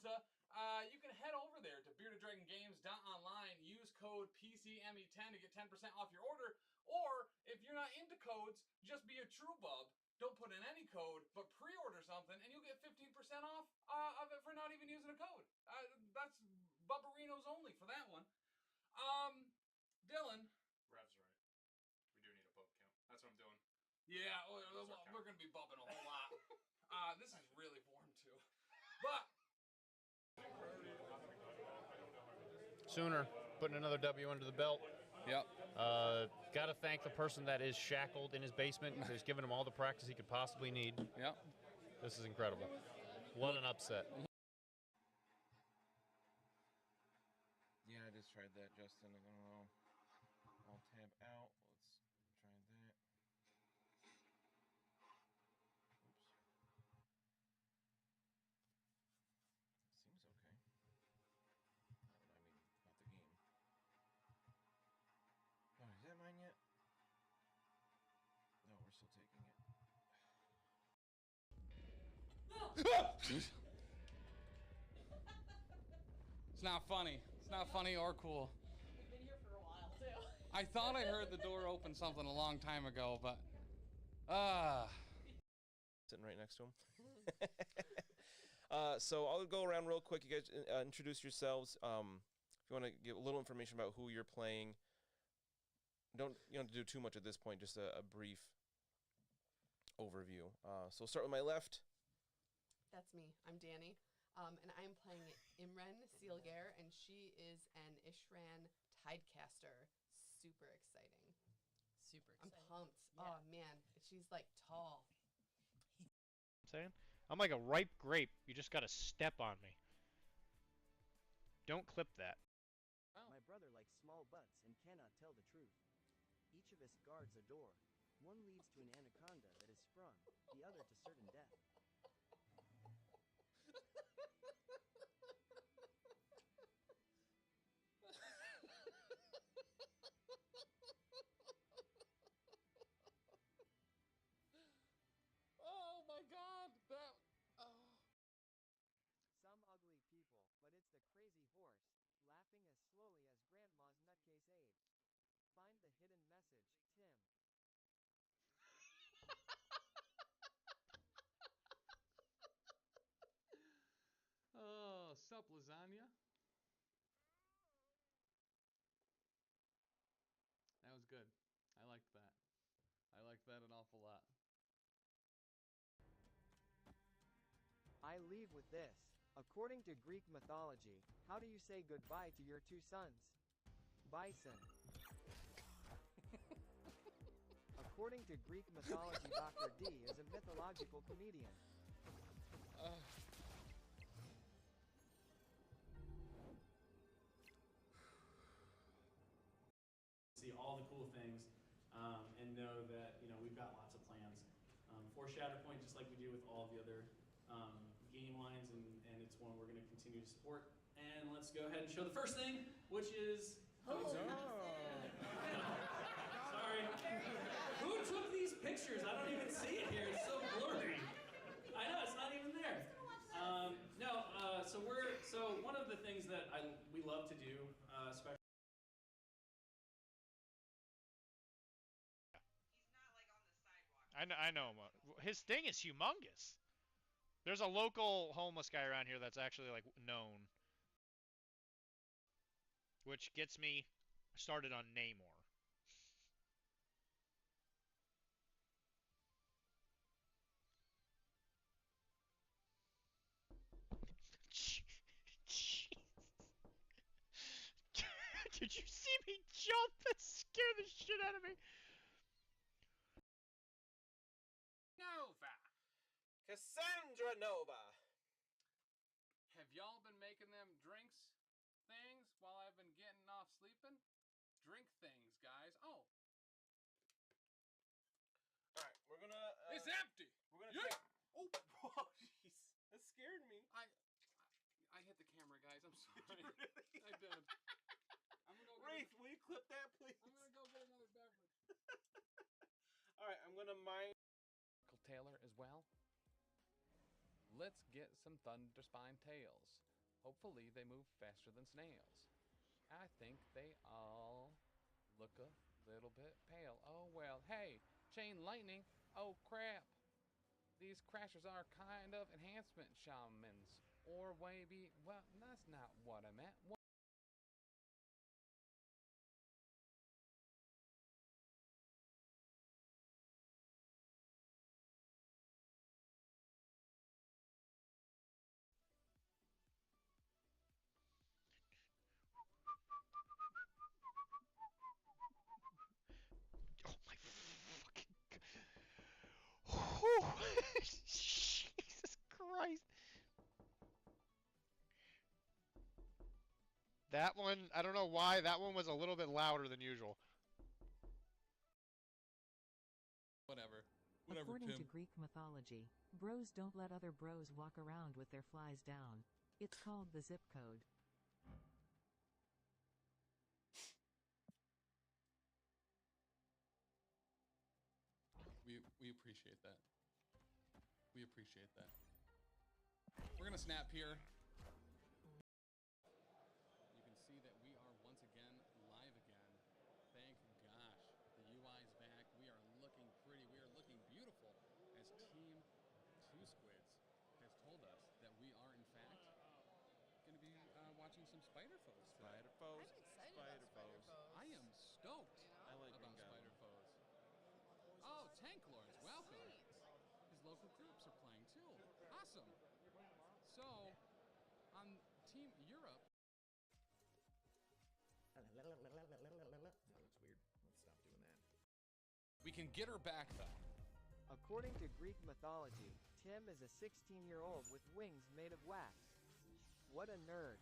Everwinter, you can head over there to beardeddragongames.online, use code PCME10 to get 10% off your order, or if you're not into codes, just be a true bub. Don't put in any code, but pre-order something, and you'll get 15% off of it for not even using a code. That's Bubberinos only for that one. Dylan. Rev's right. We do need a bub count. That's what I'm doing. Yeah, we're going to be bubbing a whole lot. This is really warm, too. But Sooner, putting another W under the belt. Yep. Got to thank the person that is shackled in his basement and has given him all the practice he could possibly need. Yep. This is incredible. What an upset. Yeah, I just tried that, Justin. I don't know. I'll tab out. Let's try that. Oops. Seems okay. I mean, not the game. Oh, is that mine yet? No, we're still taking it. It's not funny. It's not funny or cool. We've been here for a while, too. I thought I heard the door open something a long time ago, but Sitting right next to him. So I'll go around real quick. You guys introduce yourselves. If you want to give a little information about who you're playing, you don't have to do too much at this point. Just a brief overview. So we'll start with my left. That's me. I'm Danny. And I'm playing Imren Sealgare, and she is an Ishran Tidecaster. Super exciting. Super I'm exciting. pumped. Yeah. Oh, man. She's, like, tall. I'm like a ripe grape. You just gotta step on me. Don't clip that. My brother likes small butts and cannot tell the truth. Each of us guards a door. One leads to an anaconda that is sprung, the other to certain death. oh my God, that. Some ugly people, but it's the crazy horse, laughing as slowly as Grandma's nutcase Abe. Find the hidden message, Tim. Oh, sup, lasagna? That was good. I liked that. I liked that an awful lot. I leave with this. According to Greek mythology, how do you say goodbye to your two sons? Bison. According to Greek mythology, Dr. D is a mythological comedian. See all the cool things, and know that we've got lots of plans for Shatterpoint, just like we do with all the other game lines, and it's one we're going to continue to support. And let's go ahead and show the first thing, which is sorry, who took these pictures? I don't even see it here. It's so blurry. I know, it's not even there. So one of the things that we love to do, especially. I know him. His thing is humongous. There's a local homeless guy around here that's actually like known, which gets me started on Namor. Did you see me jump? That scared the shit out of me. Nova. Cassandra Nova. Have y'all been making them drinks things while I've been getting off sleeping? Drink things, guys. Oh. All right, we're gonna. It's empty. We're gonna. Yeah. Oh, whoa, jeez, that scared me. I hit the camera, guys. I'm sorry. Did you really? I did. I'm gonna go. Wraith, will you clip that, please? I'm gonna go get another beverage. All right, I'm gonna mine. Taylor as well. Let's get some Thunderspine tails. Hopefully they move faster than snails. I think they all look a little bit pale. Oh well, hey, chain lightning. Oh crap. These crashers are kind of enhancement shamans. Or maybe, well, that's not what I meant. Oh my fucking God. Jesus Christ. That one, I don't know why, that one was a little bit louder than usual. Whatever. According to Tim. Greek mythology, bros don't let other bros walk around with their flies down. It's called the zip code. We appreciate that. We appreciate that. We're gonna snap here. You can see that we are once again live again. Thank gosh. The UI is back. We are looking pretty. We are looking beautiful. As Team Two Squids has told us that we are in fact going to be watching some Spider Foes today. Spider Foes. I'm excited about Spider Foes. I am stoked I like about Green Goblin. Spider Foes. Oh, Tank Lords, welcome. Sweet. His local groups are playing too. Awesome. So, on Team Europe, That looks weird. Let's stop doing that. we can get her back though. According to Greek mythology, Tim is a 16-year-old with wings made of wax. What a nerd.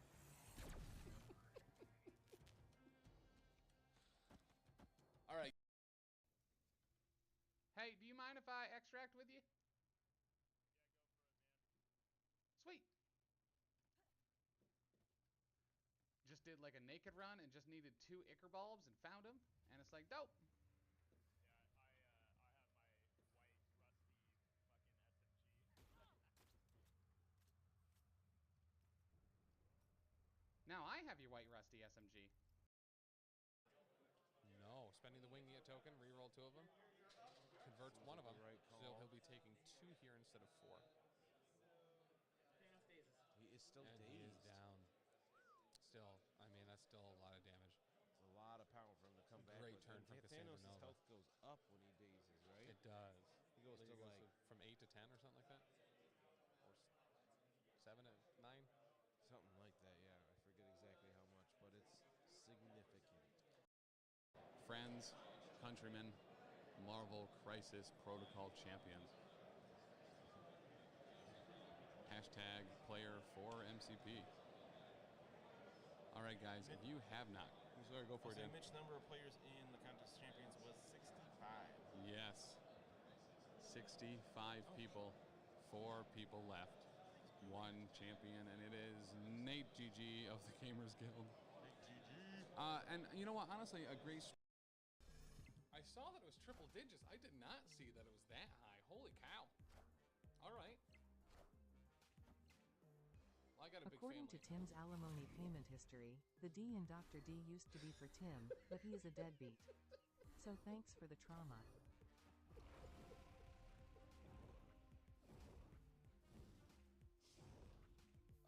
All right. Hey, do you mind if I extract with you? Sweet. Just did like a naked run and just needed 2 ichor bulbs and found them, and it's like dope. Now I have your white rusty SMG. No, spending the wing to get token, reroll 2 of them, converts one of them, Right so call. he'll be taking 2 here instead of 4. He is still And dazed. he is down. Still, I mean, that's still a lot of damage. It's a lot of power for him to come back. Great with. turn And from Thanos' Cassandra Nova. health goes up when he dazes, right? It does. He goes I think to it like from 8 to 10 or something like that? Or 7 to 9? something like that. Yeah, I forget exactly how much, but it's significant. Friends, countrymen, Marvel Crisis Protocol champions. Hashtag player for MCP. All right, guys, if you have not, sorry, go for it, Dan. Mitch number of players in the contest champions was 65. Yes, 65 people, 4 people left, 1 champion, and it is Nate GG of the Gamers Guild. And you know what? Honestly, a great. I saw that it was triple digits. I did not see that it was that high. Holy cow! All right. Well, I got a big According family. to Tim's alimony payment history, the D in Dr. D used to be for Tim, but he is a deadbeat. So thanks for the trauma.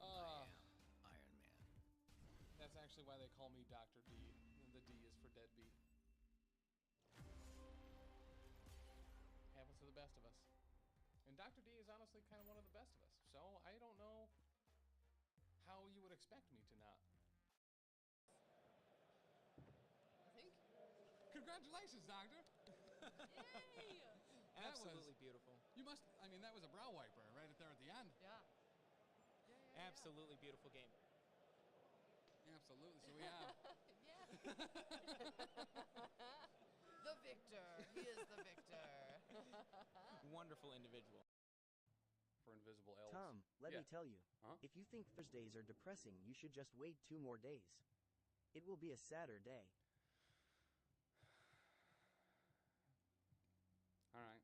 Iron Man. That's actually why they call me Dr. D. The D is for deadbeat. Happens to the best of us. And Dr. D is honestly kind of one of the best of us. So I don't know how you would expect me to not. I think. Congratulations, Doctor! Yay! Absolutely beautiful. You must, I mean, that was a brow wiper right there at the end. Yeah. Absolutely beautiful game. Absolutely. So we have. Yeah. The victor. He is the victor. Wonderful individual. For invisible elves. Tom, let me Yeah. tell you. Huh? If you think Thursdays are depressing, you should just wait 2 more days. It will be a sadder day. All right.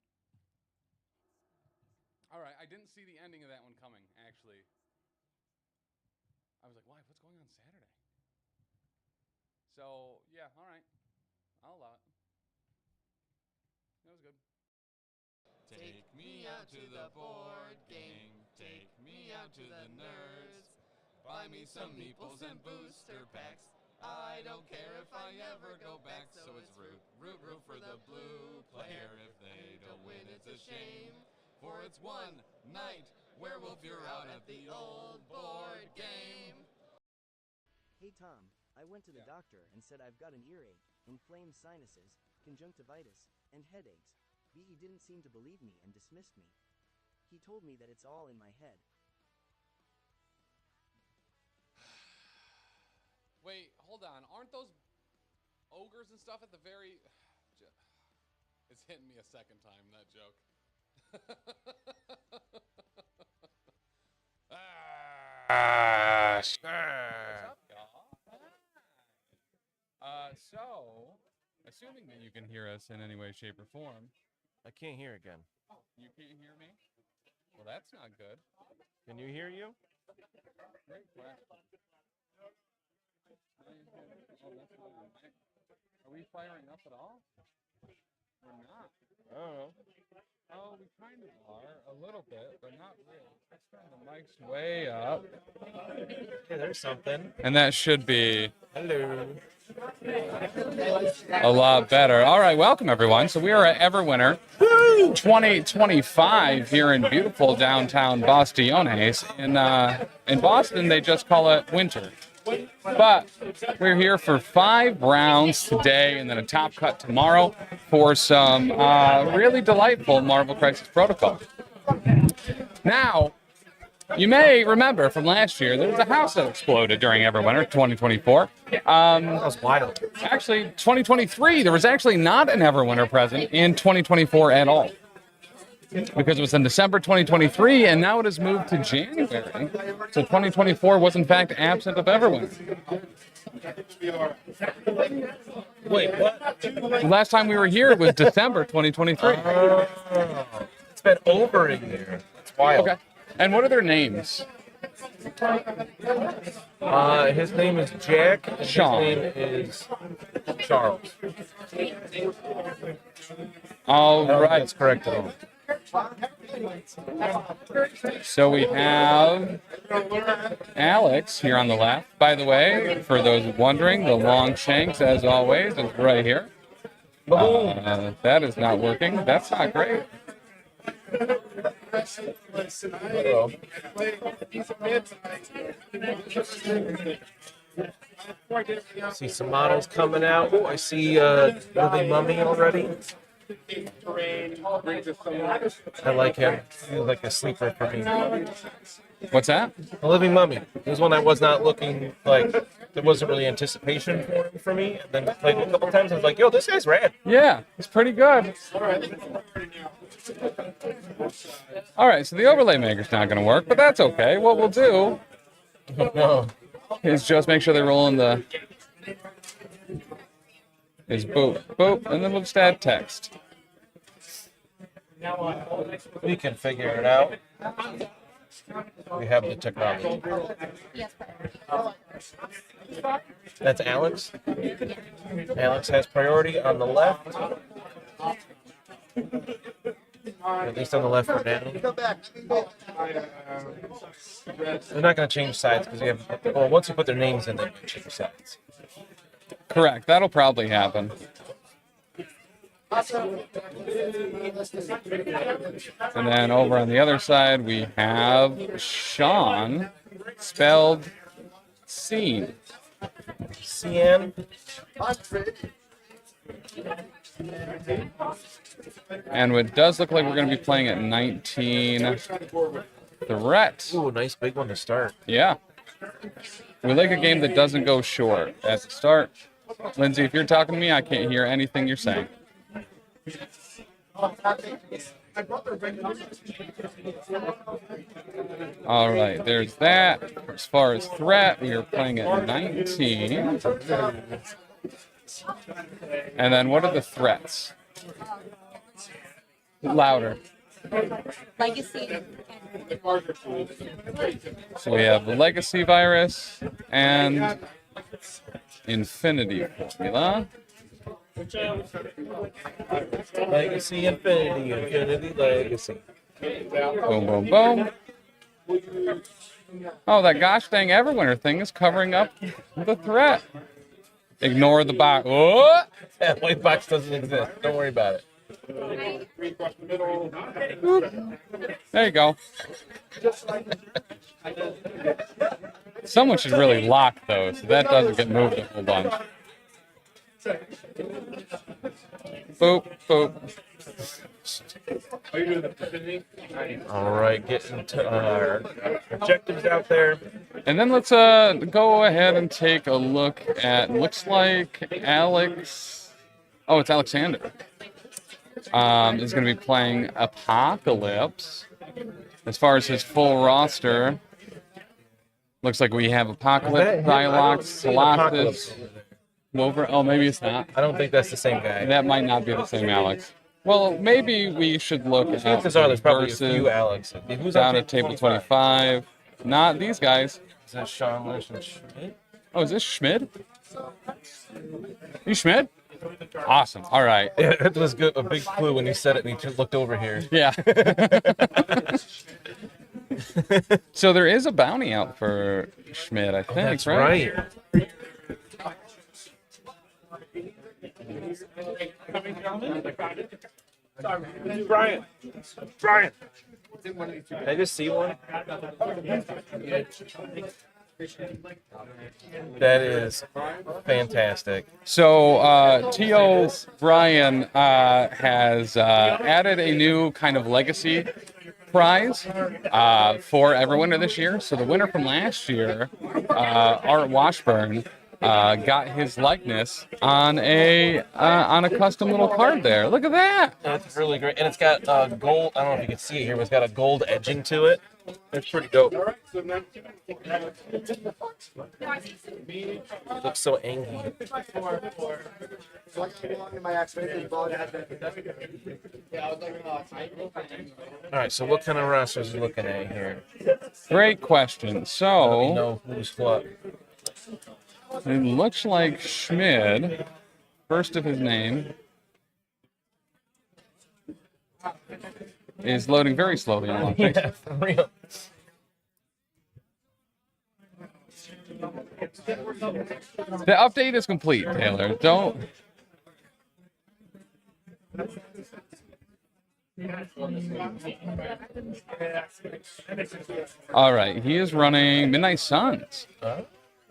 All right. I didn't see the ending of that one coming, actually. I I was like, why? What's going on Saturday? So, yeah, all right. I'll allow it. That was good. Take me out to the board game. Take me out to the nerds. Buy me some meeples and booster packs. I don't care if I ever go back. So it's root for the blue player. If they don't win, it's a shame. For it's one night werewolf, you're out at the old board game. Hey Tom, I went to the doctor and said I've got an earache, inflamed sinuses, conjunctivitis, and headaches. He didn't seem to believe me and dismissed me. He told me that it's all in my head. Wait, hold on. Aren't those ogres and stuff at the very... It's hitting me a second time, that joke. What's up, y'all? So, assuming that you can hear us in any way, shape, or form. I can't hear again. You can't hear me? Well, that's not good. Can you hear you? Great question. Are we firing up at all? We're not. Oh. Oh, we kind of are a little bit, but not really. Let's turn the mics way up. Hey, there's something. And that should be Hello. a lot better. All right, welcome everyone. So we are at Everwinter 2025 here in beautiful downtown Bastiones. In Boston, they just call it winter. But we're here for 5 rounds today and then a top cut tomorrow for some really delightful Marvel Crisis Protocol. Now, you may remember from last year, there was a house that exploded during Everwinter 2024. That was wild. Actually, 2023, there was actually not an Everwinter present in 2024 at all. Because it was in December 2023, and now it has moved to January. So 2024 was, in fact, absent of Everwinter. Wait, what? The last time we were here was December 2023. It's been over a year. It's wild. Okay. And what are their names? His name is Jack. And Sean. His name is Charles. All right. That's correct at all. So we have Alex here on the left. By the way, for those wondering, the longshanks, as always, is right here. That is not working. That's not great. See some models coming out. Oh, I see Living Mummy already. I like him. He's like a sleeper for me. What's that? The Living Mummy. He was one I was not looking like. There wasn't really anticipation for him for me. And then played him a couple times. I was like, yo, this guy's rad. Yeah, he's pretty good. All right, so the overlay maker's not going to work, but that's okay. What we'll do is just make sure they roll in the... is boop, boop, and then we'll just add text. We can figure it out. We have the technology. That's Alex. Alex has priority on the left. At least on the left for now. They're not going to change sides because you have. Well, once you put their names in, they can change sides. Correct. That'll probably happen. And then over on the other side, we have Sean, spelled Scene. CN. And it does look like we're going to be playing at 19 Threat. Ooh, nice big one to start. Yeah. We like a game that doesn't go short at the start. Lindsay, if you're talking to me, I can't hear anything you're saying. All right, there's that. As far as threat, we are playing at 19. And then what are the threats? Louder. Legacy and So we have the Legacy Virus and Infinity Formula. Legacy, Infinity, Infinity, Legacy. Boom, boom, boom. Oh, that gosh dang Everwinter thing is covering up the threat. Ignore the box. Oh! That white box doesn't exist. Don't worry about it. Boop. There you go. Someone should really lock those so that doesn't get moved a whole bunch. Boop, boop. All right, getting to our objectives out there. And then let's go ahead and take a look at, looks like Alex, oh, it's Alexander, is going to be playing Apocalypse. As far as his full roster, looks like we have Apocalypse, Dialox, Colossus, Wolver. Oh, maybe it's not. I don't think that's the same guy. That might not be the same Alex. Well, maybe we should look at Chances are there's probably a few Alex. Who's down at table 25. Not these guys. Is that Sean Lynch and Schmidt? Oh, is this Schmid? You Schmid? Awesome. All right. Yeah, it was good. A big clue when you said it and you just looked over here. Yeah. So there is a bounty out for Schmid, I think, That's right? Brian. Can I just see one? That is fantastic. So T.O. Brian has added a new kind of legacy prize for Everwinter this year. So the winner from last year, Art Washburn, got his likeness on a custom little card there. Look at that. That's really great. And it's got gold. I don't know if you can see it here, but it's got a gold edging to it. It's pretty dope. It looks so angry. All right, so what kind of rosters are you looking at here? Great question. So we know who's what. It looks like Schmid, first of his name, is loading very slowly on longshanks. Yeah, for real. The update is complete, Taylor. Don't. All right, he is running Midnight Suns.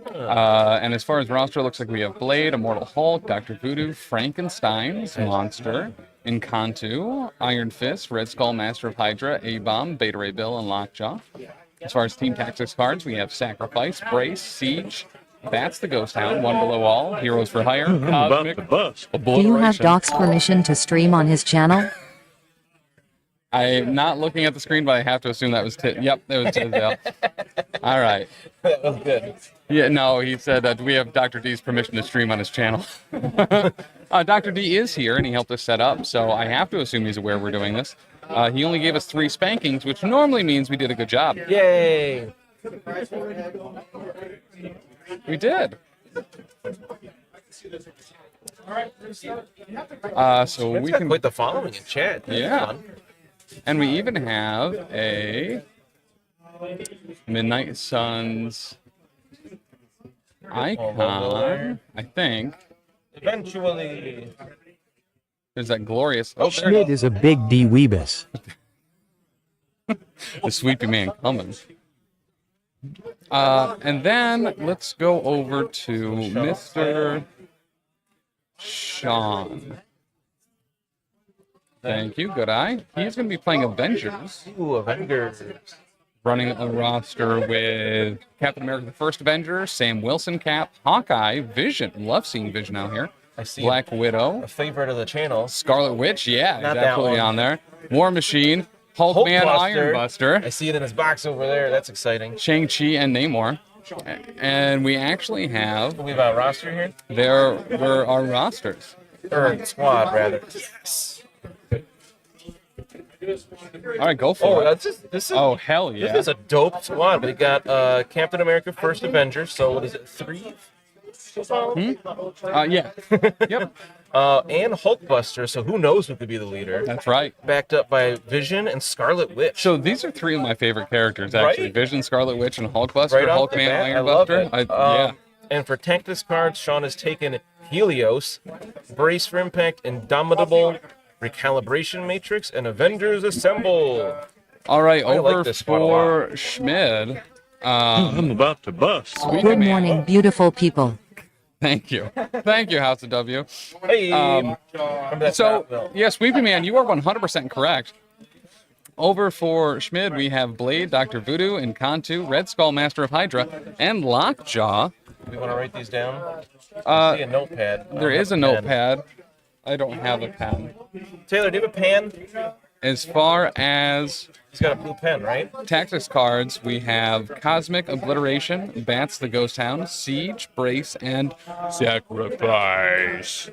And as far as roster, looks like we have Blade, Immortal Hulk, Dr. Voodoo, Frankenstein's Monster, Encantu, Iron Fist, Red Skull, Master of Hydra, A-Bomb, Beta Ray Bill, and Lockjaw. As far as Team Tactics cards, we have Sacrifice, Brace, Siege, Bats the Ghost Hound, One Below All, Heroes for Hire, Cosmic, Do you have Doc's permission to stream on his channel? I'm not looking at the screen, but I have to assume that was Yep, that was Tisdale. All right. That was good. Yeah, no, he said, do we have Dr. D's permission to stream on his channel? Dr. D is here, and he helped us set up, so I have to assume he's aware we're doing this. He only gave us 3 spankings, which normally means we did a good job. Yay! We did. So we can quite the following in chat. Yeah. And we even have a Midnight Suns icon, I think. Eventually. There's that glorious. Oh, there Schmid is a big D Weebus. The sweepy man coming. And then let's go over to Mr. Sean. Thank you, good eye. He's going to be playing Avengers. Ooh, Avengers. Running a roster with Captain America, the First Avenger, Sam Wilson, Cap, Hawkeye, Vision. Love seeing Vision out here. I see Black Widow. A favorite of the channel. Scarlet Witch, yeah, Not exactly on there. War Machine, Hulkman, Ironbuster. I see it in his box over there. That's exciting. Shang-Chi and Namor. And we actually have... We have a roster here? There were our rosters. Or squad, rather. Yes. All right, go for it. This is Oh, hell yeah. This is a dope squad. We got Captain America: First Avenger. So what is it? 3? Yeah. Yep. And Hulkbuster. So who knows who could be the leader? That's right. Backed up by Vision and Scarlet Witch. So these are 3 of my favorite characters, actually. Right? Vision, Scarlet Witch, and Hulkbuster. Right off the Hulkman, bat, I Iron love Buster. it. Yeah. And for Tactics cards, Sean has taken Helios, Brace for Impact, Indomitable, Recalibration Matrix, and Avengers Assemble. All right, I like over this squad a lot. for Schmid. I'm about to bust. Sweet Good man. morning, beautiful people. Thank you. Thank you, House of W. Hey, So, yeah, Sweepy Man, you are 100% correct. Over for Schmid, we have Blade, Dr. Voodoo, and Kantu, Red Skull, Master of Hydra, and Lockjaw. We want to write these down? I see a notepad. There is a pen. notepad. I don't have a pen. Taylor, do you have a pen? As far as He's got a blue pen, right? tactics cards, we have Cosmic Obliteration, Bats the Ghost Hound, Siege, Brace, and Sacrifice.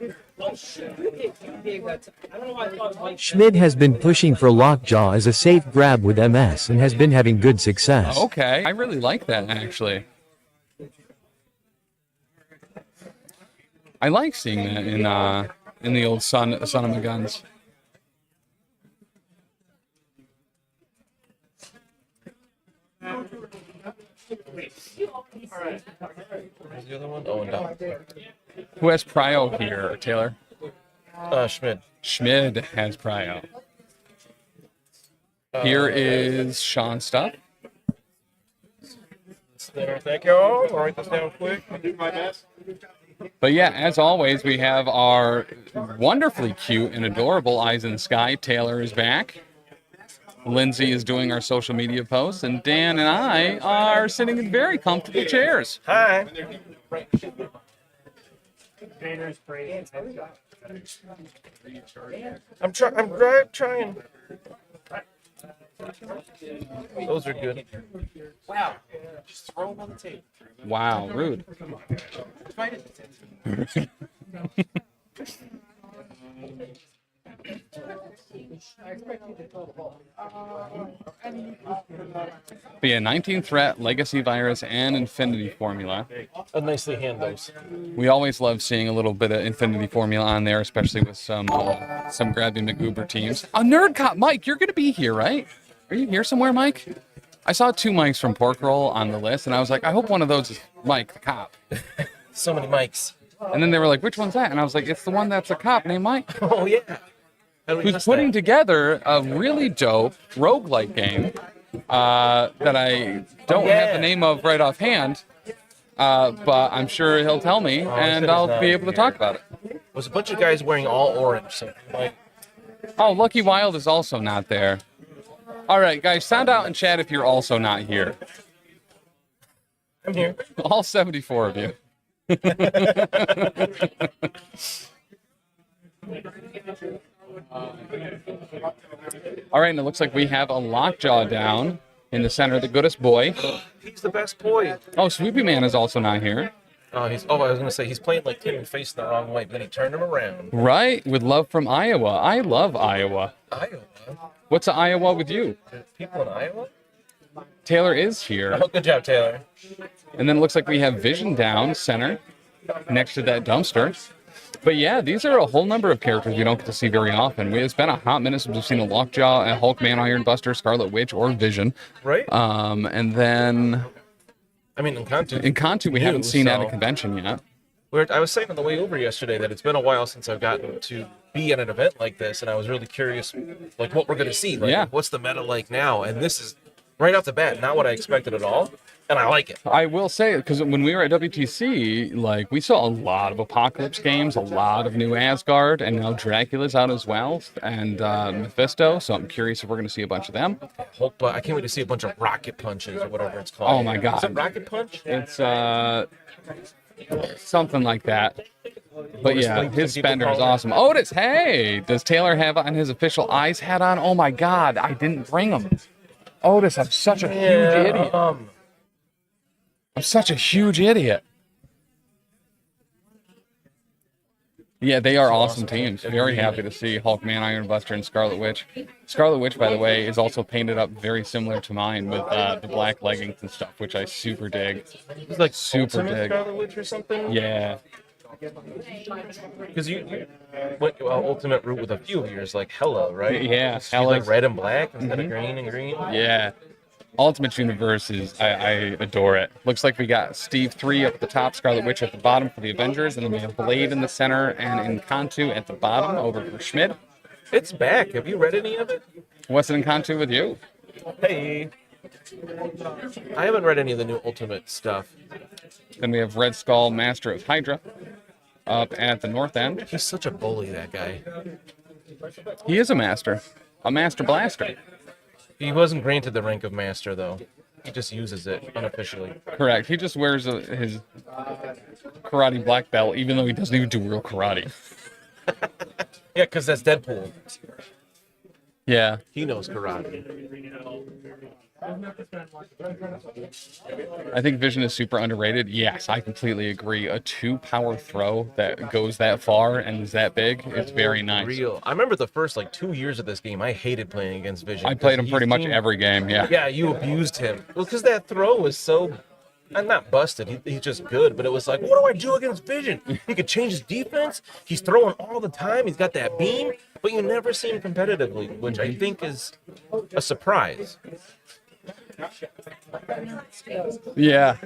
Schmid has been pushing for Lockjaw as a safe grab with MS and has been having good success. Okay, I really like that, actually. I like seeing that in the old Son of my Guns. Where's the other one? Oh, and down. Who has Prio here, Taylor? Schmid. Schmid has Prio. Here is Sean Stuff. There, thank you all. I'll write this down quick. I'll do my best. But yeah, as always, we have our wonderfully cute and adorable Eyes in the Sky. Taylor is back. Lindsay is doing our social media posts, and Dan and I are sitting in very comfortable chairs. Hi. I'm trying. Those are good. Wow. Just throw them on the table. Wow, rude. But yeah, 19 threat, legacy virus, and infinity formula. Nicely hand those. We always love seeing a little bit of infinity formula on there, especially with some Grabby McGuber teams. A Nerd Cop, Mike, you're gonna be here, right? Are you here somewhere, Mike? I saw 2 mics from Pork Roll on the list, and I was like, I hope one of those is Mike, the cop. So many mics. And then they were like, which one's that? And I was like, it's the one that's a cop named Mike. Oh, yeah. Who's putting together a really dope roguelike game that I don't have the name of right offhand, but I'm sure he'll tell me, and I'll be able to talk about it. There's a bunch of guys wearing all orange. So like... Oh, Lucky Wild is also not there. All right, guys, sound out and chat if you're also not here. I'm here. All 74 of you. All right, and it looks like we have a Lockjaw down in the center, the goodest boy. He's the best boy. Oh, Sweepy Man is also not here. I was gonna say he's playing like Tim and facing the wrong way, but then he turned him around. Right, with love from Iowa. I love Iowa. Iowa. What's Iowa with you? People in Iowa? Taylor is here. Oh, good job, Taylor. And then it looks like we have Vision down center next to that dumpster. But yeah, these are a whole number of characters we don't get to see very often. It's been a hot minute since we've seen a Lockjaw, a Hulkman, Iron Buster, Scarlet Witch, or Vision. Right. And then... I mean, in Kantu we haven't seen at a convention yet. I was saying on the way over yesterday that it's been a while since I've gotten to be at an event like this, and I was really curious, like, what we're going to see. Like, what's the meta like now? And this is, right off the bat, not what I expected at all, and I like it. I will say, because when we were at WTC, like, we saw a lot of Apocalypse games, a lot of new Asgard, and now Dracula's out as well, and Mephisto, so I'm curious if we're going to see a bunch of them. I can't wait to see a bunch of Rocket Punches or whatever it's called. Oh my god. Is it Rocket Punch? It's, something like that. But yeah, his spender is awesome. Otis, hey! Does Taylor have on his official Eyes hat on? Oh my god, I didn't bring him. Otis, I'm such a huge idiot. I'm such a huge idiot. Yeah, they are Two awesome teams. Very happy to see Hulkman, Ironbuster, and Scarlet Witch. Scarlet Witch, by the way, is also painted up very similar to mine with the black leggings and stuff, which I super dig. It's like super Ultimate dig. Scarlet Witch or something. Yeah. Because you went ultimate route with a few of yours, like Hella, right? Yeah, She's Hella's- like red and black instead of green and green. Yeah. Ultimate Universe is, I adore it. Looks like we got Steve 3 up at the top, Scarlet Witch at the bottom for the Avengers, and then we have Blade in the center and Encantu at the bottom over for Schmid. It's back. Have you read any of it? What's an Encantu with you? Hey. I haven't read any of the new Ultimate stuff. Then we have Red Skull, Master of Hydra, up at the north end. He's such a bully, that guy. He is a master blaster. He wasn't granted the rank of master, though. He just uses it unofficially. Correct. He just wears his karate black belt, even though he doesn't even do real karate. Yeah, because that's Deadpool. Yeah. He knows karate. I think Vision is super underrated. Yes, I completely agree. A 2-power throw that goes that far and is that big is very nice. Real. I remember the first 2 years of this game, I hated playing against Vision. I played him pretty much every game, yeah. Yeah, you abused him. Well, because that throw was so... I'm not busted. He's just good, but it was like, what do I do against Vision? He could change his defense. He's throwing all the time. He's got that beam, but you never see him competitively, which I think is a surprise. Yeah.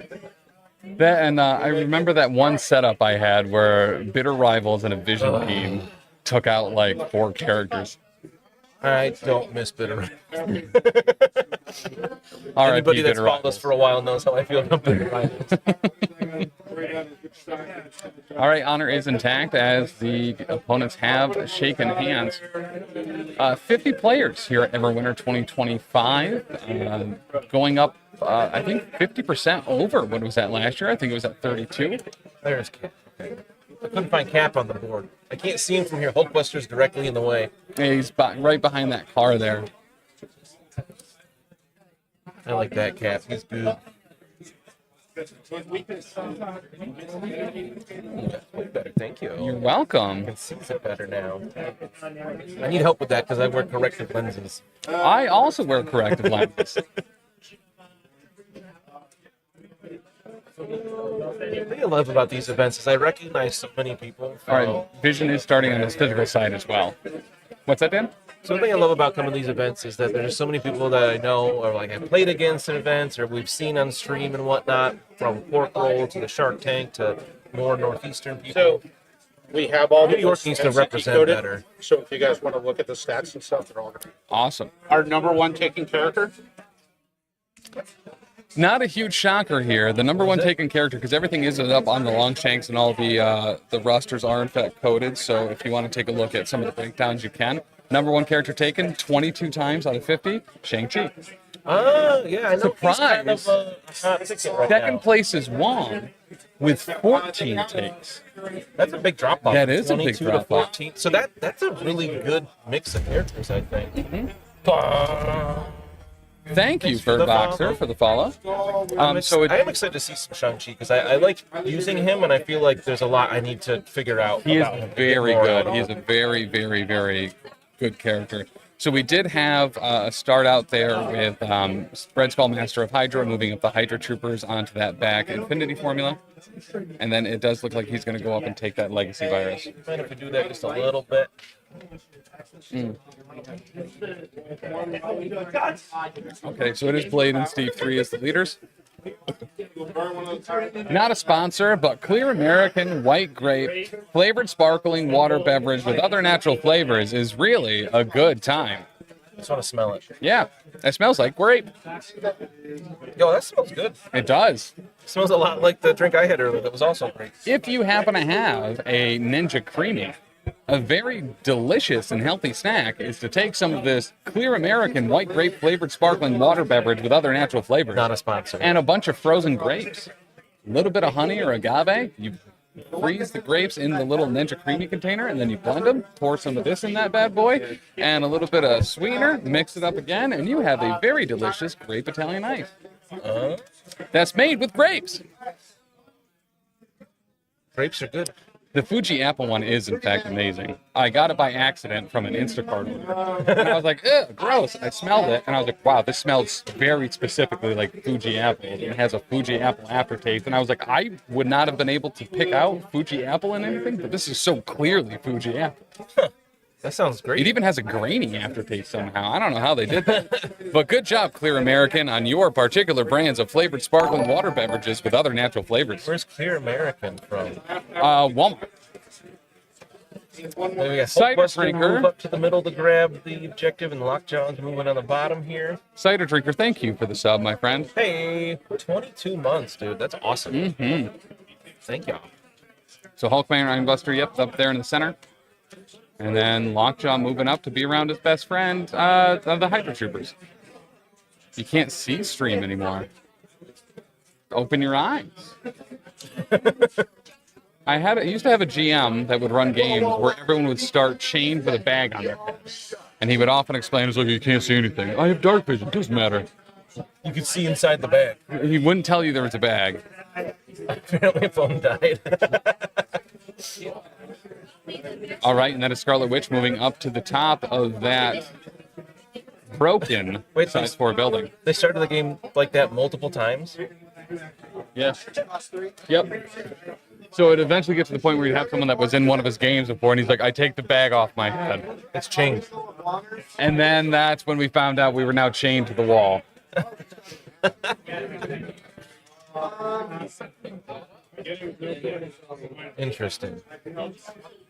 That and I remember that one setup I had where Bitter Rivals and a Vision team took out 4 characters. I don't miss Bitter. Anybody that's followed us for a while knows how I feel about Bitter Rivals. All right, honor is intact as the opponents have shaken hands. 50 players here at Everwinter 2025, going up, I think, 50% over what was that last year. I think it was at 32. There's Cap. I couldn't find Cap on the board. I can't see him from here. Hulkbuster's directly in the way. Yeah, he's right behind that car there. I like that Cap. He's good. Better, thank you. You're welcome. I can see it better now. I need help with that because I wear corrective lenses. I also wear corrective lenses. The thing I love about these events is I recognize so many people. All right, Vision is starting on his physical side as well. What's that, Dan? So the thing I love about coming to these events is that there's so many people that I know or have played against in events or we've seen on stream and whatnot, from Pork Roll to the Shark Tank to more Northeastern people. So we have all New the York needs to represent decoded. better. So if you guys want to look at the stats and stuff, they're all going to be awesome. Our number 1 taking character. Not a huge shocker here. The number 1 taken character, because everything is up on the longshanks and all the rosters are in fact coded. So if you want to take a look at some of the breakdowns, you can. Number 1 character taken 22 times out of 50, Shang-Chi. Yeah, I know. Surprise! He's kind of a hot ticket right Second now. place is Wong with 14 takes. That's a big drop off. That is a big 22 drop to off. 14. So that's a really good mix of characters, I think. Thank you, Thanks for the Bird Boxer, for the follow. I am excited to see some Shang-Chi because I like using him, and I feel like there's a lot I need to figure out. He is about him to get very more good. out of He is him. a very, very, very good character. So we did have a start out there with Red Skull, Master of Hydra, moving up the Hydra Troopers onto that back Infinity formula. And then it does look like he's going to go up and take that Legacy Virus. Mind if we do that just a little bit? Okay, so it is Blade and Steve 3 as the leaders. Not a sponsor, but Clear American White Grape flavored sparkling water beverage with other natural flavors is really a good time. I just want to smell it. Yeah, it smells like grape. Yo, that smells good. It does. It smells a lot like the drink I had earlier that was also great. If you happen to have a Ninja Creamy, a very delicious and healthy snack is to take some of this Clear American White Grape flavored sparkling water beverage with other natural flavors. Not a sponsor. And a bunch of frozen grapes. A little bit of honey or agave. You freeze the grapes in the little Ninja Creamy container, and then you blend them, pour some of this in that bad boy, and a little bit of sweetener, mix it up again, and you have a very delicious grape Italian ice. That's made with grapes. Grapes are good. The Fuji Apple one is, in fact, amazing. I got it by accident from an Instacart order. And I was like, ugh, gross. I smelled it, and I was like, wow, this smells very specifically like Fuji Apple. It has a Fuji Apple aftertaste. And I was like, I would not have been able to pick out Fuji Apple in anything, but this is so clearly Fuji Apple. That sounds great. It even has a grainy aftertaste somehow. I don't know how they did that. But good job, Clear American, on your particular brands of flavored sparkling water beverages with other natural flavors. Where's Clear American from? Walmart. Then we got Cider Hulkbuster Drinker. move up to the middle to grab the objective, and Lockjaw's moving on the bottom here. Cider Drinker, thank you for the sub, my friend. Hey, 22 months, dude. That's awesome. Mm-hmm. Thank y'all. So Hulkman, Ironbuster, yep, up there in the center. And then Lockjaw moving up to be around his best friend, the Hydro Troopers. You can't see stream anymore. Open your eyes. I used to have a GM that would run games where everyone would start chained with a bag on their head. And he would often explain, it's like, you can't see anything. I have dark vision, doesn't matter. You could see inside the bag. He wouldn't tell you there was a bag. Apparently a phone died. All right, and that is Scarlet Witch moving up to the top of that broken size 4 building. They started the game like that multiple times? Yes. Yep. So it eventually gets to the point where you have someone that was in one of his games before, and he's like, I take the bag off my head. It's changed. And then that's when we found out we were now chained to the wall. Interesting.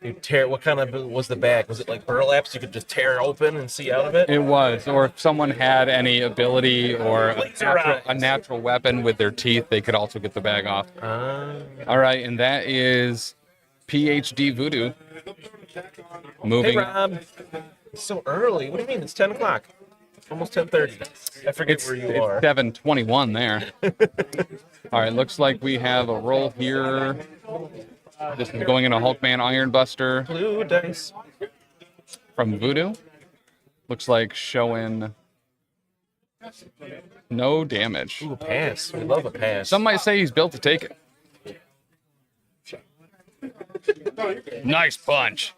You tear. What kind of was the bag? Was it like burlaps? You could just tear open and see out of it. It was. Or if someone had any ability or a natural weapon with their teeth, they could also get the bag off. All right, and that is PhD Voodoo. Moving. Hey, Rob. It's so early. What do you mean? It's 10 o'clock. Almost 10:30. I forget where you are. It's 7:21 there. All right, looks like we have a roll here. This is going into Hulkman Ironbuster. Blue dice. From Voodoo. Looks like showing no damage. Ooh, pass. We love a pass. Some might say he's built to take it. Nice punch.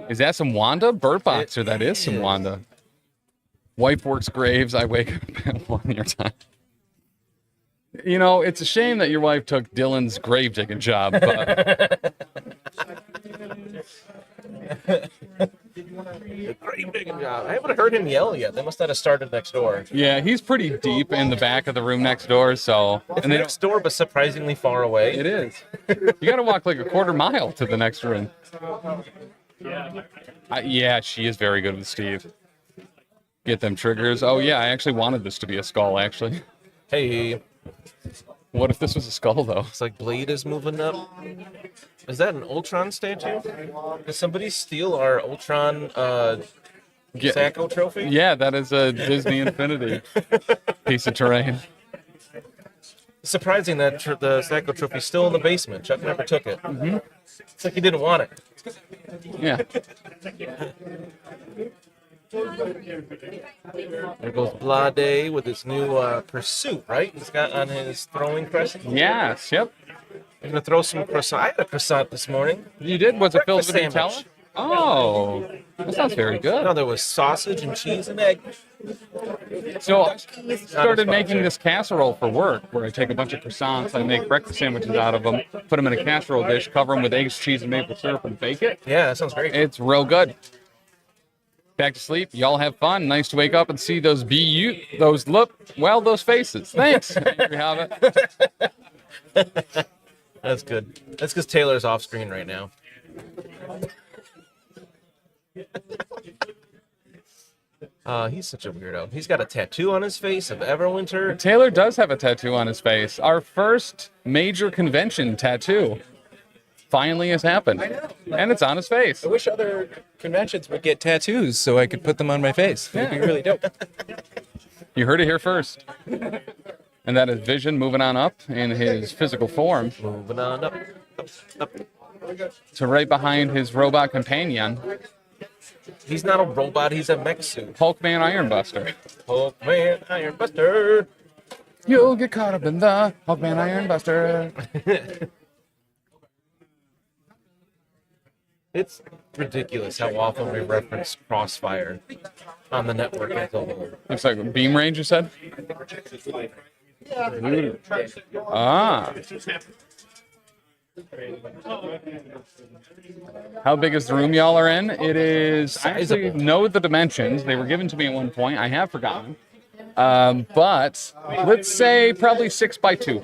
Is that some Wanda? Bird Boxer, that is some Wanda. Wife works graves, I wake up at 1 year time. You know, it's a shame that your wife took Dylan's grave digging job, but... Grave digging job. I haven't heard him yell yet. They must not have started next door. Yeah, he's pretty deep in the back of the room next door, so... It's next door, but surprisingly far away. It is. You gotta walk like a quarter mile to the next room. Yeah, she is very good with Steve. Get them triggers. Oh, yeah, I actually wanted this to be a skull, actually. Hey. What if this was a skull, though? It's like Blade is moving up. Is that an Ultron statue? Did somebody steal our Ultron Sacco trophy? Yeah, that is a Disney Infinity piece of terrain. Surprising that the Sacco trophy's still in the basement. Chuck never took it. Mm-hmm. It's like he didn't want it. Yeah. There goes Blade with his new pursuit, right? He's got on his throwing crescent. Yes, yep. I'm going to throw some croissant. I had a croissant this morning. You did? Was it filled Breakfast with Nutella? sandwich. Oh, that sounds very good. No, there was sausage and cheese and egg. So I started making this casserole for work, where I take a bunch of croissants, I make breakfast sandwiches out of them, put them in a casserole dish, cover them with eggs, cheese, and maple syrup, and bake it. Yeah, that sounds great. It's real good. Back to sleep. Y'all have fun. Nice to wake up and see those those faces. Thanks. Angry Hobbit. That's good. That's because Taylor's off screen right now. He's such a weirdo. He's got a tattoo on his face of Everwinter. Taylor does have a tattoo on his face. Our first major convention tattoo finally has happened. And it's on his face. I wish other conventions would get tattoos so I could put them on my face. It'd be really dope. You heard it here first. And that is Vision moving on up in his physical form. Moving on up. To right behind his robot companion. He's not a robot, he's a mech suit. Hulkman Ironbuster. Hulkman Ironbuster. You'll get caught up in the Hawkman Iron Buster. It's ridiculous how often we reference Crossfire on the network as a whole. Looks like Beam Range, you said? Ah. How big is the room y'all are in? It is, I actually know the dimensions. They were given to me at one point. I have forgotten. But let's say probably 6 by 2.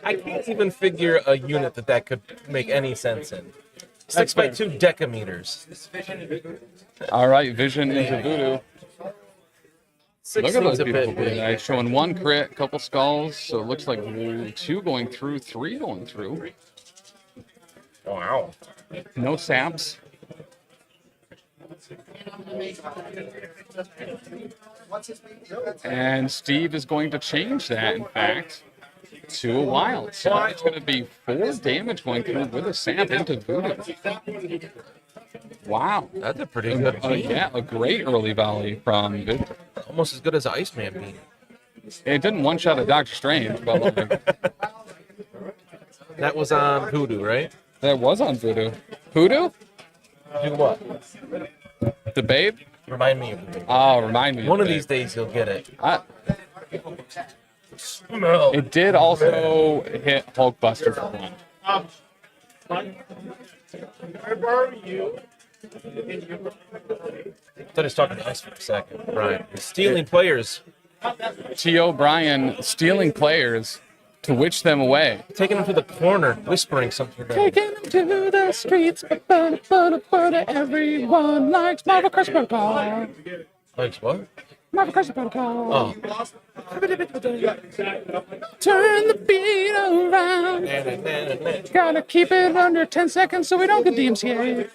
I can't even figure a unit that could make any sense in. 6 by 2 decameters. All right, Vision into Voodoo. Look at those a beautiful bit blue guys. Showing 1 crit, couple skulls. So it looks like 2 going through, 3 going through. Wow. No saps. And Steve is going to change that, in fact, to a wild. So it's going to be 4 damage going through with a sap into Voodoo. Wow. That's a pretty good beam. Yeah, a great early volley from Voodoo. Almost as good as Iceman beam. It didn't one-shot a Doctor Strange, but like... That was on Voodoo, right? That was on Voodoo. Voodoo? Do what? The Babe? Remind me of Voodoo. Oh, remind me. One of these days you'll get it. No. It did also hit Hulkbuster for 1. Where are you? I thought he was talking to us for a second. Right. Stealing players. T. O'Brien stealing players to witch them away. Taking them to the corner, whispering something. Taking them to the streets, everyone likes Marvel Crisis Protocol. Likes what? Marvel Crisis Protocol. Oh. Turn the beat around. Gotta keep it under 10 seconds so we don't get DMCA.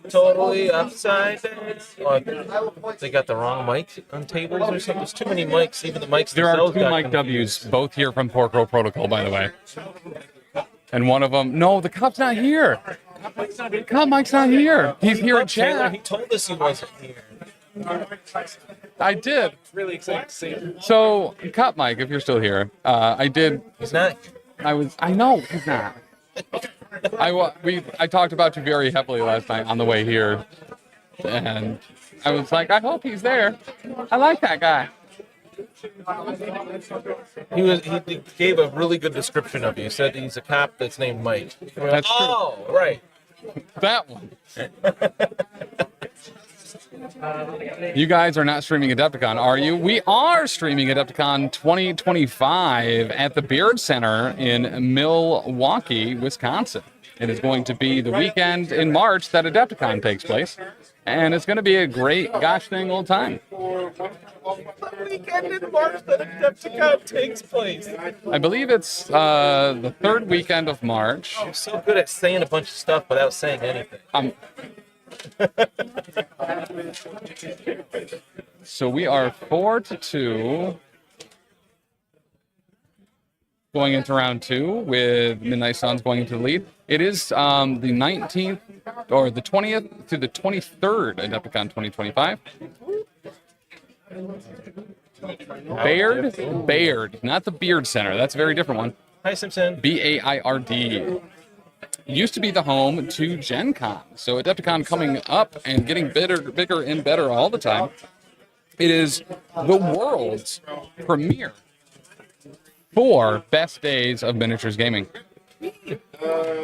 Totally upside down. Oh, they got the wrong mic on tables or something. There's too many mics. Even the mics. There are 2 themselves got Mike confused. W's, both here from Pork Protocol, by the way. And one of them, no, the cop's not here. Cop Mike's not here. He's here at Taylor, chat. he told us he wasn't here. I did. Really excited to see him. So, Cop Mike, if you're still here, I did. He's not. I know he's not. I talked about you very heavily last night on the way here, and I was like, I hope he's there. I like that guy. He gave a really good description of you. He said he's a cop that's named Mike. That's true. Oh, right. That one. You guys are not streaming Adepticon, are you? We are streaming Adepticon 2025 at the Beard Center in Milwaukee, Wisconsin. It is going to be the weekend in March that Adepticon takes place, and it's going to be a great gosh dang old time. The weekend in March that Adepticon takes place. I believe it's the 3rd weekend of March. You're so good at saying a bunch of stuff without saying anything. So we are 4-2 going into round 2 with Midnight Suns going into the lead. It is the 19th or the 20th to the 23rd Adepticon 2025. Bayard, not the Beard Center. That's a very different one. Hi, Simpson. BAIRD. Used to be the home to Gen Con. So Adepticon coming up and getting bigger and better all the time. It is the world's premiere for best days of miniatures gaming.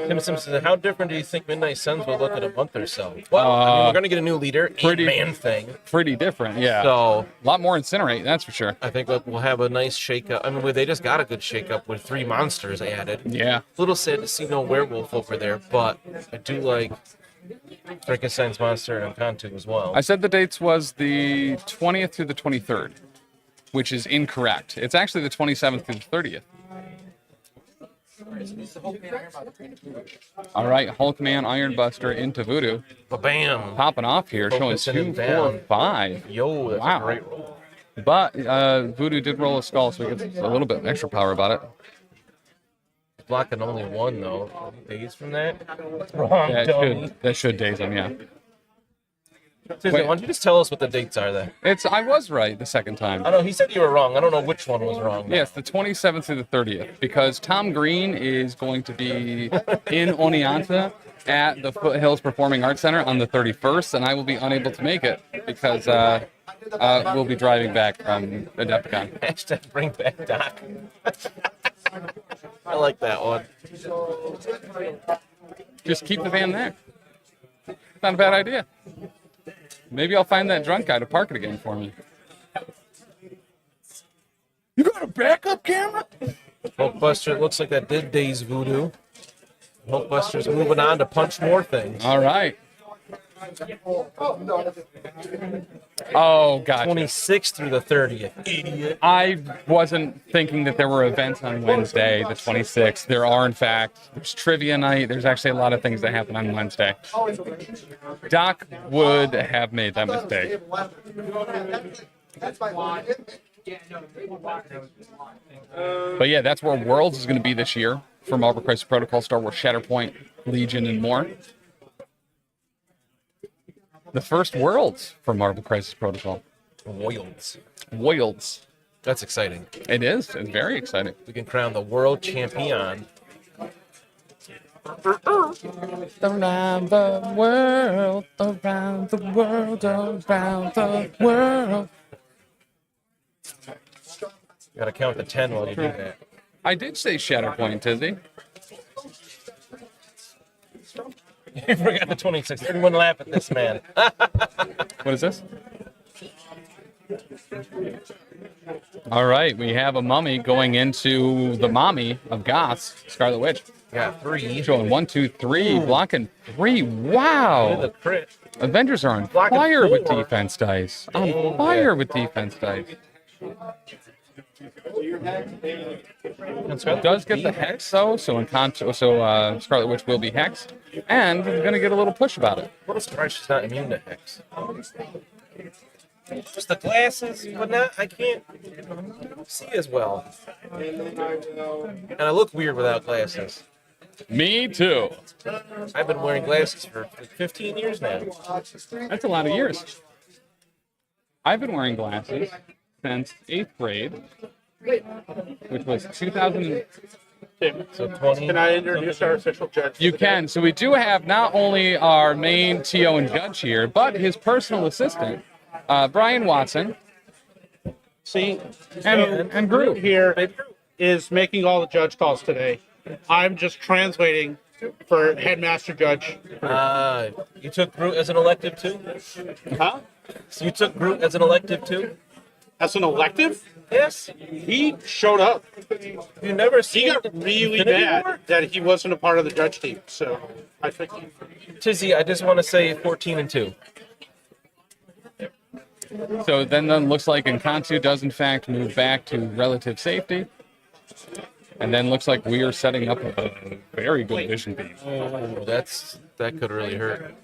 Tim Simpson, how different do you think Midnight Suns will look in a month or so? Well, I mean, we're going to get a new leader, man thing. Pretty different, yeah. So a lot more Incinerate, that's for sure. I think we'll have a nice shake-up. I mean, they just got a good shake-up with 3 monsters added. Yeah. A little sad to see no werewolf over there, but I do like Frankenstein's monster and Kantu as well. I said the dates was the 20th through the 23rd, which is incorrect. It's actually the 27th through the 30th. All right, Hulkman Ironbuster into Voodoo. Ba-bam. Popping off here, showing 2, 4, 5. Yo, that's a great roll. But Voodoo did roll a skull, so he gets a little bit extra power about it. Blocking only 1, though. Days from that? Wrong, dummy. That should daze him, yeah. Susan, why don't you just tell us what the dates are then? I was right the second time. I know he said you were wrong. I don't know which one was wrong. Yes, the 27th through the 30th, because Tom Green is going to be in Oneonta at the Foothills Performing Arts Center on the 31st, and I will be unable to make it because we'll be driving back from Adepticon. Hashtag bring back Doc. I like that one. Just keep the van there. Not a bad idea. Maybe I'll find that drunk guy to park it again for me. You got a backup camera? Hulkbuster, it looks like that did Days Voodoo. Hulkbuster's moving on to punch more things. All right. Oh, gotcha. 26th through the 30th. Idiot. I wasn't thinking that there were events on Wednesday, the 26th. There are, in fact. There's trivia night. There's actually a lot of things that happen on Wednesday. Doc would have made that mistake. But yeah, that's where Worlds is going to be this year for Marvel Crisis Protocol, Star Wars Shatterpoint, Legion, and more. The first Worlds for Marvel Crisis Protocol. Worlds. That's exciting. It is. It's very exciting. We can crown the world champion. Around the world, around the world, around the world. You gotta count to 10 while you do that. I did say Shatterpoint, Tizzy. You forgot the 26th. Everyone laugh at this man. What is this? All right, we have a mummy going into the mommy of Goths, Scarlet Witch. Got 3. Showing 1, 2, 3, blocking 3. Wow. The crit. Avengers are on fire with defense dice. On fire with defense dice. Does get the hex though, so Scarlet Witch will be hexed, and we're gonna get a little push about it. What a surprise she's not immune to hex. Just the glasses, but not. I can't see as well, and I look weird without glasses. Me too. I've been wearing glasses for like 15 years now. That's a lot of years. I've been wearing glasses since 8th grade, which was 2000. So 20. Can I introduce our official judge? You can. So we do have not only our main TO and judge here, but his personal assistant, Brian Watson. See, and Groot here is making all the judge calls today. I'm just translating for headmaster judge. You took Groot as an elective too? Huh? So you took Groot as an elective too? As an elective? Yes. He showed up. You never seen. He got really mad that he wasn't a part of the judge team. So I think. Tizzy, I just want to say 14 and 2. So then it looks like Encantu does in fact move back to relative safety. And then looks like we are setting up a very good vision beam. Oh, that could really hurt.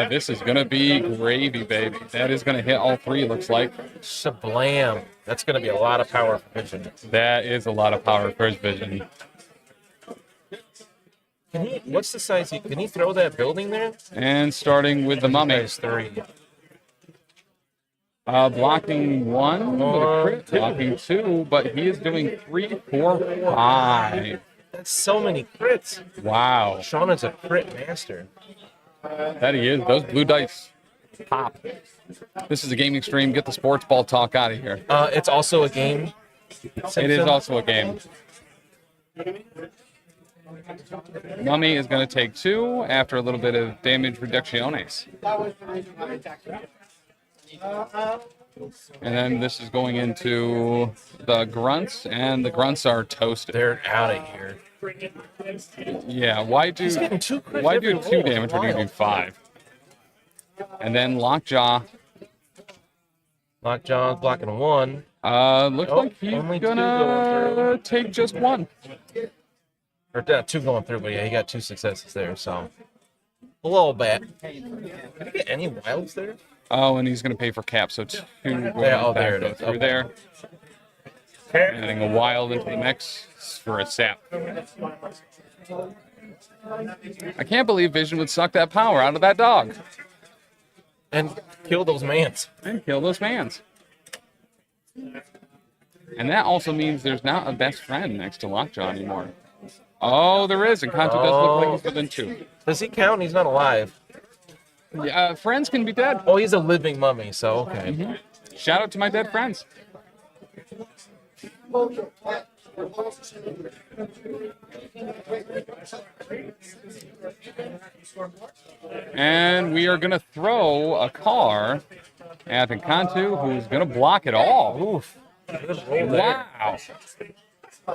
This is going to be gravy, baby. That is going to hit all 3, looks like. Shablam. That's going to be a lot of power for vision. That is a lot of power for his vision. Can he? What's the size? Can he throw that building there? And starting with the mummy. 3. Blocking 1 with a crit, blocking 2, but he is doing 3, 4, 5. That's so many crits. Wow. Sean is a crit master. That he is. Those blue dice pop. This is a gaming stream. Get the sports ball talk out of here. It's also a game. It is also a game. Mummy is going to take 2 after a little bit of damage reducciones. And then this is going into the grunts, and the grunts are toasted. They're out of here. Yeah, why do 2 damage when you do 5? And then Lockjaw. Lockjaw blocking 1. Looks like he's gonna take just 1. Or 2 going through, but yeah, he got 2 successes there, so a little bit. Did he get any wilds there? Oh, and he's going to pay for cap, so 2 going there it is. through there. Adding a wild into the mix for a sap. I can't believe Vision would suck that power out of that dog. And kill those mans. And kill those mans. And that also means there's not a best friend next to Lockjaw anymore. Oh, there is, and Kanto does look like he's within 2. Does he count? He's not alive. Yeah, friends can be dead. Oh, he's a living mummy, so okay. Mm-hmm. Shout out to my dead friends. And we are going to throw a car at Kanto, who's going to block it all. Oof. Good roll there. Wow.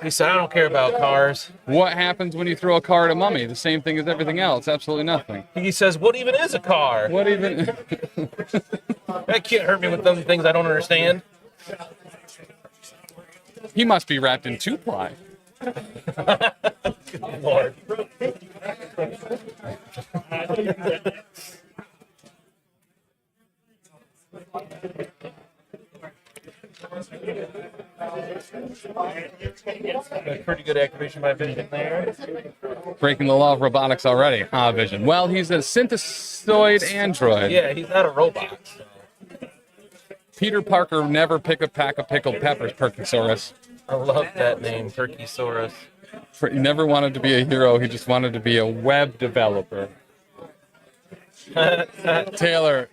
He said, I don't care about cars. What happens when you throw a car at a mummy? The same thing as everything else. Absolutely nothing. He says, what even is a car? What even? That can't hurt me with them things I don't understand. He must be wrapped in 2-ply. Good Lord. Pretty good activation by Vision there. Breaking the law of robotics already, huh, Vision? Well, he's a synthesoid android. Yeah, he's not a robot. So. Peter Parker never pick a pack of pickled peppers, Perkysaurus. I love that name, Perkysaurus. He never wanted to be a hero, he just wanted to be a web developer. Taylor,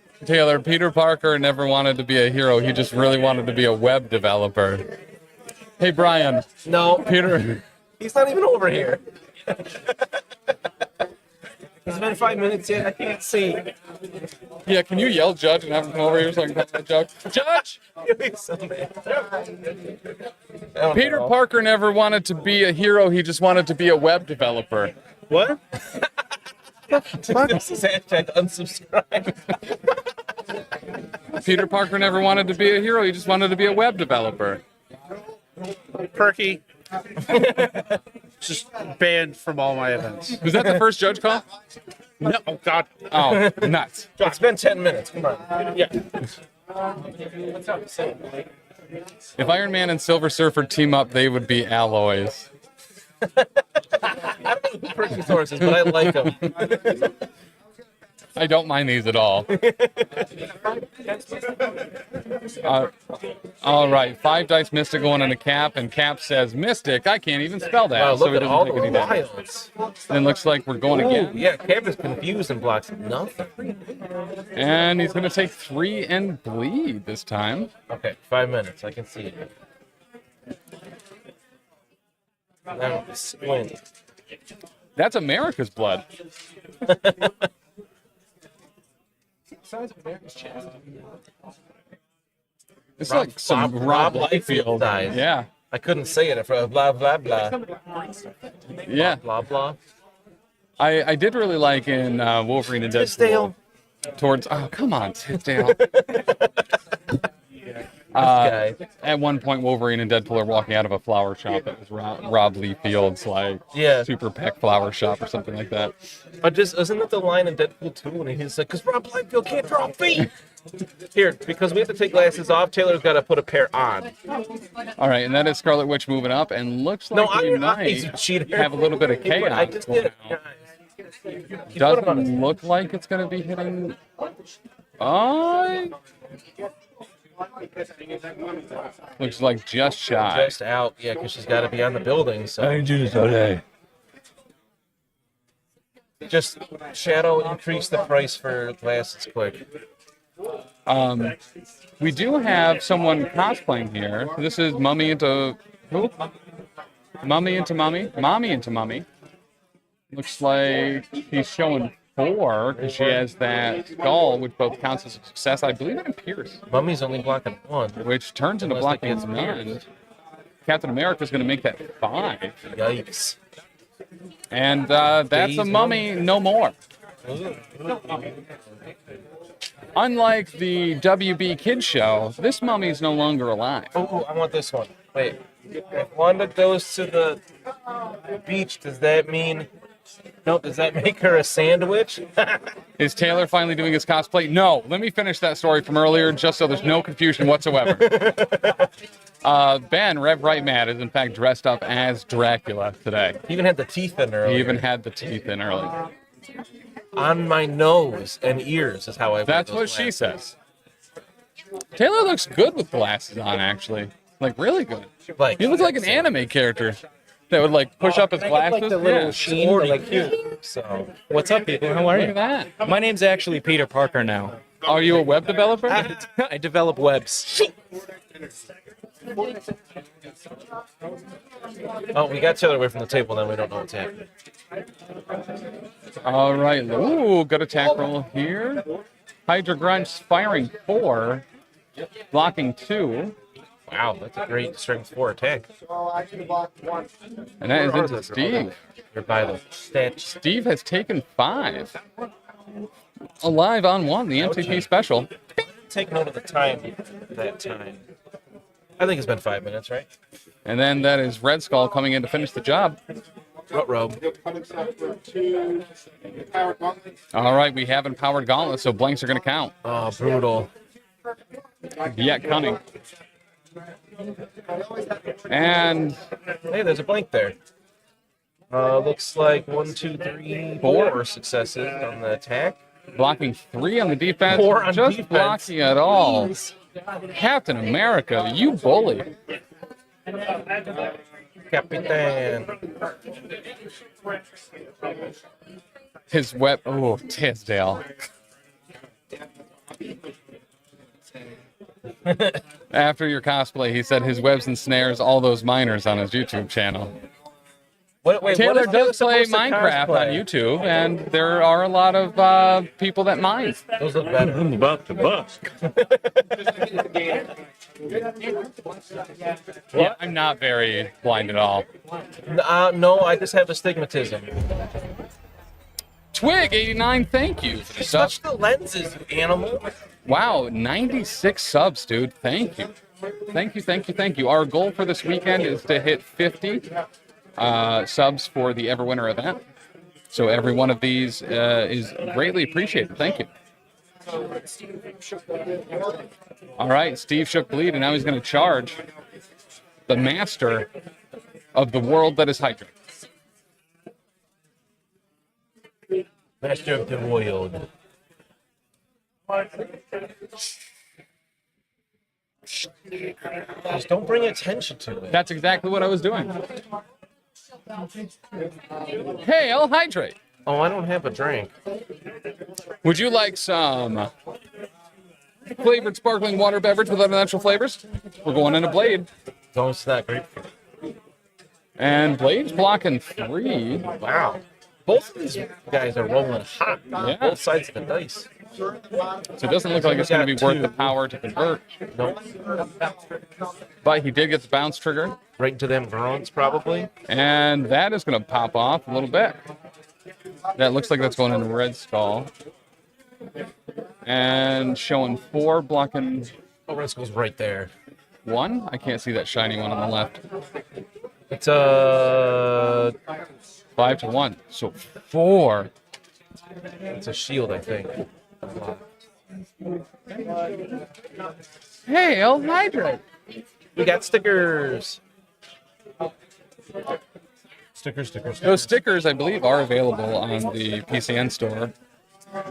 Peter Parker never wanted to be a hero, he just really wanted to be a web developer. Hey, Brian. No. Peter. He's not even over here. It's been 5 minutes yet, I can't see. Yeah, can you yell Judge and have him come over here so I can tell that joke? Judge! Peter Parker never wanted to be a hero, he just wanted to be a web developer. What? This is hashtag unsubscribe. Peter Parker never wanted to be a hero, he just wanted to be a web developer. Perky. Just banned from all my events. Was that the first Judge call? No. Oh, God. Oh, nuts. It's been 10 minutes. Come on. Yeah. What's up? If Iron Man and Silver Surfer team up, they would be alloys. I don't know who Perkysaurus is, but I like him. I don't mind these at all. All right, 5 dice Mystic going into Cap, and Cap says, Mystic, I can't even spell that. Wow, look so he at doesn't all take the any damage. wilds. And looks like we're going again. Yeah, Cap is confused and blocks nothing. And he's going to take 3 and bleed this time. Okay, 5 minutes. I can see it. Now, squint. That's America's blood. Size of America's chest. It's like some Rob Liefeld dies. Yeah. I couldn't say it for blah blah blah. Yeah. Blah blah. I did really like in Wolverine and Deadpool. Towards come on, Tisdale. At one point, Wolverine and Deadpool are walking out of a flower shop. It was Rob Liefeld's like Super Peck Flower Shop or something like that. But just isn't it the line in Deadpool 2 when he's like, "Cause Rob Liefeld can't draw feet." Here, because we have to take glasses off, Taylor's got to put a pair on. All right, and that is Scarlet Witch moving up, and looks like we might have a little bit of chaos. I just did it. Doesn't look like it's going to be hitting. Looks like just shy. Just out, yeah, because she's got to be on the building. So. I do this all day. Just Shadow increase the price for glasses quick. We do have someone cosplaying here. This is Mummy into who? Mummy into Mummy? Mommy into Mummy. Looks like he's showing 4 because she has that skull, which both counts as a success. I believe it in Pierce. Mummy's only blocking 1. Which turns into blocking none. Captain America's going to make that 5. Yikes. And that's a mummy no more. Unlike the WB Kids show, this mummy is no longer alive. Oh, I want this one. Wait. If Wanda goes to the beach, does that mean... No, does that make her a sandwich? Is Taylor finally doing his cosplay? No. Let me finish that story from earlier just so there's no confusion whatsoever. Ben, Rev Right Mad, is in fact dressed up as Dracula today. He even had the teeth in earlier. He even had the teeth in earlier. On my nose and ears is how I wear That's those what she glasses. says. Taylor looks good with glasses on, actually. Like, really good. Like, he looks like an anime character that would, like, push up his glasses. Like the little yeah. sheen, but, like, cute. So, What's up, people? How are you? Look at that. My name's actually Peter Parker now. Are you a web developer? I develop webs. oh, we got the other way from the table, then we don't know what's happening. All right. Ooh, good attack roll here. Hydra Grunch firing 4, blocking 2. Wow, that's a great strength 4 attack. And that is into Steve. You're by the stat. Steve has taken 5. Alive on 1, the MCP special. Take note of the time. That time. I think it's been 5 minutes, right? And then that is Red Skull coming in to finish the job. Robe. All right, we have Empowered Gauntlet, so blanks are going to count. Oh, brutal. Yet cunning. And hey, there's a blank there. Looks like 1, 2, 3, 4 successes on the attack. Blocking 3 on the defense. 4 on just defense. blocking at all. Captain America, you bully. Capitan. His web. Oh, Tisdale. After your cosplay, he said his webs and snares, all those miners on his YouTube channel. Wait, Taylor what does play supposed to Minecraft cosplay? on YouTube, and there are a lot of people that mine. Those look better. I'm about to bust. Yeah, I'm not very blind at all. No, I just have astigmatism. Twig89, thank you for the sub. Touch the lenses, you animal. Wow, 96 subs, dude. Thank you. Thank you, thank you, thank you. Our goal for this weekend is to hit 50 subs for the Everwinter event. So every one of these is greatly appreciated. Thank you. All right, Steve shook bleed, and now he's going to charge the master of the world that is Hydra. Master of the world. Just don't bring attention to it. That's exactly what I was doing. Hey, I'll hydrate. Oh, I don't have a drink. Would you like some flavored sparkling water beverage with unnatural flavors? We're going into Blade. Don't snack grapefruit. And Blade's blocking 3. Wow. Both of these guys are rolling hot on Yeah. both sides of the dice. So it doesn't look like it's going to be worth the power to convert. Nope. But he did get the bounce trigger. Right into them grunts, probably. And that is going to pop off a little bit. That looks like that's going into Red Skull. And showing 4, blocking Oh, Red Skull's right there. 1. I can't see that shiny one on the left. It's 5 to 1. So 4. It's a shield, I think. Hey, I'll hydrate. We got stickers. Stickers. Those stickers, I believe, are available on the PCN store. I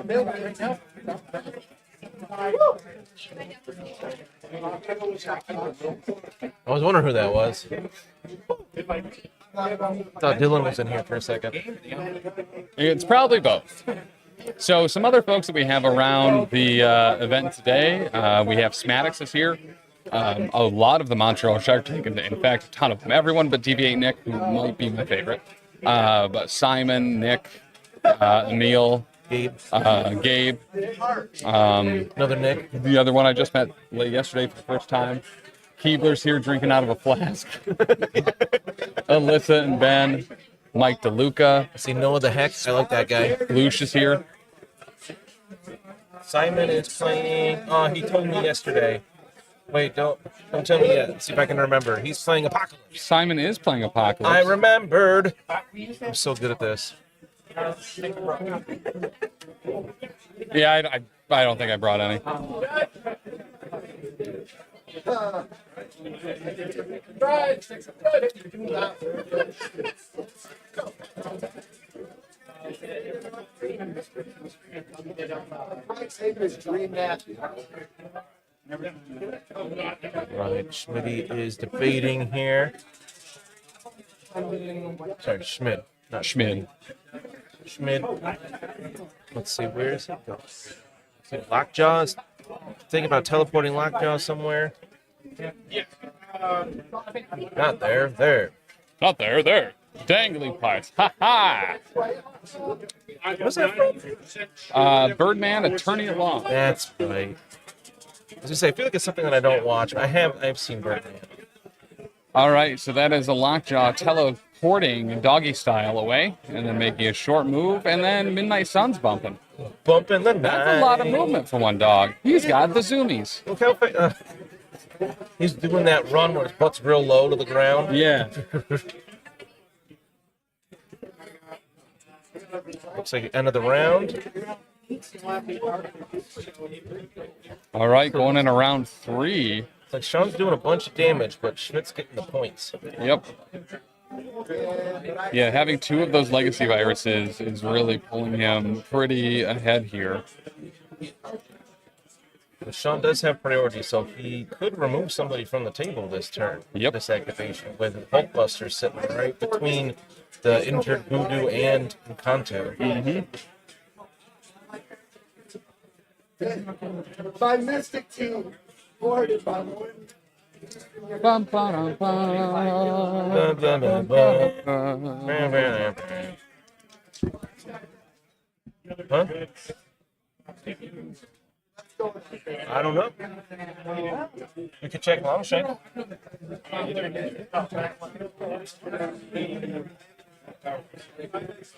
was wondering who that was. I thought Dylan was in here for a second. It's probably both. So some other folks that we have around the event today, we have Smaddox is here. A lot of the Montreal Shark Tank, in fact, a ton of them. Everyone but DV8 Nick, who might be my favorite. But Simon, Nick, Emil, Gabe, another Nick. The other one I just met late yesterday for the first time. Keebler's here drinking out of a flask. Alyssa and Ben, Mike DeLuca. I see Noah the Hex. I like that guy. Lush is here. Simon is playing. Oh, he told me yesterday. Wait, don't tell me yet. See if I can remember. He's playing Apocalypse. Simon is playing Apocalypse. I remembered. I'm so good at this. Yeah, I don't think I brought any. Right, Schmitty is debating here. Sorry, Schmid, not Schmid. Schmid. Let's see, where is he going? Lockjaws? Thinking about teleporting Lockjaw somewhere. Not there. There. Not there. There. Dangling parts. Ha ha. What's that from? Birdman, Attorney at Law. That's right. As I say, I feel like it's something that I don't watch. I've seen Birdman. All right, so that is a Lockjaw teleporting doggy style away, and then making a short move, and then Midnight Sun's bumping. Bumping the night. That's a lot of movement for one dog. He's got the zoomies. Look how he's doing that run where his butt's real low to the ground. Yeah. Looks like the end of the round. All right, going in around 3. It's like Sean's doing a bunch of damage, but Schmidt's getting the points. Yep. Yeah, having 2 of those legacy viruses is really pulling him pretty ahead here. But Sean does have priority, so he could remove somebody from the table this turn. Yep. This activation, with Hulkbuster sitting right between the injured Voodoo and Encanto. My Mystic Team, boarded by Bum, ba, Huh? I don't know. You can check Longshank.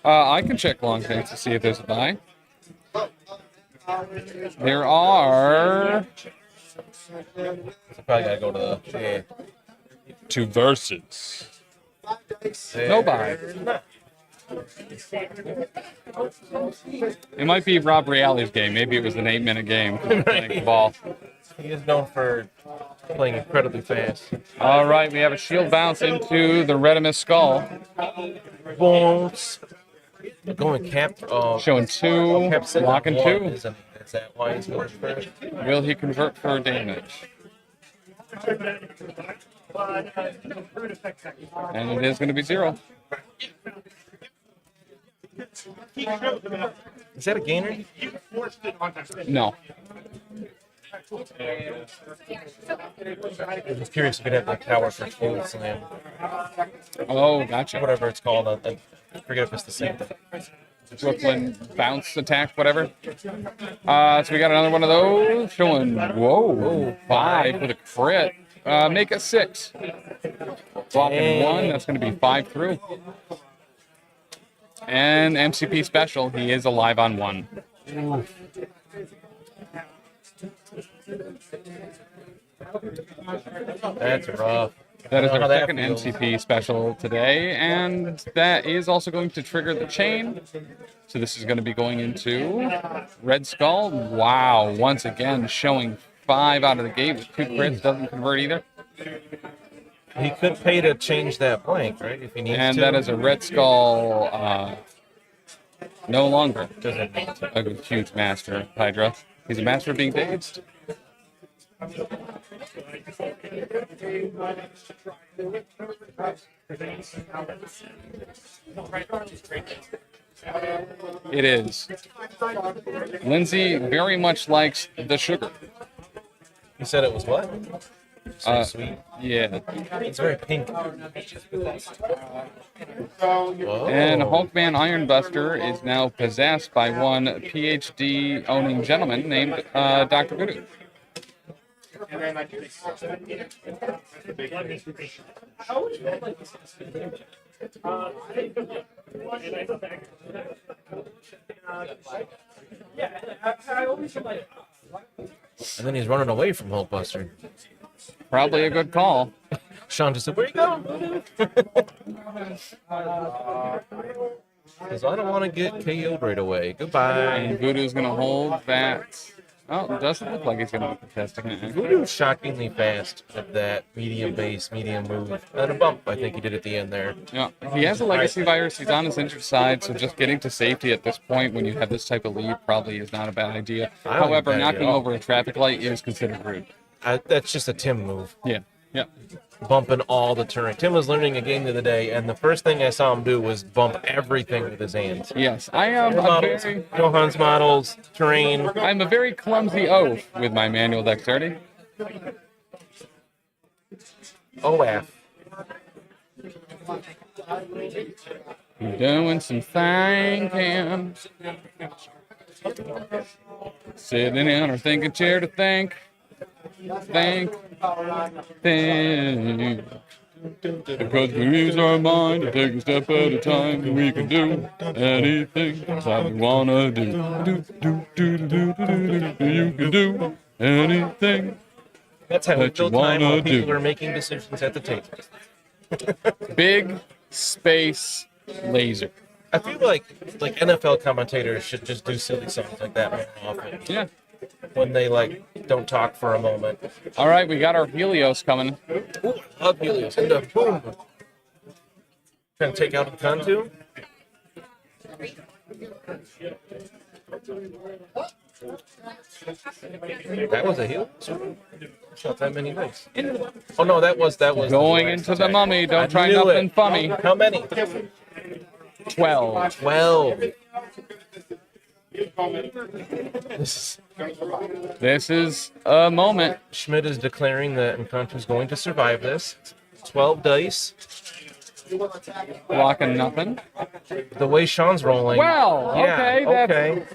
I can check Longshanks to see if there's a buy. There are... Probably gotta go to the 2 verses. No buy. It might be Rob Reale's game. Maybe it was an 8-minute game playing the ball. He is known for playing incredibly fast. All right, we have a shield bounce into the Redimus Skull. Bones. Going cap. Showing 2, blocking 2. Is that why he's going first? Will he convert for damage? And it is going to be 0. Is that a gainer? No. I'm just curious if you'd have the power for Shield Slam. Oh, gotcha. Whatever it's called. I forget if it's the same thing. Brooklyn bounce attack, whatever. So we got another one of those showing, whoa, 5 with a crit. Make it 6. Blocking 1, that's going to be 5 through. And MCP special, he is alive on 1. That's rough. That is our second MCP special today, and that is also going to trigger the chain. So this is going to be going into Red Skull. Wow, once again showing 5 out of the gate with 2 crits, doesn't convert either. He could pay to change that blank, right? If he needs to. And that is a Red Skull no longer a huge master, Hydra. He's a master of being dazed. It is. Lindsay very much likes the sugar. You said it was what? So sweet. Yeah. It's very pink. And Hulkman Ironbuster is now possessed by one PhD-owning gentleman named Dr. Voodoo. And then he's running away from Hulkbuster. Probably a good call. Sean just said, "Where you going?" Because I don't want to get KO'd right away. Goodbye. And Voodoo's going to hold that Oh, it doesn't look like he's going to be contesting it. Voodoo's shockingly fast with that medium base, medium move, and a bump. I think he did at the end there. Yeah, he has a legacy virus. He's on his injured side, so just getting to safety at this point when you have this type of lead probably is not a bad idea. However, knocking over a traffic light is considered rude. That's just a Tim move. Yeah. Yeah. Bumping all the terrain. Tim was learning a game the other day, and the first thing I saw him do was bump everything with his hands. Yes, I am models, Johann's models, terrain. I'm a very clumsy oaf with my manual dexterity. OAF. Doing some thinking. Sitting in or thinking chair to think. Think. Because we use our mind to take a step at a time, and we can do anything that we wanna do. You can do anything. That's how we fill time while people do. are making decisions at the table. Big space laser. I feel like NFL commentators should just do silly songs like that more often. Yeah. When they don't talk for a moment. All right, we got our Helios coming. Ooh, I love Helios. And boom. Trying to take out the gun too. That was a Helios. Not that many dice. Oh no, that was going into the mummy. Don't try nothing funny. How many? 12. 12. This is a moment. Schmidt is declaring that Encanto's going to survive this. 12 dice. Blocking nothing. The way Sean's rolling. Well, okay. Yeah,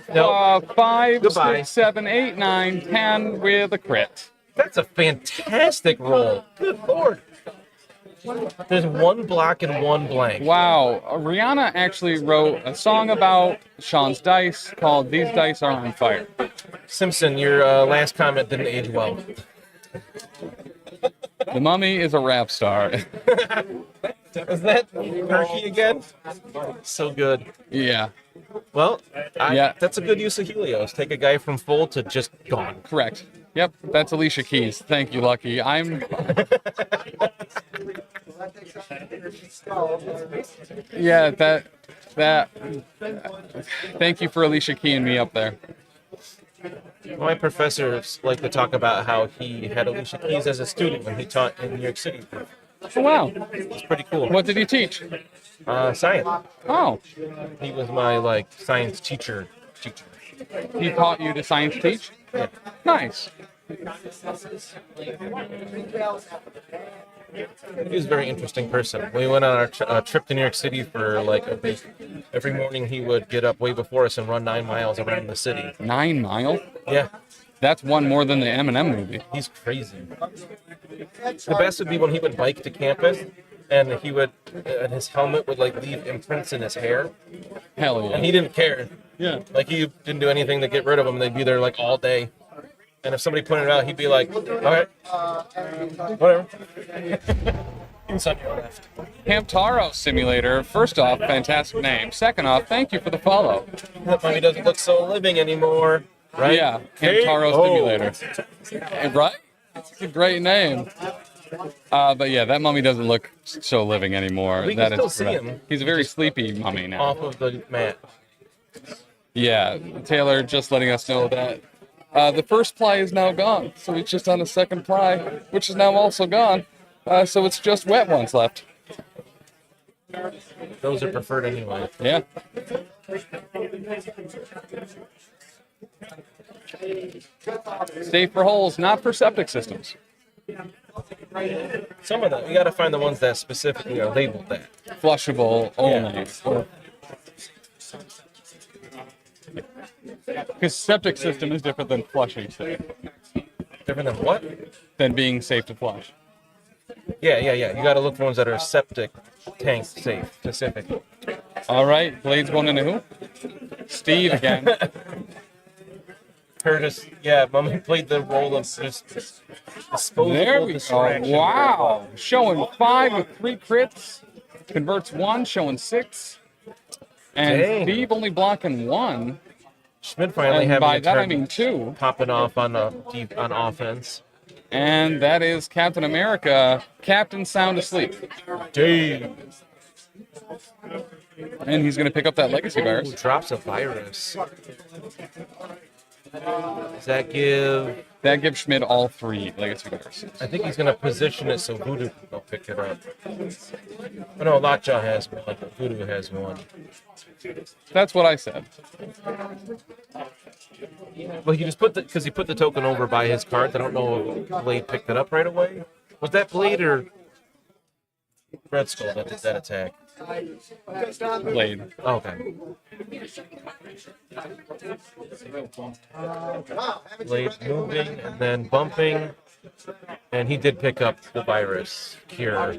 That's 5, Goodbye. 6, 7, 8, 9, 10 with a crit. That's a fantastic roll. Good lord. There's one block and one blank. Wow. Rihanna actually wrote a song about Sean's dice called These Dice Are on Fire. Simpson, your last comment didn't age well. The Mummy is a rap star. Is that Perky again? So good. Yeah. Well, that's a good use of Helios. Take a guy from full to just gone. Correct. Yep, that's Alicia Keys. Thank you, Lucky. Yeah, that. Thank you for Alicia keying me up there. My professors like to talk about how he had Alicia Keys as a student when he taught in New York City. Oh, wow. It's pretty cool. What did he teach? Science. Oh. He was my science teacher. He taught you to science teach? Yeah. Nice. He was a very interesting person. We went on our trip to New York City for a week. Every morning he would get up way before us and run 9 miles around the city. 9 miles? Yeah. That's one more than the Eminem movie. He's crazy. The best would be when he would bike to campus and he would, his helmet would leave imprints in his hair. Hell yeah. And he didn't care. Yeah. He didn't do anything to get rid of them. They'd be there all day. And if somebody pointed it out, he'd be like, all right, whatever. It's on your left. Hamtaro Simulator. First off, fantastic name. Second off, thank you for the follow. That mummy doesn't look so living anymore, right? Yeah, Hamtaro Simulator. Right? It's a great name. But yeah, that mummy doesn't look so living anymore. We can still see him. He's a very sleepy mummy now. Off of the mat. Yeah, Taylor just letting us know that the first ply is now gone, so he's just on a second ply, which is now also gone. So it's just wet ones left. Those are preferred anyway. Yeah. Safe for holes, not for septic systems. Some of them. You got to find the ones that specifically are labeled that. Flushable only. Because septic system is different than flushing safe. Different than what? Than being safe to flush. Yeah. You got to look for ones that are septic tank safe, specific. All right, Blade's going into who? Steve again. Curtis, Mummy played the role of just disposable there we go. distraction. Wow. Showing 5 with 3 crits. Converts 1, showing 6. And Dang. Steve only blocking 1. Schmidt finally And having by a that I turn mean 2. popping off on on offense. And that is Captain America, Captain Sound Asleep. Dave. And he's going to pick up that legacy virus. Ooh, drops a virus. Does that give... That gives Schmidt all 3 legacy viruses. I think he's going to position it so Voodoo can go pick it up. Oh, no, Lockjaw has one, but Voodoo has one. That's what I said. Well, he just put the... Because he put the token over by his card. I don't know if Blade picked it up right away. Was that Blade or Red Skull that did that attack? Blade. Okay. Blade moving and then bumping, and he did pick up the virus cure.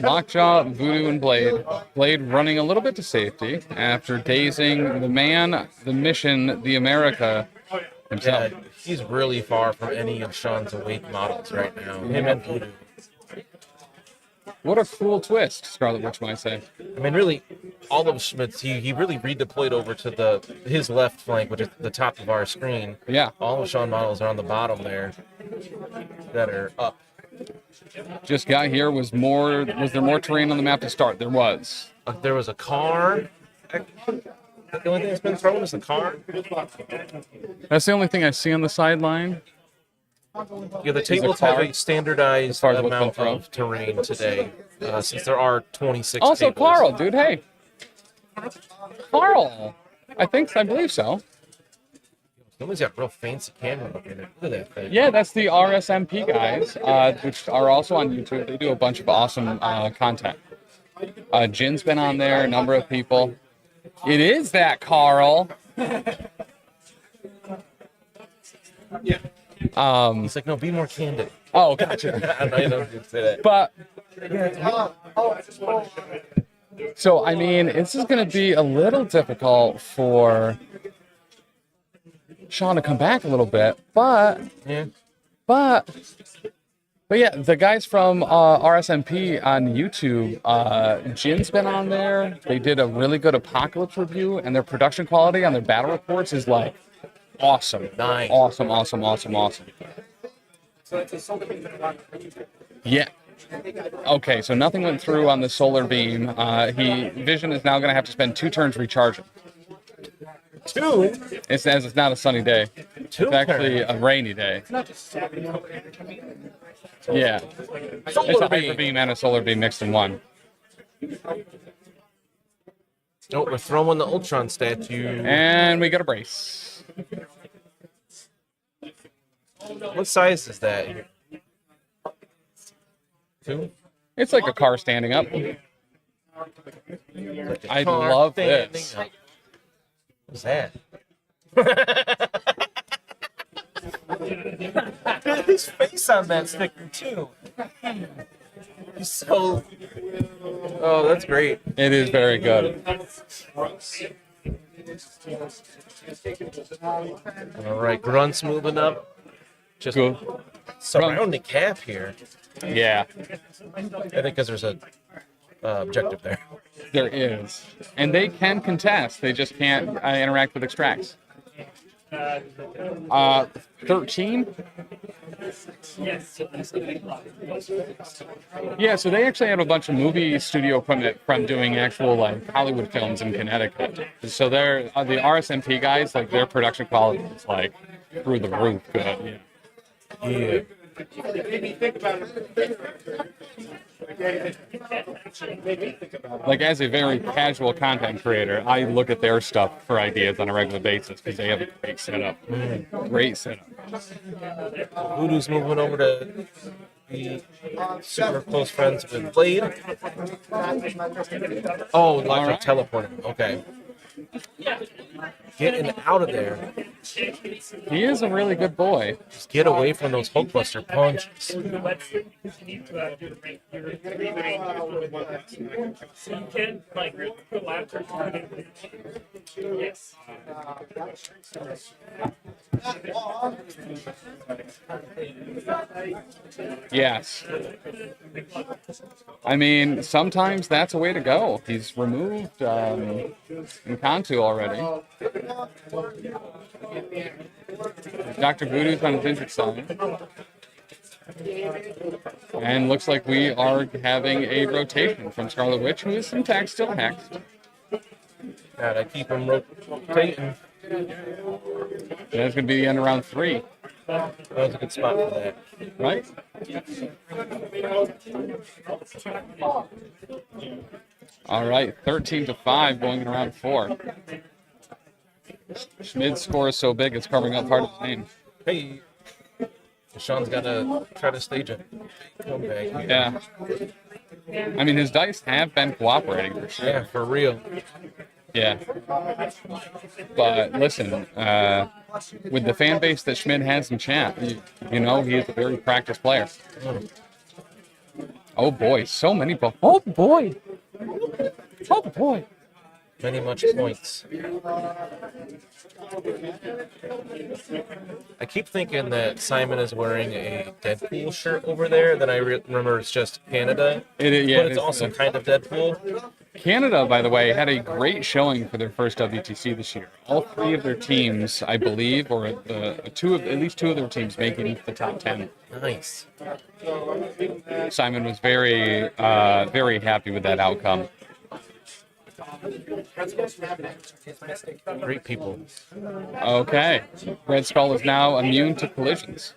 Lockjaw, Voodoo, and Blade. Blade running a little bit to safety after dazing the man, the mission, the America himself. Yeah, he's really far from any of Sean's awake models right now. Him and Voodoo. What a cool twist, Scarlet Witch might say. I mean, really, all of Schmidt's, he really redeployed over to his left flank, which is the top of our screen. Yeah. All of Sean models are on the bottom there that are up. Just got here. Was there more terrain on the map to start? There was. There was a car. The only thing that's been thrown is the car. That's the only thing I see on the sideline. Yeah, the tables have a standardized amount of terrain today, since there are 26 also, tables. Carl, dude, hey. Carl. I believe so. Somebody's got a real fancy camera up in it. Look at that thing. Yeah, that's the RSMP guys, which are also on YouTube. They do a bunch of awesome content. Jin's been on there, a number of people. It is that, Carl. Yeah. He's like, no, be more candid. Oh, gotcha. I know you don't say that. But so I mean, this is going to be a little difficult for Sean to come back a little bit, but yeah, but yeah, the guys from RSMP on YouTube, Jin's been on there. They did a really good Apocalypse review, and their production quality on their battle reports is like awesome. Nice. Awesome. Yeah. Okay, so nothing went through on the solar beam. Vision is now going to have to spend 2 turns recharging. 2? It's not a sunny day. It's actually a rainy day. Yeah. It's a hyper beam and a solar beam mixed in one. Oh, we're throwing the Ultron statue. And we get a brace. What size is that? 2? It's like a car standing up. I love this. What's that? His face on that sticker too. He's so... Oh, that's great. It is very good. All right, Grunt's moving up. Just surrounding Cap here. Yeah. I think because there's a objective there. There is. And they can contest. They just can't interact with extracts. 13? Yeah, so they actually have a bunch of movie studio equipment from doing actual like Hollywood films in Connecticut. So they're the RSMP guys, like their production quality is like through the roof good. Yeah. Like as a very casual content creator, I look at their stuff for ideas on a regular basis because they have a great setup. Great setup. Voodoo's moving over to be super close friends with Blade. Oh, Logic teleporting. Okay. Getting out of there. He is a really good boy. Just get away from those Hulkbuster punches. Yes. I mean, sometimes that's a way to go. He's removed Nkantu already. Dr. Voodoo's on his injured side. And looks like we are having a rotation from Scarlet Witch, who is in fact still hexed. Gotta keep him rotating. That's going to be the end of round 3. That was a good spot for that. Right? All right, 13-5 going in round 4. Schmid's score is so big it's covering up part of his name. Hey, Sean's got to try to stage a comeback. Yeah. I mean, his dice have been cooperating for sure. Yeah, for real. Yeah. But listen, with the fan base that Schmid has in chat, you know, he is a very practiced player. Oh boy, so many. Oh boy. Oh boy. Many much points. I keep thinking that Simon is wearing a Deadpool shirt over there. Then I remember it's just Canada. Yeah, but it's also kind of Deadpool. Canada, by the way, had a great showing for their first WTC this year. All 3 of their teams, I believe, or at least 2 of their teams making the top 10. Nice. Simon was very, very happy with that outcome. Great people. Okay. Red Skull is now immune to collisions.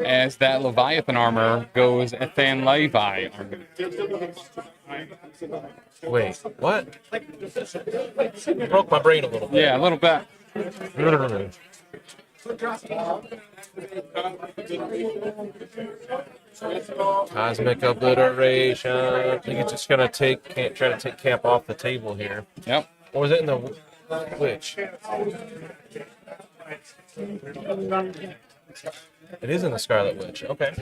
As that Leviathan armor goes Ethan Levi armor. Wait, what? You broke my brain a little bit. Yeah, a little bit. Cosmic obliteration. I think it's just gonna try to take Cap off the table here. Yep. Or was it in the Witch? It is in the Scarlet Witch. Okay.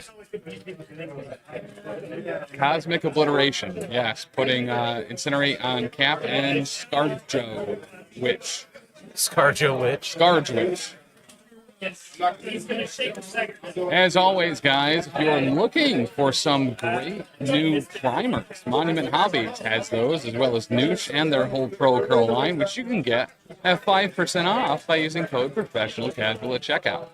Cosmic obliteration. Yes, putting incinerate on Cap and Scarjo Witch. Scarjo Witch. Scarjo Witch. As always, guys, if you're looking for some great new primers, Monument Hobbies has those, as well as Noosh and their whole Pro Curl line, which you can get at 5% off by using code Professional Casual at checkout.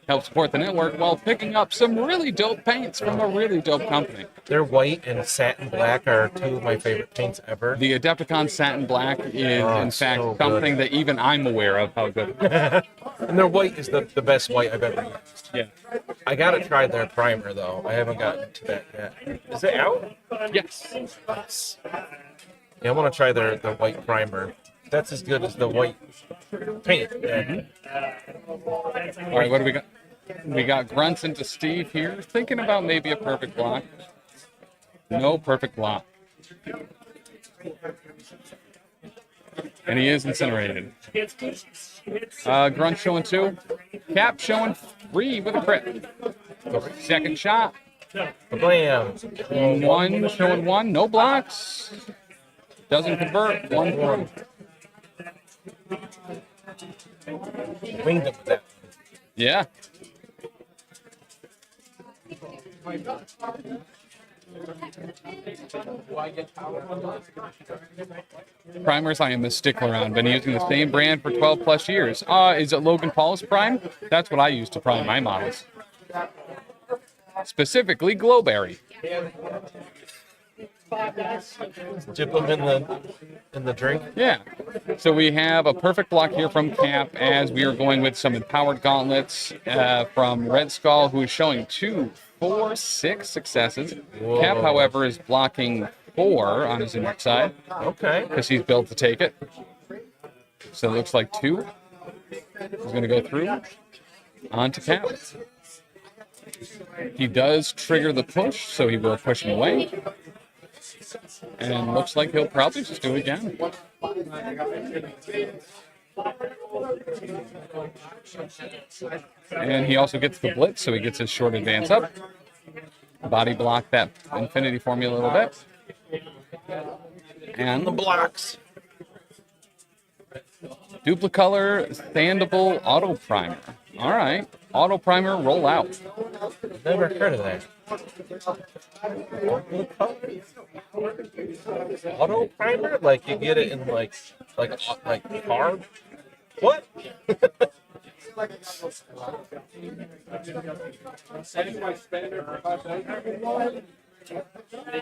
Help support the network while picking up some really dope paints from a really dope company. Their white and satin black are 2 of my favorite paints ever. The Adepticon Satin Black is, in fact, so something that even I'm aware of how good it is. And their white is the best white I've ever used. Yeah. I gotta try their primer, though. I haven't gotten to that yet. Is it out? Yes. Yeah, I want to try their white primer. That's as good as the white paint. All right, what do we got? We got Grunts into Steve here, thinking about maybe a perfect block. No perfect block. And he is incinerated. Grunt showing 2. Cap showing 3 with a crit. Second shot. Blam. 1 showing 1. No blocks. Doesn't convert. 1 through. Winged him with that. Yeah. Primers I am a stickler on. Been using the same brand for 12 plus years. Is it Logan Paul's Prime? That's what I use to prime my models. Specifically Glowberry. Dip them in the drink. Yeah. So we have a perfect block here from Cap as we are going with some empowered gauntlets from Red Skull, who is showing 2, 4, 6 successes. Whoa. Cap, however, is blocking 4 on his inner side. Okay. Because he's built to take it. So it looks like 2. He's going to go through onto Cap. He does trigger the push, so he will push him away. And looks like he'll probably just do it again. And he also gets the blitz, so he gets his short advance up. Body block that infinity formula a little bit. And the blocks. Duplicolor Sandable Auto Primer. All right. Auto Primer roll out. Never heard of that. Auto primer? Like you get it in like carb? What?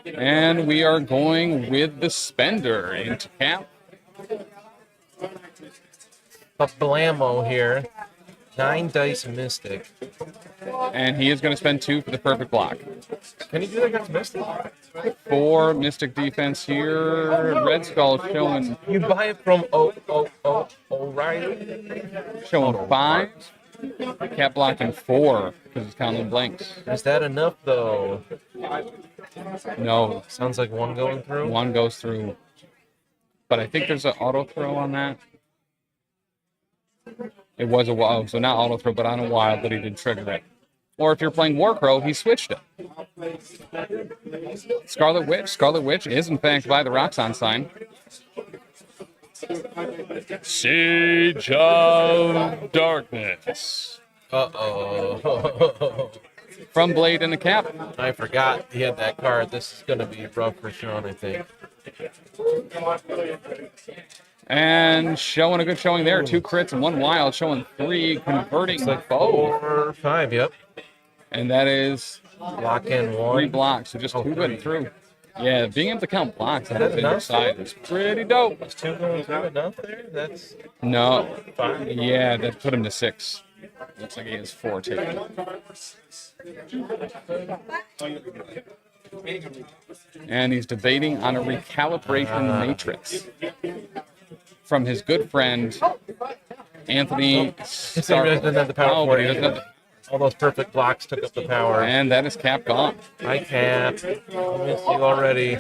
And we are going with the spender into cap. A blammo here. 9 dice Mystic. And he is going to spend 2 for the perfect block. Can he do that against Mystic? 4 Mystic defense here. Red Skull showing. You buy it from O'Reilly? Showing 5. Cap blocking 4 because it's counting blanks. Is that enough though? No. Sounds like 1 going through. 1 goes through. But I think there's an auto throw on that. It was a wild, so not auto throw, but on a wild, but he did trigger it. Or if you're playing Warcrow, he switched it. Scarlet Witch. Scarlet Witch is, in fact, by the Roxanne sign. Siege of Darkness. Uh-oh. From Blade in the cap. I forgot he had that card. This is going to be rough for Sean, I think. And showing a good showing there. 2 crits and 1 wild. Showing 3, converting It's like both. 4 or 5, yep. And that is block in 1. 3 blocks, so just 2 good through. Yeah, being able to count blocks on the other side is pretty dope. Is 2 going through enough there? That's no. 5. Yeah, that put him to 6. Looks like he has 4 taken. And he's debating on a recalibration matrix from his good friend Anthony. He doesn't have the power for it. All those perfect blocks took up the power. And that is Cap gone. Hi, Cap. I missed you already.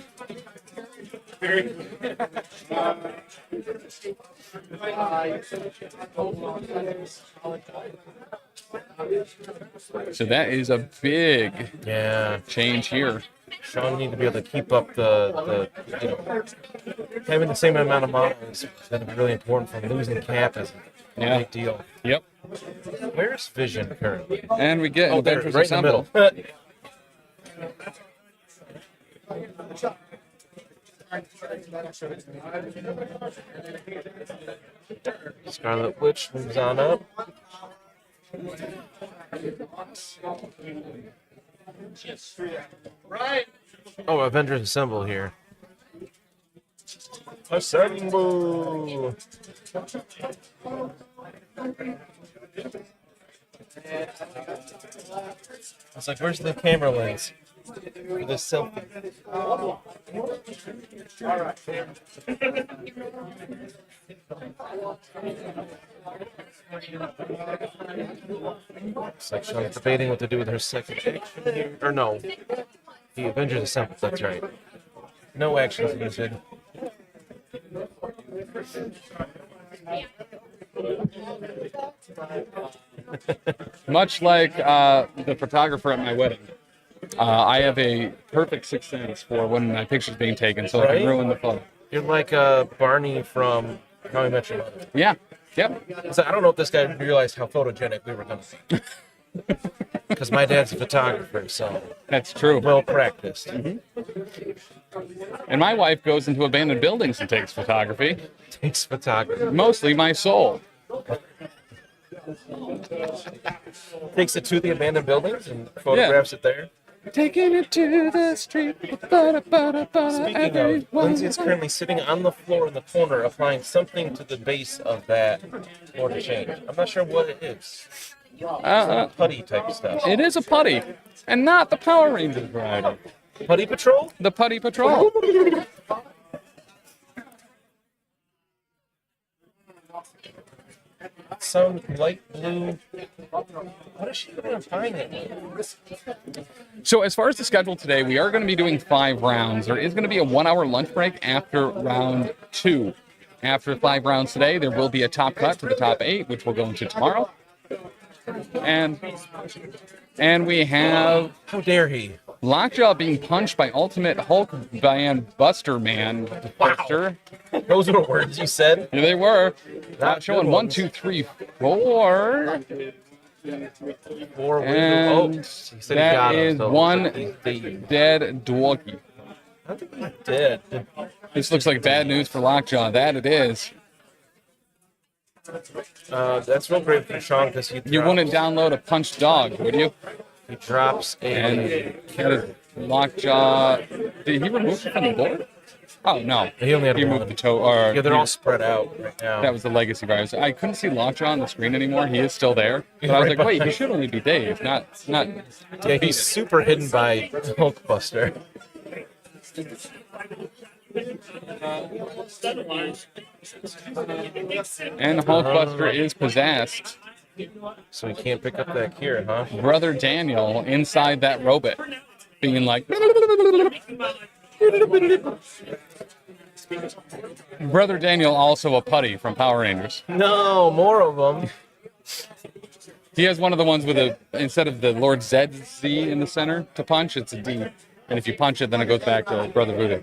So that is a big change here. Sean need to be able to keep up the having the same amount of models is going to be really important for him. Losing Cap is a big deal. Yep. Where's Vision currently? And we get there, Adventures right in the Assemble. Middle. Scarlet Witch moves on up. Right. Oh, Avengers Assemble here. Assemble! It's like, where's the camera lens for this selfie? It's like Sean's debating what to do with her second action here. Or no, the Avengers Assemble, that's right. No actions needed. Much like the photographer at my wedding, I have a perfect sixth sense for when my picture's being taken, so I can ruin the photo. You're like Barney from How I Met Your Mother. Yeah. Yep. So I don't know if this guy realized how photogenic we were going to be. Because my dad's a photographer, so that's true. Well practiced. Mm-hmm. And my wife goes into abandoned buildings and takes photography. Takes photography. Mostly my soul. Takes it to the abandoned buildings and photographs it there. Taking it to the street. Speaking of, Lindsay is currently sitting on the floor in the corner, applying something to the base of that mortar change. I'm not sure what it is. Putty type stuff. It is a putty, and not the Power Rangers variety. Putty Patrol? The Putty Patrol. Some light blue. What is she even applying it with? So as far as the schedule today, we are going to be doing 5 rounds. There is going to be a 1-hour lunch break after round 2. After 5 rounds today, there will be a top cut to the top 8, which we'll go into tomorrow. And we have... How dare he? Lockjaw being punched by Ultimate Hulk Band Buster Man. Wow. Those were words you said? Yeah, they were. Showing 1, 2, 3, 4. Four. And that is one dead doggy. I think he did. This looks like bad news for Lockjaw. That it is. That's real great for Sean because you wouldn't download a punched dog, would you? He drops a Lockjaw. Did he remove it from the board? Oh no, he only had he one. moved the toe. Or yeah, they're all spread out right now. That was the legacy virus. I couldn't see Lockjaw on the screen anymore. He is still there, but I was like, wait, he should only be Dave, not. Yeah, he's super hidden by Hulkbuster. And Hulkbuster is possessed. So he can't pick up that cure, huh? Brother Daniel inside that robot, being like. Brother Daniel, also a putty from Power Rangers. No, more of them. He has one of the ones with a, instead of the Lord Z in the center to punch, it's a D. And if you punch it, then it goes back to Brother Voodoo.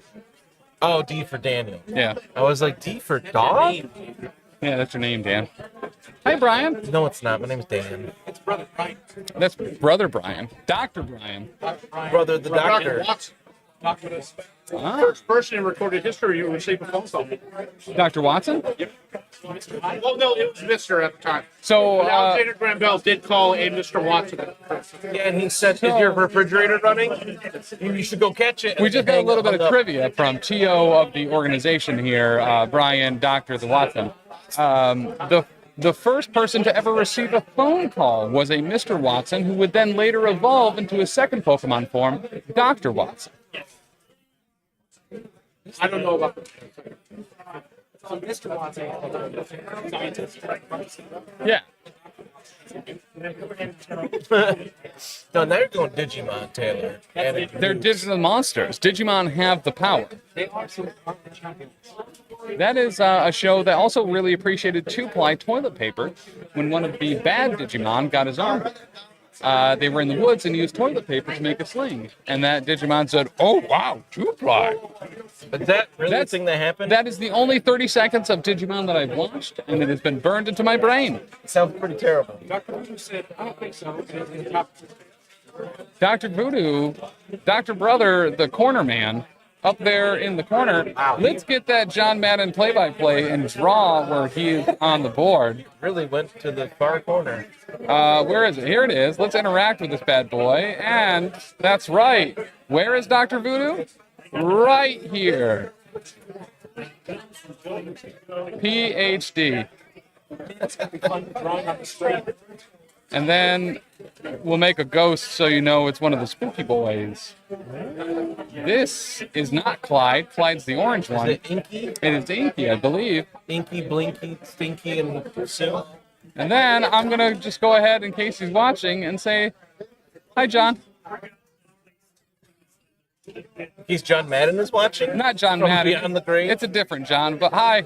Oh, D for Daniel. Yeah. I was like, D for dog? Yeah, that's your name, Dan. Hi, Brian. No, it's not. My name's Dan. It's Brother Brian. That's Brother Brian. Dr. Brian. Brother the doctor. First person in recorded history who received a phone call. Dr. Watson? Yep. Well, no, it was Mr. at the time. So, Alexander Graham Bell did call a Mr. Watson. Yeah, and he said, is your refrigerator running? You should go catch it. We just got a little bit of trivia from TO of the organization here, Brian, Dr. the Watson. The first person to ever receive a phone call was a Mr. Watson, who would then later evolve into his second Pokemon form, Dr. Watson. I don't know about So Mr. Watson, scientist. Yeah. No, now you're going Digimon, Taylor. They're digital monsters. Digimon have the power. They are some champions. That is a show that also really appreciated two-ply toilet paper when one of the bad Digimon got his arm. They were in the woods and used toilet paper to make a sling. And that Digimon said, oh, wow, two-ply. Is that really the thing that happened? That is the only 30 seconds of Digimon that I've watched, and it has been burned into my brain. It sounds pretty terrible. Dr. Voodoo said, I don't think so. Dr. Voodoo, Dr. Brother, the corner man, up there in the corner. Let's get that John Madden play-by-play and draw where he is on the board. Really went to the far corner. Where is it? Here it is. Let's interact with this bad boy. And that's right. Where is Dr. Voodoo? Right here. PhD. That's going to be fun drawing on the screen. And then we'll make a ghost so you know it's one of the spooky boys. This is not Clyde. Clyde's the orange one. Is it Inky? It is Inky, I believe. Inky, Blinky, Stinky, and Sue. And then I'm going to just go ahead, in case he's watching, and say, hi, John. He's John Madden is watching? Not John From Madden. Beyond the Grave? It's a different John, but hi.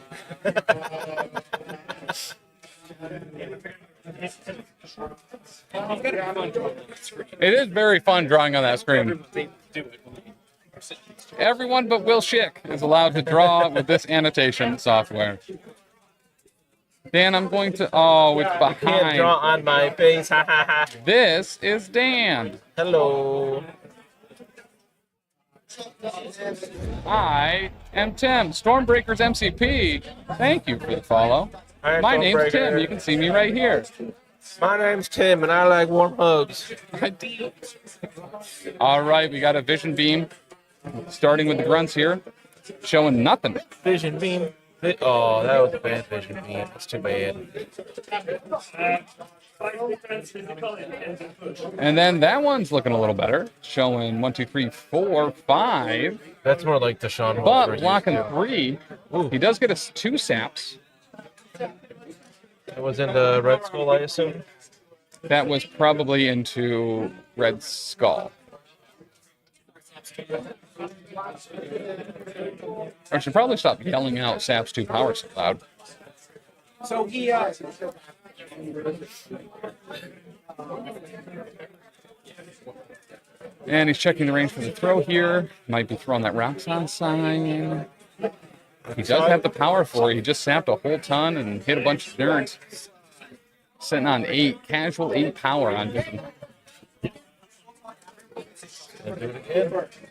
It is very fun drawing on that screen. Everyone but Will Schick is allowed to draw with this annotation software. Dan, I'm going to... Oh, it's behind. Can't draw on my face. Ha ha ha. This is Dan. Hello. I am Tim, Stormbreaker's MCP. Thank you for the follow. Hi, My name's Stormbreaker. Tim. You can see me right here. My name's Tim, and I like warm hugs. All right, we got a vision beam. Starting with the grunts here. Showing nothing. Vision beam. Oh, that was a bad vision beam. That's too bad. And then that one's looking a little better. Showing 1, 2, 3, 4, 5. That's more like the Sean But Walker. blocking 3. He does get us 2 saps. It was in the Red Skull, I assume? That was probably into Red Skull. I should probably stop yelling out Saps 2 power so loud. So he, And he's checking the range for the throw here. Might be throwing that Roxanne sign. He does have the power for it. He just sapped a whole ton and hit a bunch of nerds. Sitting on 8, casual 8 power on him.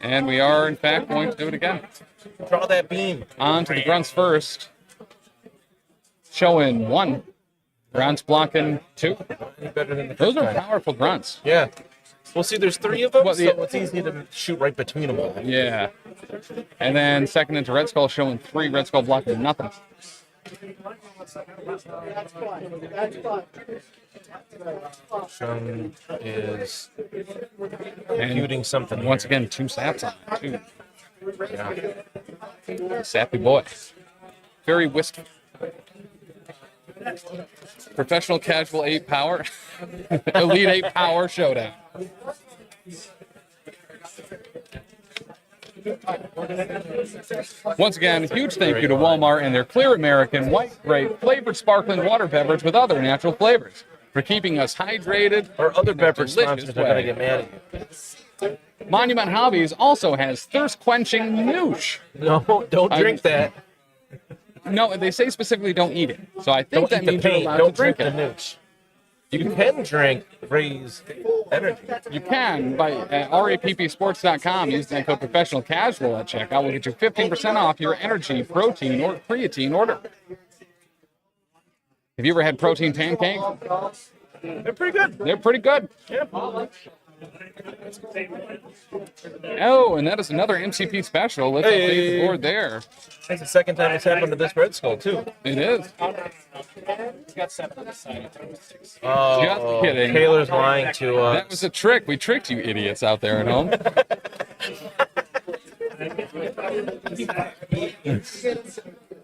And we are, in fact, going to do it again. Draw that beam. On to the grunts first. Showing 1. Grunts blocking 2. Better than the Those first are time. powerful grunts. Yeah. Well, see, there's 3 of them, Well, so it's easy to shoot right between them all. Yeah. And then second into Red Skull, showing 3. Red Skull blocking nothing. Shun is computing something. Once again, 2 saps on it, too. Yeah. Sappy boy. Very wistful. Professional casual 8 power. Elite 8 power showdown. Once again, huge thank you to Walmart and their Clear American White Grape flavored sparkling water beverage with other natural flavors for keeping us hydrated. Or other beverage delicious sponsors are going to get mad at you. Monument Hobbies also has thirst quenching noosh. No, don't drink that. No, they say specifically don't eat it. So I think Don't that eat the means you're paint. allowed Don't to drink drink the it. nooch. You can drink Raise Energy. You can by at rappsports.com. Use the code professional casual at checkout. We'll get you 15% off your energy, protein, or creatine order. Have you ever had protein pancakes? They're pretty good. They're pretty good. Yeah. Oh, and that is another MCP special. Let's update the board there. That's the second time it's happened to this Red Skull, too. It is. Got 7 on the side. Oh, Just kidding. Taylor's lying to us. That was a trick. We tricked you idiots out there at home.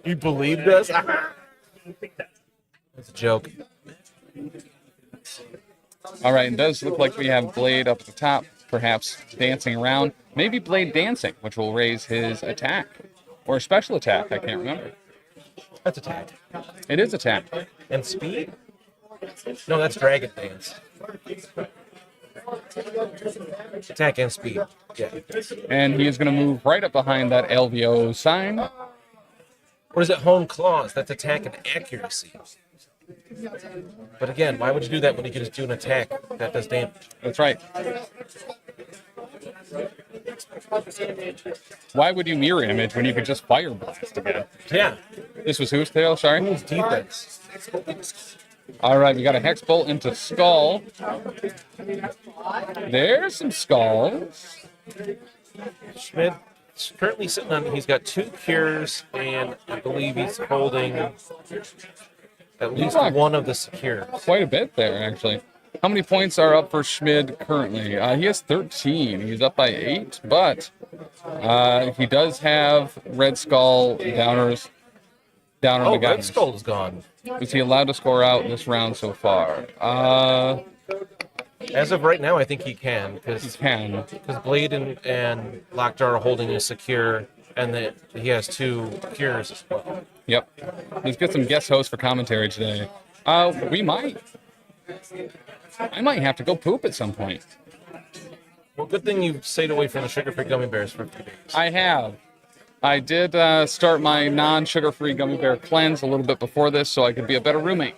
You believed us? That's a joke. All right, it does look like we have Blade up at the top, perhaps dancing around. Maybe Blade dancing, which will raise his attack. Or special attack, I can't remember. That's attack. It is attack. And speed? No, that's Dragon Dance. Attack and speed. Yeah. And he is going to move right up behind that LVO sign. Or is it Hone Claws? That's attack and accuracy. But again, why would you do that when you can just do an attack that does damage? That's right. Why would you mirror image when you could just fire blast again? Yeah. This was whose tail? Sorry? Who's defense? All right, we got a Hex Bolt into Skull. There's some skulls. Schmidt is currently sitting on, he's got 2 cures, and I believe he's holding at least one of the secures. Quite a bit there, actually. How many points are up for Schmid currently? He has 13. He's up by 8, but he does have Red Skull downers. Down on the guys. Red Skull is gone. Is he allowed to score out this round so far? As of right now, I think he can. He can. Because Blade and Lockjaw are holding a secure, and he has 2 cures as well. Yep. Let's get some guest hosts for commentary today. We might. I might have to go poop at some point. Well, good thing you stayed away from the sugar-free gummy bears for a few days. I have. I did start my non-sugar-free gummy bear cleanse a little bit before this so I could be a better roommate.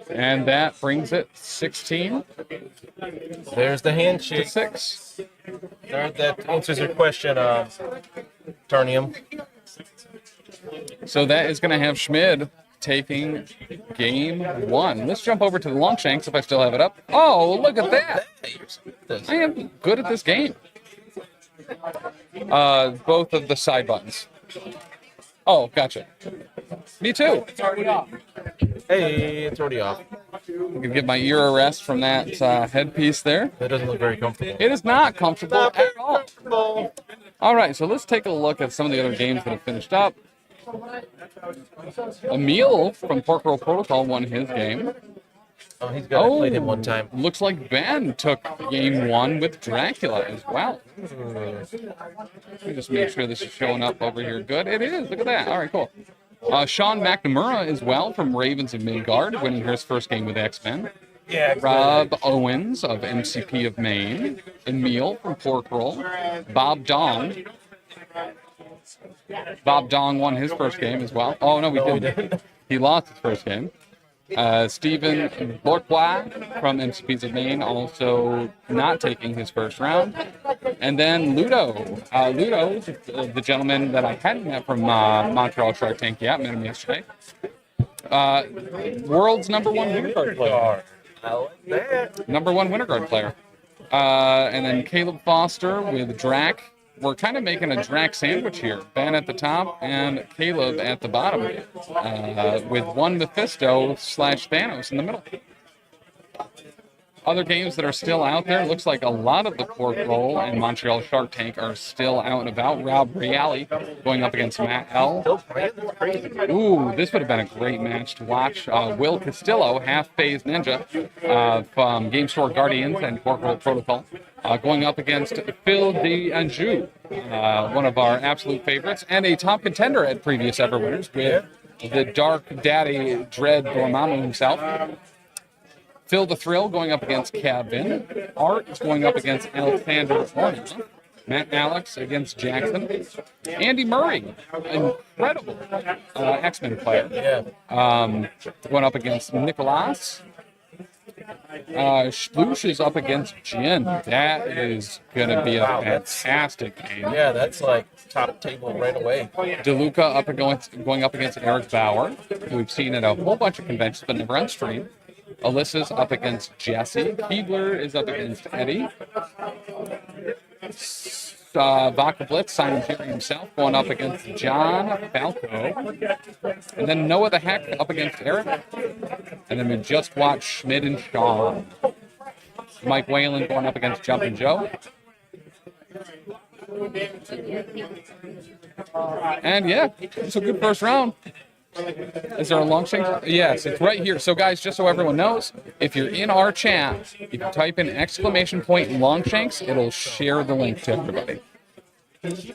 And that brings it 16. There's the handshake. To 6. That answers your question, Tarnium. So that is going to have Schmid taking game 1. Let's jump over to the longshanks if I still have it up. Oh, look at that. I am good at this game. Both of the side buttons. Oh, gotcha. Me too. It's already off. Hey, it's already off. I can get my ear a rest from that headpiece there. That doesn't look very comfortable. It is not comfortable at all. All right, so let's take a look at some of the other games that have finished up. Emil from Pork Roll Protocol won his game. Oh, he's got to play him one time. Looks like Ben took game 1 with Dracula as well. Let me just make sure this is showing up over here good. It is. Look at that. All right, cool. Sean McNamara as well from Ravens of Midgard, winning his first game with X-Men. Yeah, Rob Owens of MCP of Maine. Emil from Pork Roll. Bob Dong. Bob Dong won his first game as well. Oh, no, we didn't. He lost his first game. Stephen Bourgeois from MCP's of Maine also not taking his first round. And then Ludo. Ludo, the gentleman that I hadn't met from Montreal Shark Tank yet, met him yesterday. World's number one winter guard player. I like that. Number one winter guard player. And then Caleb Foster with Drac. We're kind of making a Drac sandwich here. Ben at the top and Caleb at the bottom. With one Mephisto / Thanos in the middle. Other games that are still out there, looks like a lot of the Cork Roll and Montreal Shark Tank are still out and about. Rob Reale going up against Matt L. Ooh, this would have been a great match to watch. Will Castillo, half-phase ninja from Game Store Guardians and Cork Roll Protocol, going up against Phil D'Anjou, one of our absolute favorites, and a top contender at previous Everwinters with the Dark Daddy Dread Dormammu himself. Phil the Thrill going up against Kevin. Art is going up against Alexander Arnold. Matt Alex against Jackson. Andy Murray, incredible X-Men player. Going up against Nicolas. Sploosh is up against Jin. That is going to be a fantastic game. Yeah, that's like top table right away. DeLuca going up against Eric Bauer, who we've seen at a whole bunch of conventions but never on stream. Alyssa's up against Jesse. Keebler is up against Eddie. Vodka Blitz, Simon Jerry himself, going up against John Falco. And then Noah the Heck up against Eric. And then we just watched Schmidt and Sean. Mike Whalen going up against Jumpin' Joe. And yeah, it's a good first round. Is there a Longshanks? Yes, it's right here. So guys, just so everyone knows, if you're in our chat, if you type in !Longshanks, it'll share the link to everybody.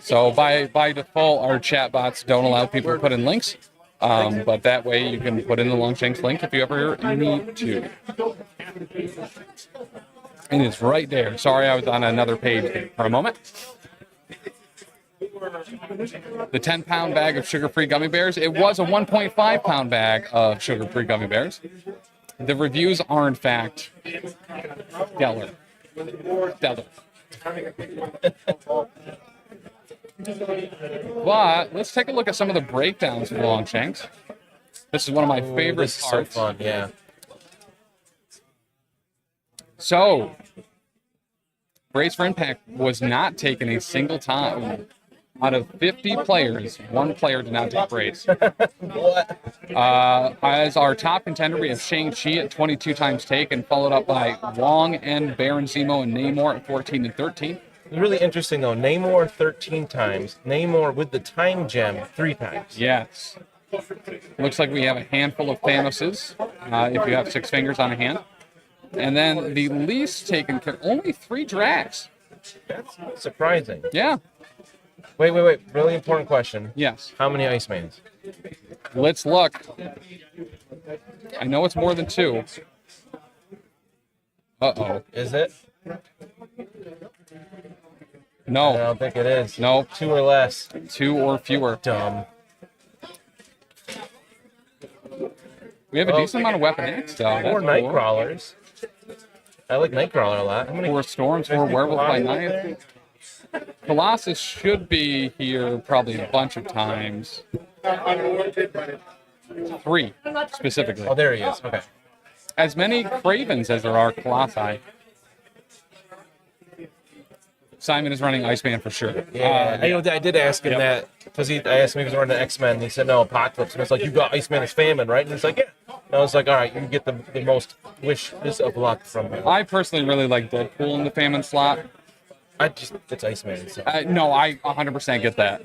So by default, our chat bots don't allow people to put in links, but that way you can put in the Longshanks link if you ever need to. And it's right there. Sorry, I was on another page for a moment. The 10-pound bag of sugar-free gummy bears. It was a 1.5-pound bag of sugar-free gummy bears. The reviews are, in fact, stellar. But let's take a look at some of the breakdowns of the Longshanks. This is one of my favorite this is parts. so fun, yeah. So, Brace for Impact was not taken a single time. Out of 50 players, one player did not take Brace. As our top contender, we have Shang-Chi at 22 times taken, followed up by Wong and Baron Zemo and Namor at 14 and 13. Really interesting, though. Namor 13 times. Namor with the time gem 3 times. Yes. Looks like we have a handful of Thanoses, if you have 6 fingers on a hand. And then the least taken care, only 3 Dracs. That's surprising. Yeah. Wait. Really important question. Yes. How many Icemans? Let's look. I know it's more than 2. Uh-oh. Is it? No. I don't think it is. No. 2 or less. 2 or fewer. Dumb. We have a decent amount of Weapon X, though. 4 Nightcrawlers. I like Nightcrawler a lot. How many? 4 Storms, 4 Werewolf by Night. Colossus should be here probably a bunch of times. 3, specifically. Oh, there he is. Okay. As many Cravens as there are Colossi. Simon is running Iceman for sure. Yeah, I did ask him that because I asked him if he was running the X-Men. And he said no, Apocalypse. And it's like, you got Iceman as Famine, right? And he's like, yeah. And I was like, all right, you can get the most wishes of luck from him. I personally really like Deadpool in the Famine slot. It's Iceman. So. No, I 100% get that.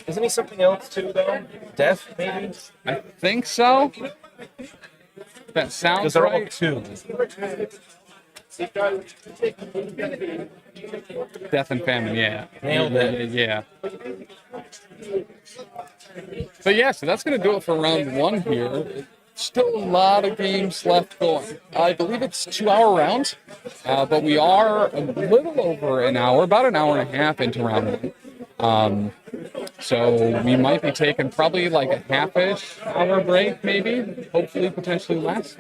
Isn't he something else too, though? Death, maybe? I think so. That sounds they're right. all 2. Death and Famine, yeah. Nailed it. Yeah. But yeah, so that's going to do it for round 1 here. Still a lot of games left going. I believe it's 2-hour rounds, but we are a little over an hour, about an hour and a half into round 1. So we might be taking probably like a half-ish hour break, maybe, hopefully potentially less,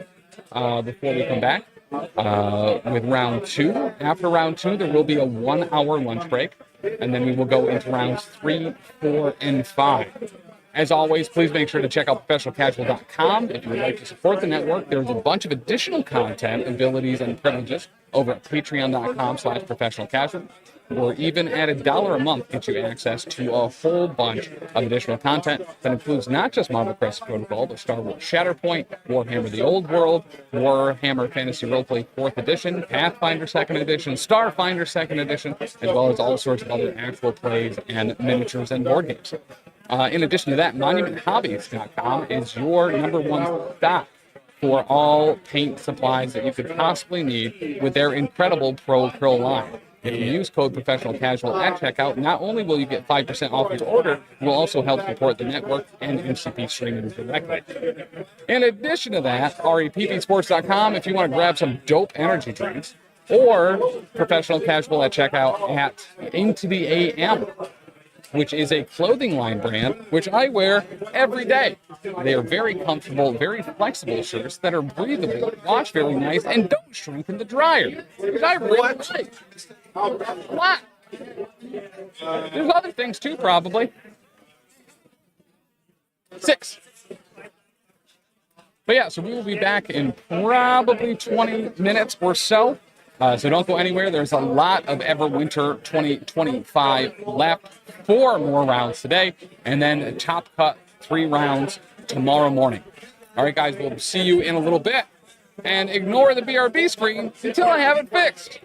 before we come back with round 2. After round 2, there will be a 1-hour lunch break, and then we will go into rounds 3, 4, and 5. As always, please make sure to check out professionalcasual.com if you would like to support the network. There's a bunch of additional content, abilities, and privileges over at patreon.com/professionalcasual, or even at $1 a month gets you access to a whole bunch of additional content that includes not just Marvel Crisis Protocol, but Star Wars Shatterpoint, Warhammer the Old World, Warhammer Fantasy Roleplay 4th Edition, Pathfinder 2nd Edition, Starfinder 2nd Edition, as well as all sorts of other actual plays and miniatures and board games. In addition to that, monumenthobbies.com is your #1 stop for all paint supplies that you could possibly need with their incredible Pro line. If you use code Professional Casual at checkout, not only will you get 5% off your order, you will also help support the network and MCP streaming directly. In addition to that, reppsports.com if you want to grab some dope energy drinks, or Professional Casual at checkout at Into the AM, which is a clothing line brand, which I wear every day. They are very comfortable, very flexible shirts that are breathable, wash very nice, and don't shrink in the dryer, which I really like. What? There's other things too, probably. 6. But yeah, so we will be back in probably 20 minutes or so. So don't go anywhere. There's a lot of Everwinter 2025 left. 4 more rounds today, and then a top cut 3 rounds tomorrow morning. All right, guys, we'll see you in a little bit. And ignore the BRB screen until I have it fixed.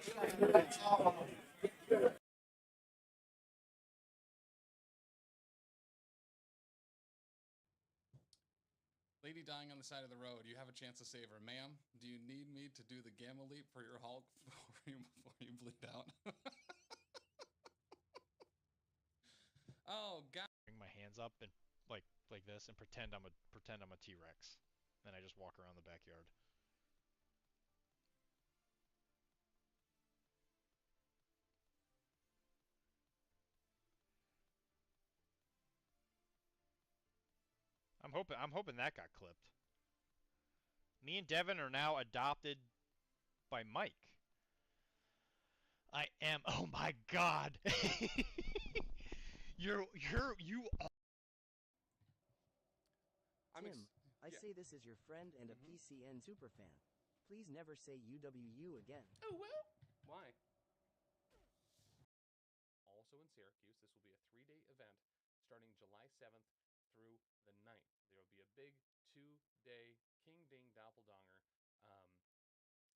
Lady dying on the side of the road. You have a chance to save her. Ma'am, do you need me to do the gamma leap for your Hulk before you bleed out? Oh, God. Bring my hands up and like this and pretend I'm a T-Rex. Then I just walk around the backyard. I'm hoping that got clipped. Me and Devin are now adopted by Mike. I am. Oh my God. you are. Tim, I say this as your friend and a PCN superfan. Please never say UWU again. Oh, well. Why? Also in Syracuse, this will be a 3-day event starting July 7th through the 9th. There will be a big 2-day King Ding Doppeldonger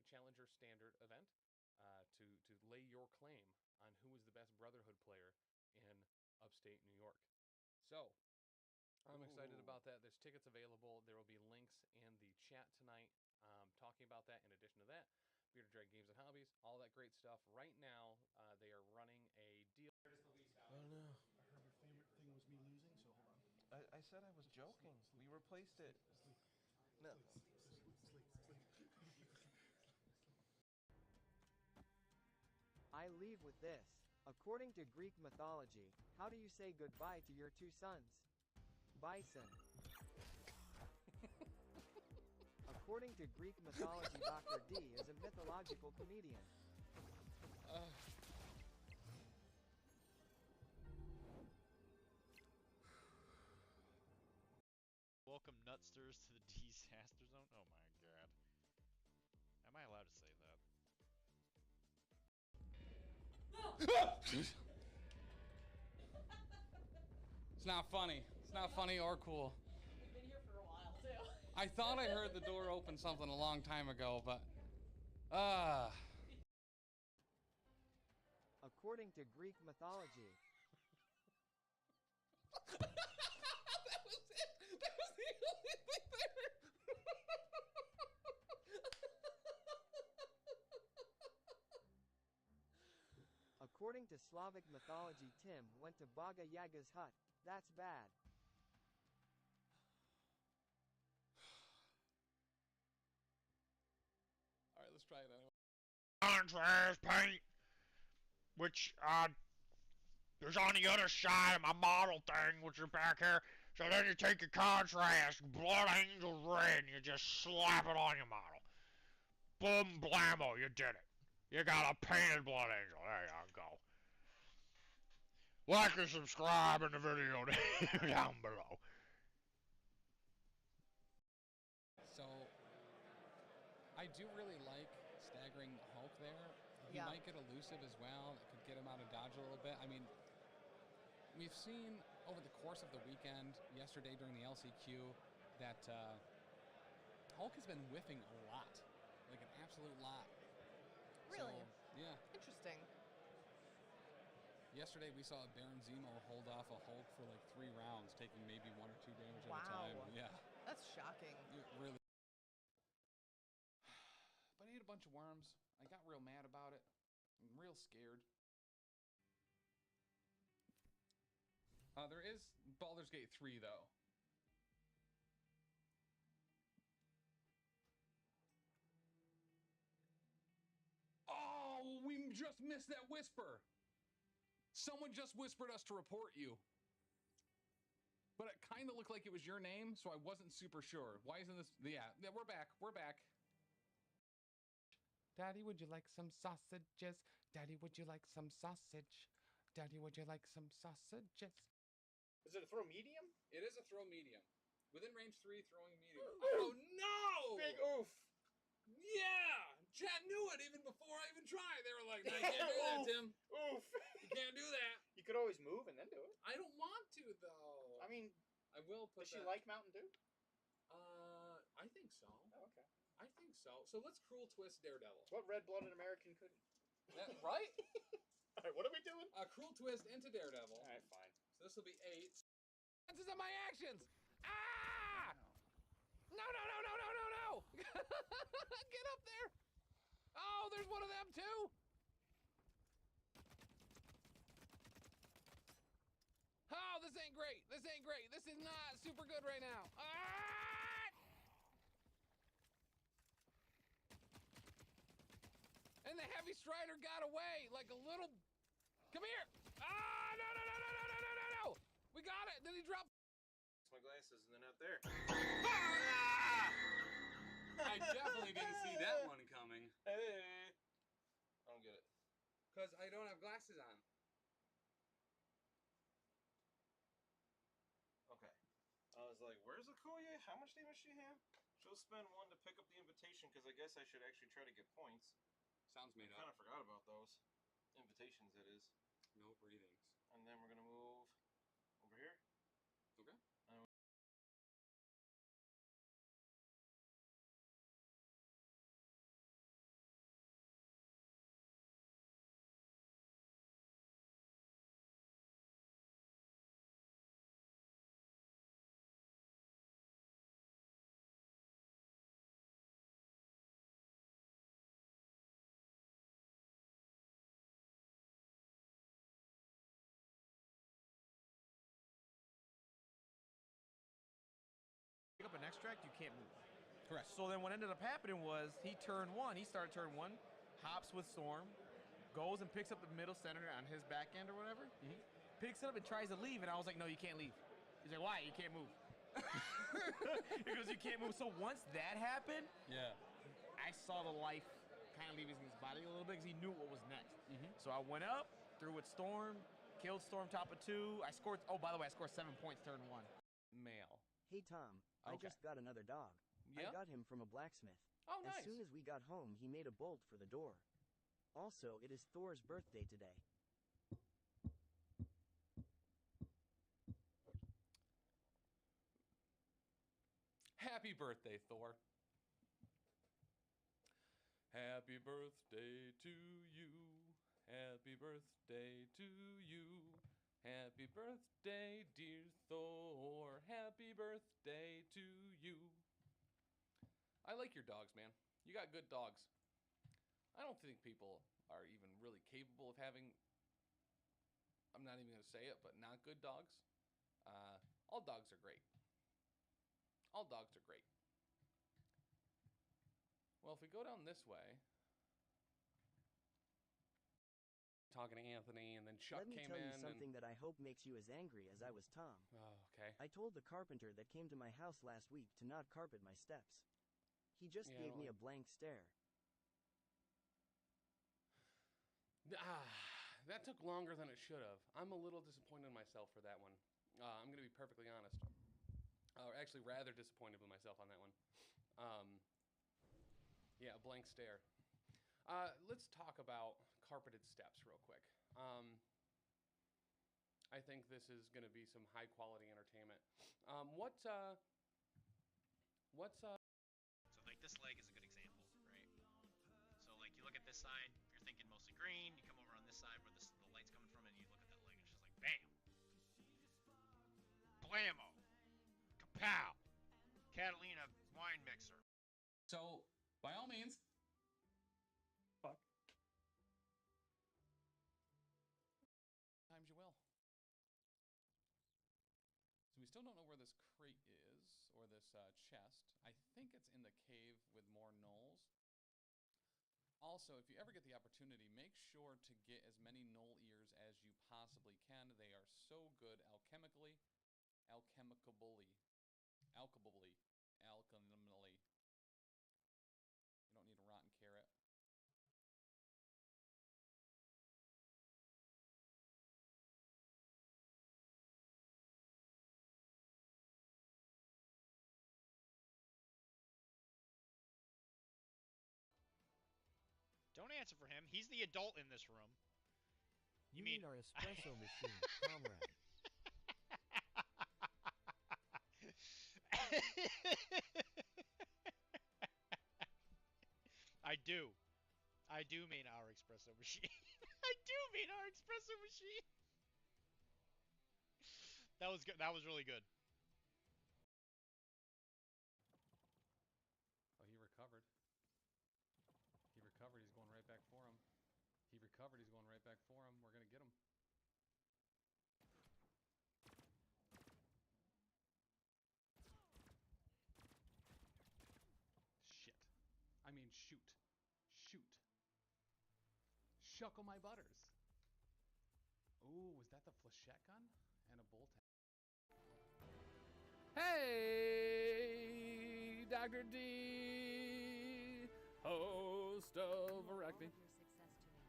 Challenger Standard event to lay your claim on who is the best Brotherhood player in upstate New York. So, I'm excited about that. There's tickets available. There will be links in the chat tonight talking about that. In addition to that, Bearded Dragon Games and Hobbies, all that great stuff. Right now, they are running a deal. Oh no. I heard your favorite thing was me losing, so hold on. I said I was joking. We replaced it. No. I leave with this. According to Greek mythology, how do you say goodbye to your 2 sons? Bison. According to Greek mythology, Dr. D is a mythological comedian. Welcome nutsters to the disaster zone. Oh my God. Am I allowed to say that? It's not funny. It's not funny or cool. We've been here for a while, too. I thought I heard the door open something a long time ago, but... According to Greek mythology. That was it! That was the only thing there! According to Slavic mythology, Tim went to Baba Yaga's hut. That's bad. Alright, let's try it anyway. Contrast paint! Which, There's on the other side of my model thing with your back here. So then you take your contrast, Blood Angel Red, and you just slap it on your model. Boom, blammo, you did it. You got a painted Blood Angel. There you go. Like and subscribe in the video down below. So, I do really like staggering Hulk there. He might get elusive as well. It could get him out of dodge a little bit. I mean, we've seen over the course of the weekend, yesterday during the LCQ, that Hulk has been whiffing a lot. Like an absolute lot. Really? So, yeah. Interesting. Yesterday we saw a Baron Zemo hold off a Hulk for like 3 rounds, taking maybe 1 or 2 damage at a time. Yeah. That's shocking. It really. But I ate a bunch of worms. I got real mad about it. I'm real scared. There is Baldur's Gate 3 though. Oh, we just missed that whisper. Someone just whispered us to report you. But it kind of looked like it was your name, so I wasn't super sure. Why isn't this? Yeah, we're back. We're back. Daddy, would you like some sausages? Daddy, would you like some sausage? Daddy, would you like some sausages? Is it a throw medium? It is a throw medium. Within range 3, throwing medium. Oh no! Big oof. Yeah! Chat knew it even before I even tried. They were like, no, you can't do that, Tim. Oof. You can't do that. You could always move and then do it. I don't want to, though. I mean, I will put does she like Mountain Dew? I think so. Oh, okay. I think so. So let's cruel twist Daredevil. What red-blooded American couldn't? Right? All right, what are we doing? Cruel twist into Daredevil. All right, fine. So this will be 8. This is my actions. Ah! No, no, no, no, no, no, no! Get up there! Oh, there's one of them too! Oh, this ain't great. This ain't great. This is not super good right now. Ah! And the Heavy Strider got away like a little... Come here! Ah, no, no, no, no, no, no, no, no, no! We got it! Did he drop... My glasses and they're not there. I definitely didn't see that one coming. Hey! I don't get it. Because I don't have glasses on. Okay. I was like, where's Okoye? How much damage do you have? She'll spend 1 to pick up the invitation because I guess I should actually try to get points. Sounds made I kind up. of forgot about those. Invitations, that is. No breathings. And then we're going to move over here. Okay. Pick up an extract, you can't move. Correct. So then what ended up happening was he started turn 1, hops with Storm, goes and picks up the middle center on his back end or whatever, picks it up and tries to leave, and I was like, no, you can't leave. He's like, why? You can't move. He goes, you can't move. So once that happened, yeah, I saw the life kind of leaving his body a little bit because he knew what was next. So I went up, threw with Storm, killed Storm top of 2. I scored, oh, by the way, I scored 7 points turn 1. Male. Hey Tom, I just got another dog. Yeah? I got him from a blacksmith. Oh, nice. As soon as we got home, he made a bolt for the door. Also, it is Thor's birthday today. Happy birthday, Thor. Happy birthday to you. Happy birthday to you. Happy birthday, dear Thor. Happy birthday to you. I like your dogs, man. You got good dogs. I don't think people are even really capable of having, I'm not even going to say it, but not good dogs. All dogs are great. All dogs are great. Well, if we go down this way, talking to Anthony, and then Chuck Let me came tell you in. something that I hope makes you as angry as I was Tom. Oh, okay. I told the carpenter that came to my house last week to not carpet my steps. He just Yeah, gave me well, a blank stare. That took longer than it should have. I'm a little disappointed in myself for that one. I'm going to be perfectly honest. Actually, rather disappointed with myself on that one. Yeah, a blank stare. Let's talk about carpeted steps real quick. I think this is going to be some high quality entertainment. So like this leg is a good example, right? So like you look at this side, you're thinking mostly green. You come over on this side where the light's coming from, and you look at that leg, and it's just like bam, blammo, kapow, Catalina wine mixer. So, by all means, fuck. Times you will. So we still don't know where this crate is, or this chest. I think it's in the cave with more gnolls. Also, if you ever get the opportunity, make sure to get as many gnoll ears as you possibly can. They are so good alchemically. You don't need a rotten carrot. Don't answer for him. He's the adult in this room. You mean our espresso machine, comrade? I do. I do mean our espresso machine. I do mean our espresso machine. That was good. That was really good. Oh, he recovered. He recovered. He's going right back for him. He recovered. He's going right back for him. We're going to get him. Shit. I mean, shoot. Shoot. Shuckle my butters. Ooh, was that the flechette gun? And a bolt. Hey, Dr. D, host of Erecting. Your success to me.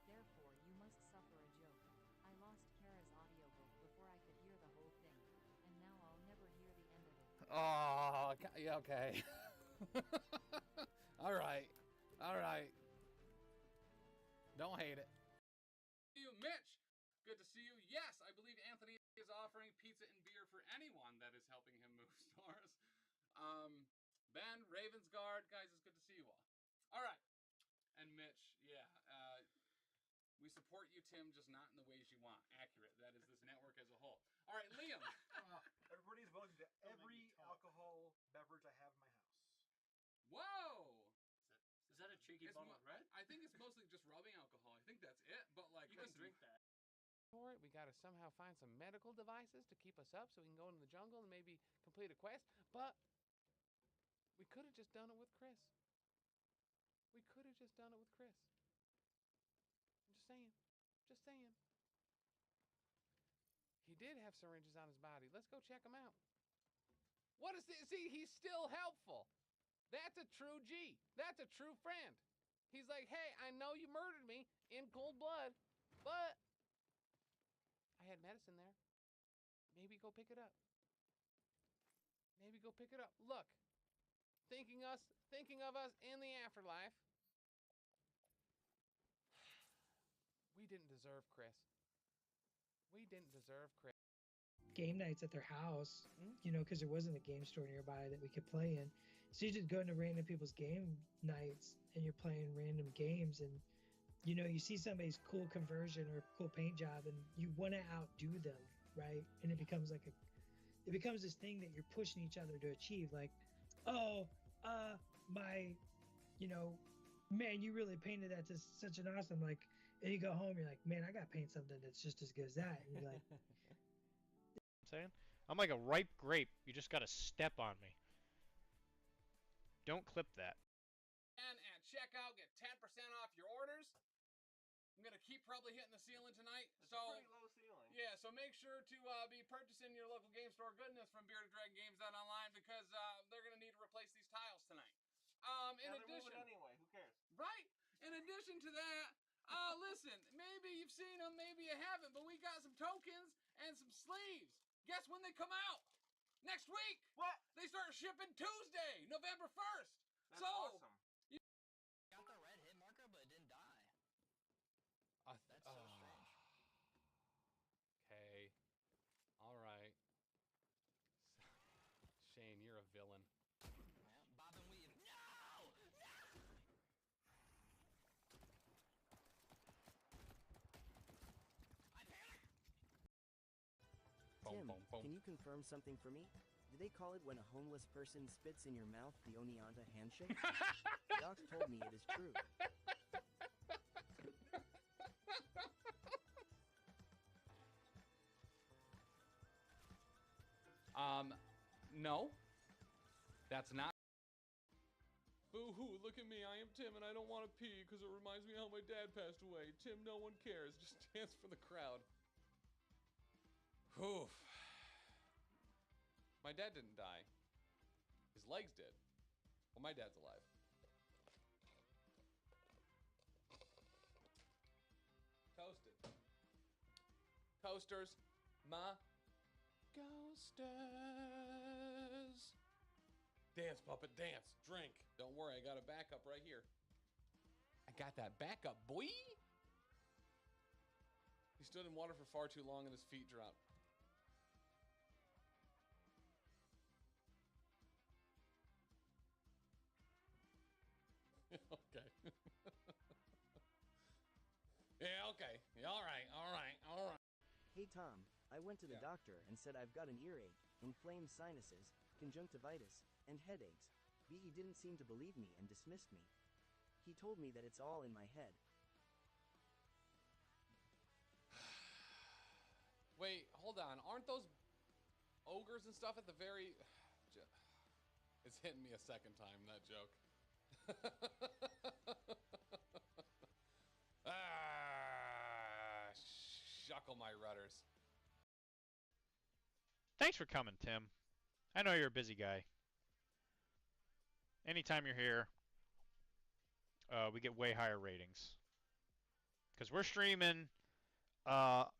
Therefore, you must suffer a joke. I lost Kara's audiobook before I could hear the whole thing, and now I'll never hear the end of it. Oh, yeah, okay. All right. All right. Don't hate it. You, Mitch. Good to see you. Yes, I believe Anthony is offering pizza and beer for anyone that is helping him move stores. Ben, Ravensguard, guys, it's good to see you all. All right. And Mitch, yeah, we support you, Tim, just not in the ways you want. Accurate. That is this network as a whole. All right, Liam. Everybody's welcome to every alcohol beverage I have in my house. Whoa! Is that a cheeky bottle of red? I think it's mostly just rubbing alcohol. I think that's it. But like, You can drink that. For it, we got to somehow find some medical devices to keep us up so we can go into the jungle and maybe complete a quest. But we could have just done it with Chris. We could have just done it with Chris. I'm just saying. Just saying. He did have syringes on his body. Let's go check him out. What is this? See, he's still helpful. That's a true G. That's a true friend. He's like, hey, I know you murdered me in cold blood, but I had medicine there. Maybe go pick it up. Maybe go pick it up. Look, thinking of us in the afterlife. We didn't deserve Chris. We didn't deserve Chris. Game nights at their house, you know, because there wasn't a game store nearby that we could play in. So you just go into random people's game nights and you're playing random games, and you know, you see somebody's cool conversion or cool paint job and you want to outdo them, right? And it becomes like it becomes this thing that you're pushing each other to achieve. Like, oh, you know, man, you really painted that to such an awesome, like, and you go home, you're like, man, I got to paint something that's just as good as that. And you're like, I'm saying? I'm like a ripe grape. You just got to step on me. Don't clip that. And at checkout, get 10% off your orders. gonna keep probably hitting the ceiling tonight. It's a pretty low ceiling. Yeah, so make sure to be purchasing your local game store goodness from BeardedDragonGames.online because they're gonna need to replace these tiles tonight. In They're addition, moving anyway. Who cares? right? In addition to that, listen, maybe you've seen them, maybe you haven't, but we got some tokens and some sleeves. Guess when they come out? Next week. What? They start shipping Tuesday, November 1st. That's awesome. Got the red hit marker, but it didn't die. That's so strange. Okay. All right. Shane, you're a villain. Yeah, bob and weave. No! No! Tim, can you confirm something for me? Do they call it when a homeless person spits in your mouth the Oneonta handshake? Doc told me it is true. No. That's not. Boo-hoo, look at me. I am Tim and I don't want to pee because it reminds me how my dad passed away. Tim, no one cares. Just dance for the crowd. Whew. My dad didn't die. His legs did. Well, my dad's alive. Toasted. Toasters. Ma. Ghosters. Dance, puppet, dance. Drink. Don't worry, I got a backup right here. I got that backup, boy. He stood in water for far too long and his feet dropped. Okay. Yeah, okay. All right, all right, all right. Hey Tom, I went to the doctor and said I've got an earache, inflamed sinuses, conjunctivitis, and headaches. BE didn't seem to believe me and dismissed me. He told me that it's all in my head. Wait, hold on. Aren't those ogres and stuff at the very... It's hitting me a second time, that joke. Shuckle my rudders. Thanks for coming, Tim. I know you're a busy guy. Anytime you're here, we get way higher ratings. Because we're streaming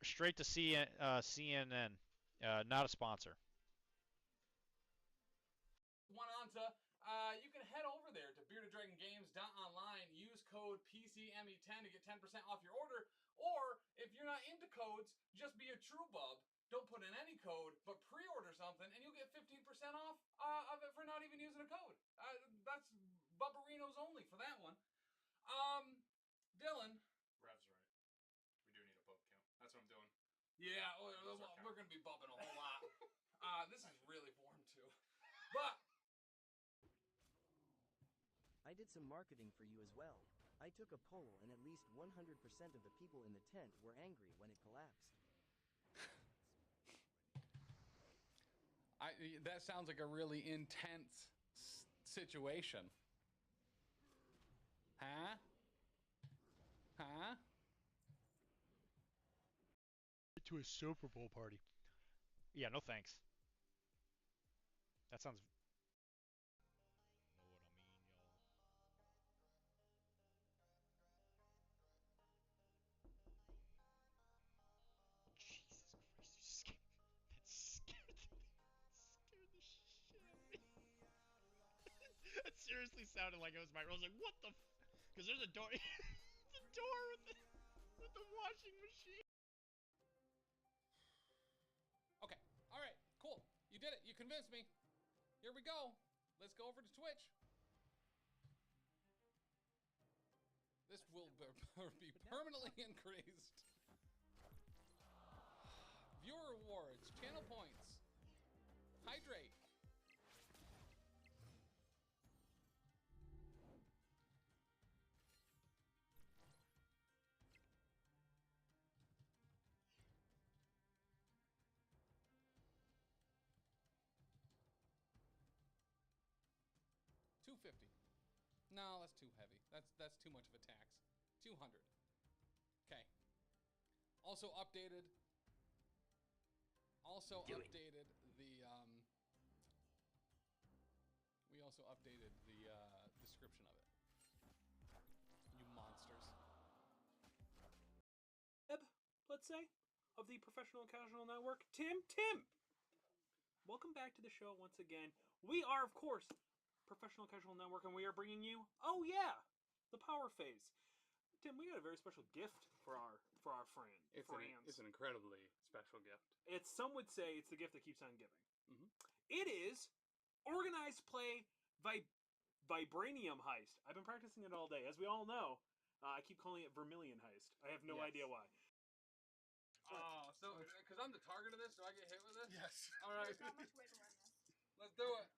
straight to CNN. Not a sponsor. Oneonta, you can head over there to BeardedDragonGames.online, use code PCME10 to get 10% off your order, or if you're not into codes, just be a true bub. Don't put in any code, but pre-order something, and you'll get 15% off of it for not even using a code. That's Bubberinos only for that one. Dylan. Rev's right. We do need a bub count. That's what I'm doing. Yeah, we're going to be bubbing a whole lot. This is really warm, too. But I did some marketing for you as well. I took a poll and at least 100% of the people in the tent were angry when it collapsed. That sounds like a really intense situation. Huh? Huh? To a Super Bowl party. Yeah, no thanks. That sounds... Jesus Christ, that scared the shit out of me. That seriously sounded like it was my... I was like, what the... Because there's a door... the door with the washing machine. Okay. All right. Cool. You did it. You convinced me. Here we go. Let's go over to Twitch. This will be permanently increased. Viewer rewards, channel points, hydrate. $250. No, that's too heavy. That's too much of a tax. 200. Okay. Also updated. We also updated the description of it. You monsters. Let's say, of the Professional Casual Network, Tim. Welcome back to the show once again. We are, of course, Professional Casual Network, and we are bringing you, the Power Phase. Tim, we got a very special gift for our friend. It's an incredibly special gift. Some would say it's the gift that keeps on giving. It is Organized Play Vibranium Heist. I've been practicing it all day. As we all know, I keep calling it Vermilion Heist. I have no idea why. Oh, so because I'm the target of this, do I get hit with this? Yes. All right. There's not much way to learn this. Let's do it.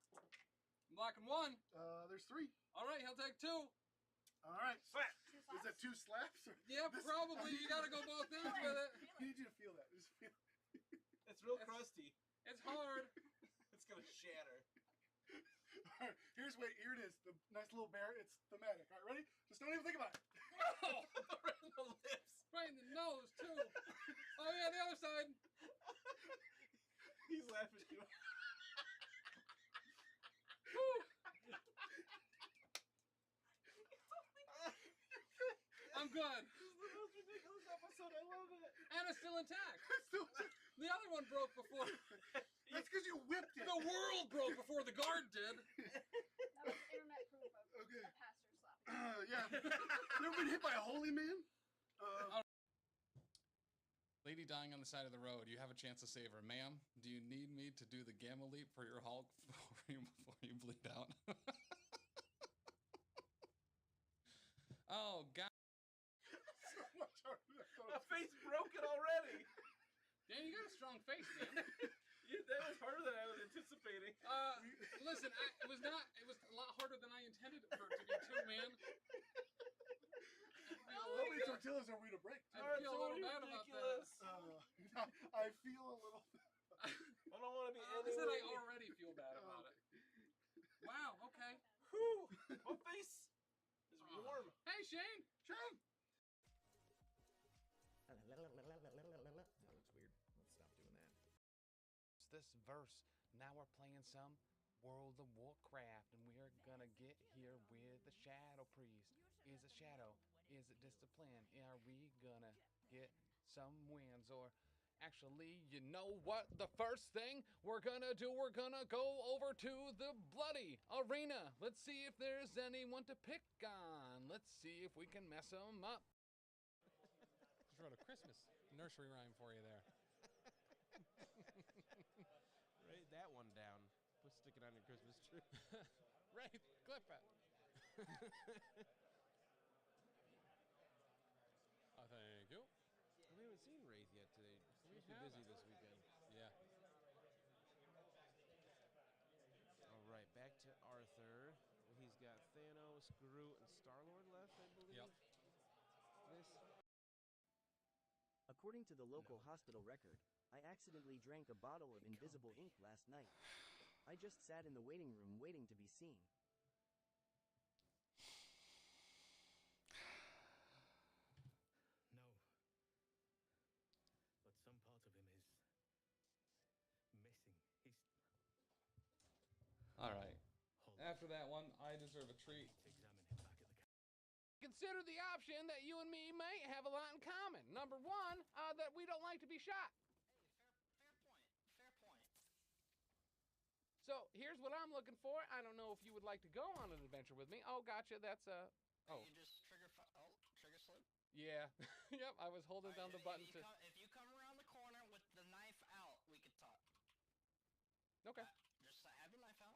I'm blocking one. There's 3. All right, he'll take 2. All right. Slap. Is that 2 slaps? Yeah, probably. You got to go both ends with it. I need you to feel that. Just feel it. It's real crusty. It's hard. It's gonna shatter. All right. Here it is. The nice little bear. It's thematic. All right, ready? Just don't even think about it. Oh, right in the lips. Right in the nose, too. Oh, yeah, the other side. He's laughing too. I'm good. This is the most ridiculous episode. I love it. And it's still intact. The other one broke before. That's because you whipped it. The world broke before the guard did. That was internet proof of Okay. a pastor slapping. Yeah. You ever been hit by a holy man? Lady dying on the side of the road. You have a chance to save her. Ma'am, do you need me to do the gamma leap for your Hulk before you bleed out? Oh, God. So much harder than I thought. My face broken already. Dan, you got a strong face, man. Yeah, that was harder than I was anticipating. Listen, it was a lot harder than I intended it for it to be, too, man. How many tortillas are we to break? I feel a little bad about that. I feel a little. I don't want to be I said I anywhere. already feel bad about it. Wow, okay. Whew, my face is warm. Hey, Shane. Shane. That looks weird. Let's stop doing that. It's this verse. Now we're playing some World of Warcraft, and we're gonna get here with the Shadow Priest. Is it Shadow? Is it Discipline? Are we gonna get some wins? Or actually, you know what? The first thing we're gonna do, we're gonna go over to the Bloody Arena. Let's see if there's anyone to pick on. Let's see if we can mess them up. Just wrote a Christmas nursery rhyme for you there. Write that one down. Stick it on your Christmas tree. Right, clip it. Thank you. We haven't seen Wraith yet today. We're supposed to be busy this weekend. Yeah. All right, back to Arthur. He's got Thanos, Groot, and Star-Lord left, I believe. Yep. According to the local hospital record, I accidentally drank a bottle of invisible ink last night. I just sat in the waiting room waiting to be seen. No. But some part of him is missing. He's All right. After that one, I deserve a treat. examine him back at the Consider the option that you and me may have a lot in common. Number one, that we don't like to be shot. So here's what I'm looking for. I don't know if you would like to go on an adventure with me. Oh, gotcha. That's Oh. You just trigger slip. Yeah. Yep. I was holding down the button to. If you come around the corner with the knife out, we could talk. Okay. Just have your knife out.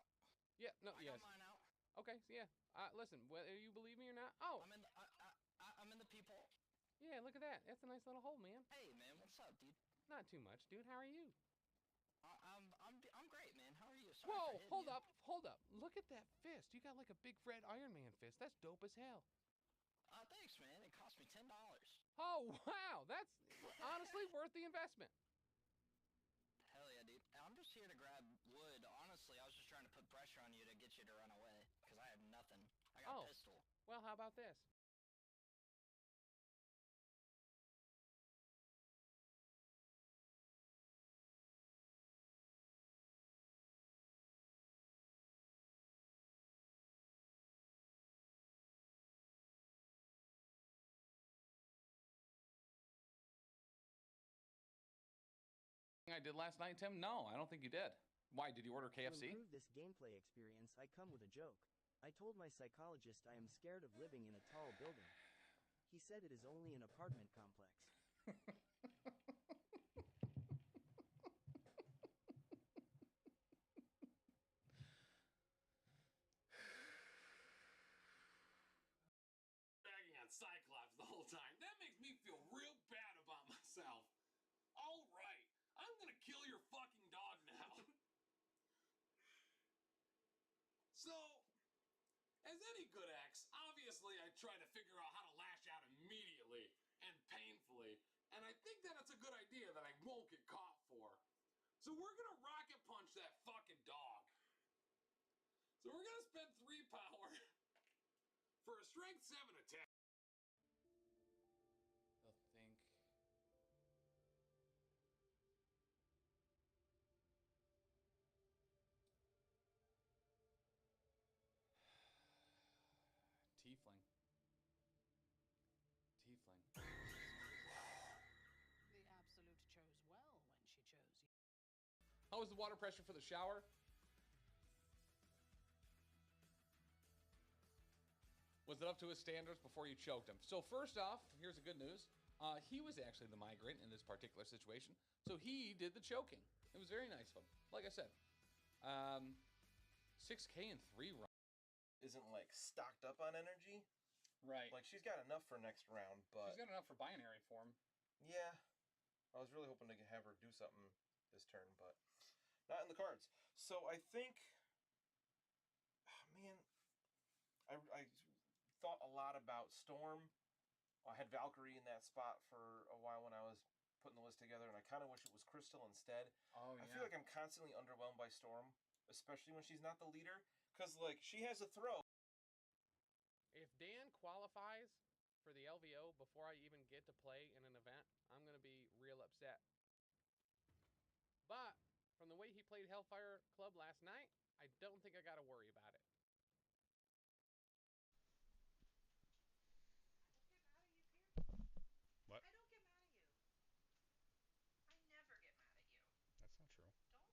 Yeah. No. I Yes. got mine out. Okay. So yeah. Listen. Whether you believe me or not. Oh. I'm in the people. Yeah. Look at that. That's a nice little hole, man. Hey, man. What's up, dude? Not too much, dude. How are you? I'm great, man. How are you? Sorry Whoa! for Hold hitting up. Hold up. Look at that fist. You got like a big red Iron Man fist. That's dope as hell. Thanks, man. It cost me $10. Oh wow. That's honestly worth the investment. Hell yeah, dude. I'm just here to grab wood. Honestly, I was just trying to put pressure on you to get you to run away. Because I have nothing. I got a pistol. Well, how about this? I did last night, Tim? No, I don't think you did. Why, did you order To KFC? improve this gameplay experience, I come with a joke. I told my psychologist I am scared of living in a tall building. He said it is only an apartment complex. Bagging on Cyclops the whole time. That makes me feel real bad about myself. All right, I'm gonna kill your fucking dog now. So, as any good ex, obviously I try to figure out how to lash out immediately and painfully, and I think that it's a good idea that I won't get caught for. So we're gonna rocket punch that fucking dog. So we're gonna spend 3 power for a strength 7 attack. They'll think. Tiefling. Tiefling. The Absolute chose well when she chose you. How was the water pressure for the shower? Was it up to his standards before you choked him? So first off, here's the good news. He was actually the migrant in this particular situation. So he did the choking. It was very nice of him. Like I said, 6K in 3 rounds. Isn't like stocked up on energy. Right. Like she's got enough for next round, but She's got enough for binary form. yeah. I was really hoping to have her do something this turn, but not in the cards. So I think, man, I thought a lot about Storm. I had Valkyrie in that spot for a while when I was putting the list together, and I kind of wish it was Crystal instead. Oh, I feel like I'm constantly underwhelmed by Storm, especially when she's not the leader, because like she has a throw. If Dan qualifies for the LVO before I even get to play in an event, I'm going to be real upset. But from the way he played Hellfire Club last night, I don't think I got to worry about it. What? I don't get mad at you. I never get mad at you. That's not true.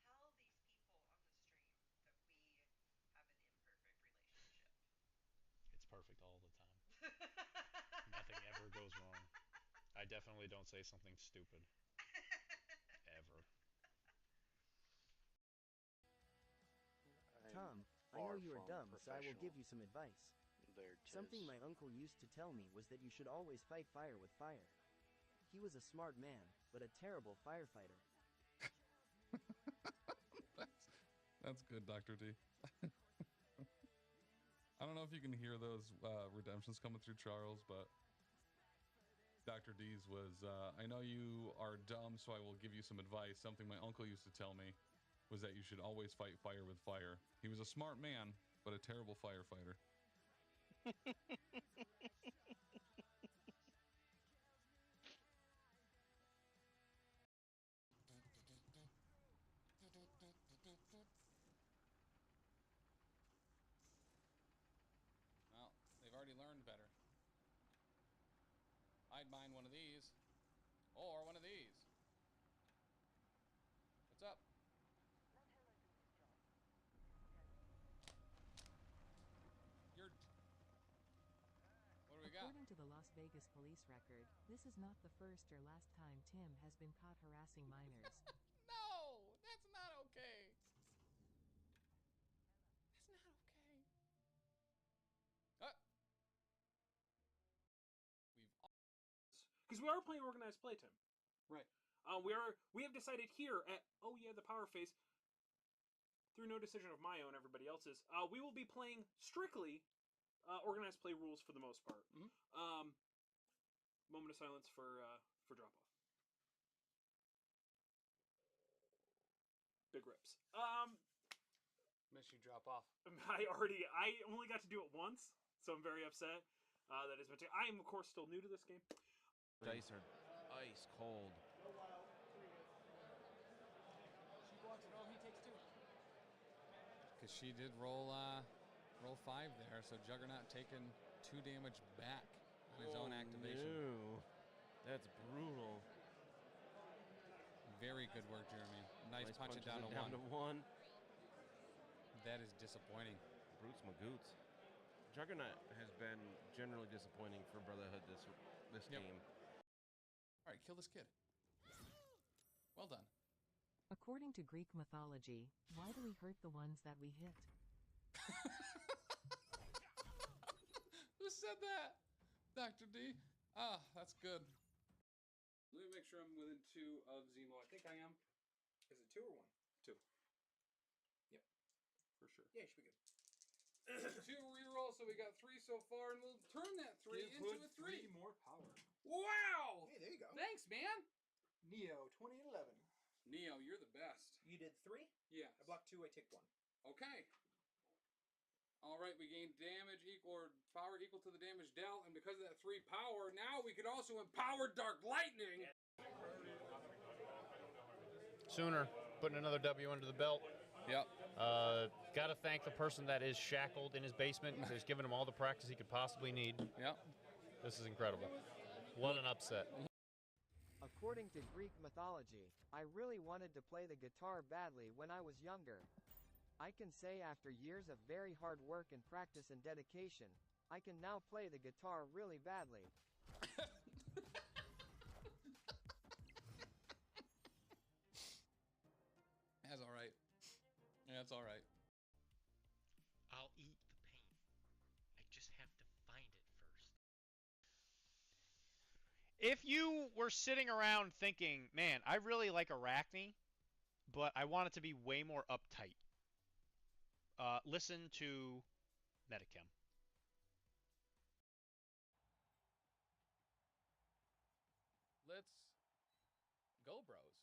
Don't tell these people on the stream that we have an imperfect relationship. It's perfect all the time. Nothing ever goes wrong. I definitely don't say something stupid. Ever. Tom, I know you are dumb, so I will give you some advice. Something my uncle used to tell me was that you should always fight fire with fire. He was a smart man, but a terrible firefighter. That's good, Dr. D. I don't know if you can hear those redemptions coming through, Charles, but Dr. D's was, I know you are dumb, so I will give you some advice. Something my uncle used to tell me was that you should always fight fire with fire. He was a smart man, but a terrible firefighter. Well, they've already learned better. I'd mind one of these, or one of these. What's up? You're... What do we got? According to the Las Vegas police record, this is not the first or last time Tim has been caught harassing minors. No, that's not okay. That's not okay. Because we are playing organized play, Tim. Right. We have decided here at the power phase, through no decision of my own, everybody else's, we will be playing strictly organized play rules for the most part. Moment of silence for drop off. Big rips. Miss you drop off. I only got to do it once, so I'm very upset. That is I am of course still new to this game. Dice are ice cold. She walks it over, he takes 2. Because she did roll 5 there, so Juggernaut taking 2 damage back on his own activation. No. That's brutal. Very good work, Jeremy. Nice punch it down to one. That is disappointing. Brutes Magoots. Juggernaut has been generally disappointing for Brotherhood this game. All right, kill this kid. Well done. According to Greek mythology, why do we hurt the ones that we hit? Who said that? Dr. D. Ah, that's good. Let me make sure I'm within 2 of Zemo. I think I am. Is it 2 or 1? 2. Yep. For sure. Yeah, you should be good. 2 reroll, so we got 3 so far, and we'll turn that 3 Give into Hood a 3. 3 more power. Wow! Hey, there you go. Thanks, man. Neo 2011. Neo, you're the best. You did 3? Yes. I blocked 2, I take 1. Okay. All right, we gained damage equal or power equal to the damage dealt, and because of that 3 power, now we can also empower Dark Lightning. Sooner, putting another W under the belt. Yep. Got to thank the person that is shackled in his basement who's given him all the practice he could possibly need. Yep. This is incredible. What an upset. According to Greek mythology, I really wanted to play the guitar badly when I was younger. I can say after years of very hard work and practice and dedication, I can now play the guitar really badly. That's all right. Yeah, that's all right. I'll eat the pain. I just have to find it first. If you were sitting around thinking, man, I really like Arachne, but I want it to be way more uptight, listen to Metachem. Let's go, bros.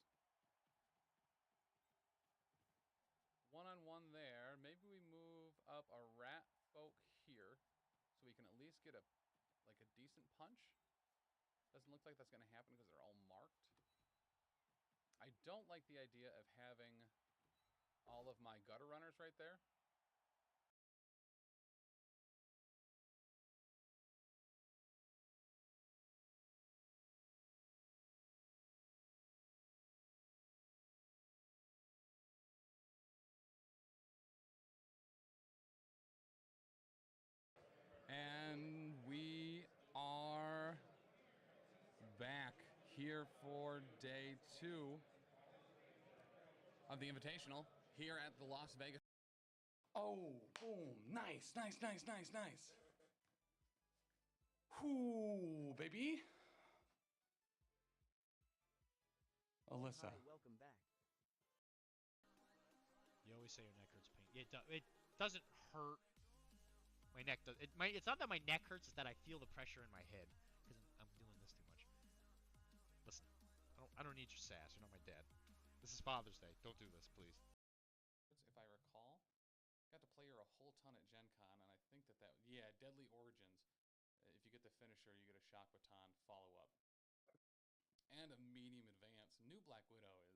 One-on-one there. Maybe we move up a rat folk here so we can at least get a decent punch. Doesn't look like that's going to happen because they're all marked. I don't like the idea of having all of my gutter runners right there. And we are back here for day 2 of the Invitational here at the Las Vegas. Oh, boom. Nice, nice, nice, nice, nice. Whoo, baby. Alyssa. Hi, welcome back. You always say your neck hurts pain. It doesn't hurt. My neck does. It's not that my neck hurts. It's that I feel the pressure in my head because I'm doing this too much. Listen, I don't need your sass. You're not my dad. This is Father's Day. Don't do this, please. If I recall, got to play her a whole ton at Gen Con, and I think yeah, Deadly Origins. If you get the finisher, you get a Shock Baton follow-up. And a medium advance. New Black Widow is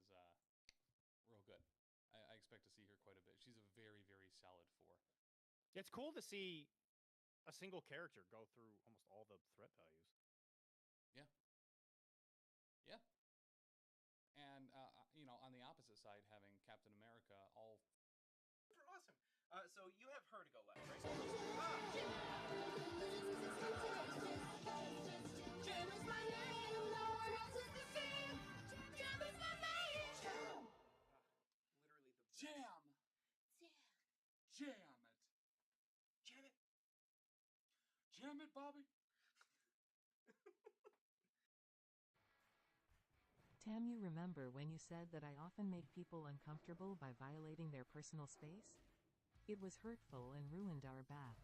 real good. I expect to see her quite a bit. She's a very, very solid 4. It's cool to see a single character go through almost all the threat values. Yeah. Yeah. And, on the opposite side, having Captain America all... Awesome. So you have her to go left, right? Jam is my name, no one else is the same. Jam is my name. Literally the best. Jam! Jam it! Jam it! Jam it, Bobby! Tam, you remember when you said that I often make people uncomfortable by violating their personal space? It was hurtful and ruined our bath.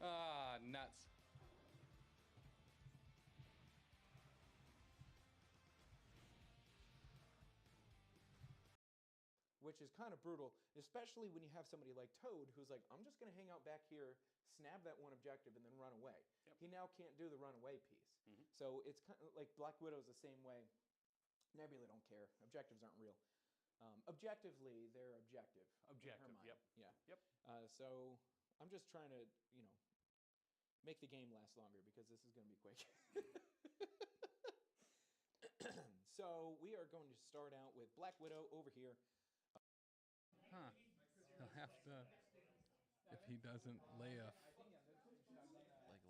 Ah, nuts. Which is kind of brutal, especially when you have somebody like Toad who's like, I'm just going to hang out back here, snab that one objective, and then run away. Yep. He now can't do the runaway piece. Mhm. So it's kind of like Black Widow's the same way. Nebula don't care. Objectives aren't real. Objectively, they're objective. in her Objective, mind. yep. Yeah. Yep. So I'm just trying to, make the game last longer because this is going to be quick. So we are going to start out with Black Widow over here. Huh. He'll have to, if he doesn't layup.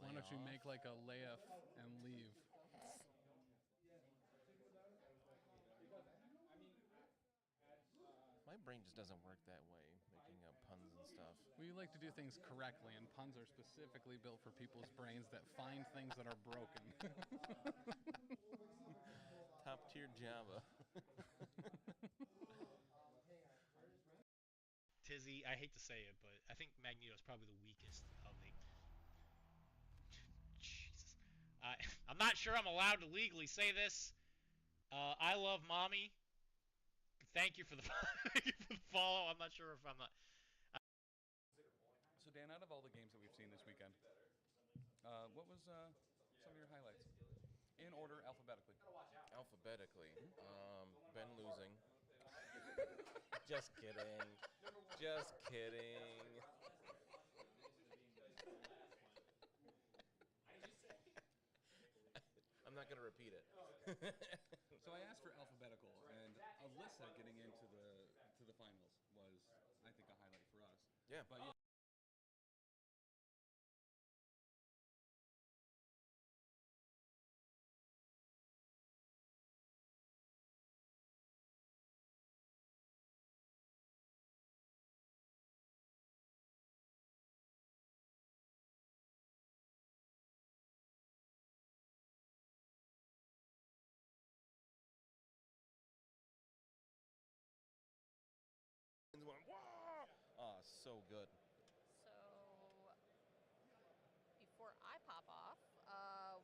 Why don't you make like a layup and leave? My brain just doesn't work that way, making up puns and stuff. We like to do things correctly, and puns are specifically built for people's brains that find things that are broken. Top tier Java. Tizzy, I hate to say it, but I think Magneto is probably the weakest of the. Jesus. I'm not sure I'm allowed to legally say this. I love mommy. Thank you for the follow. I'm not sure if I'm not. So Dan, out of all the games that we've seen this weekend, what was some of your highlights? In order, alphabetically. Alphabetically. Ben losing. Just kidding. Just kidding. I'm not gonna repeat it. So I asked for alphabetical, and Alyssa getting into the finals was, I think, a highlight for us. Yeah. But yeah. Oh, so good. So, before I pop off,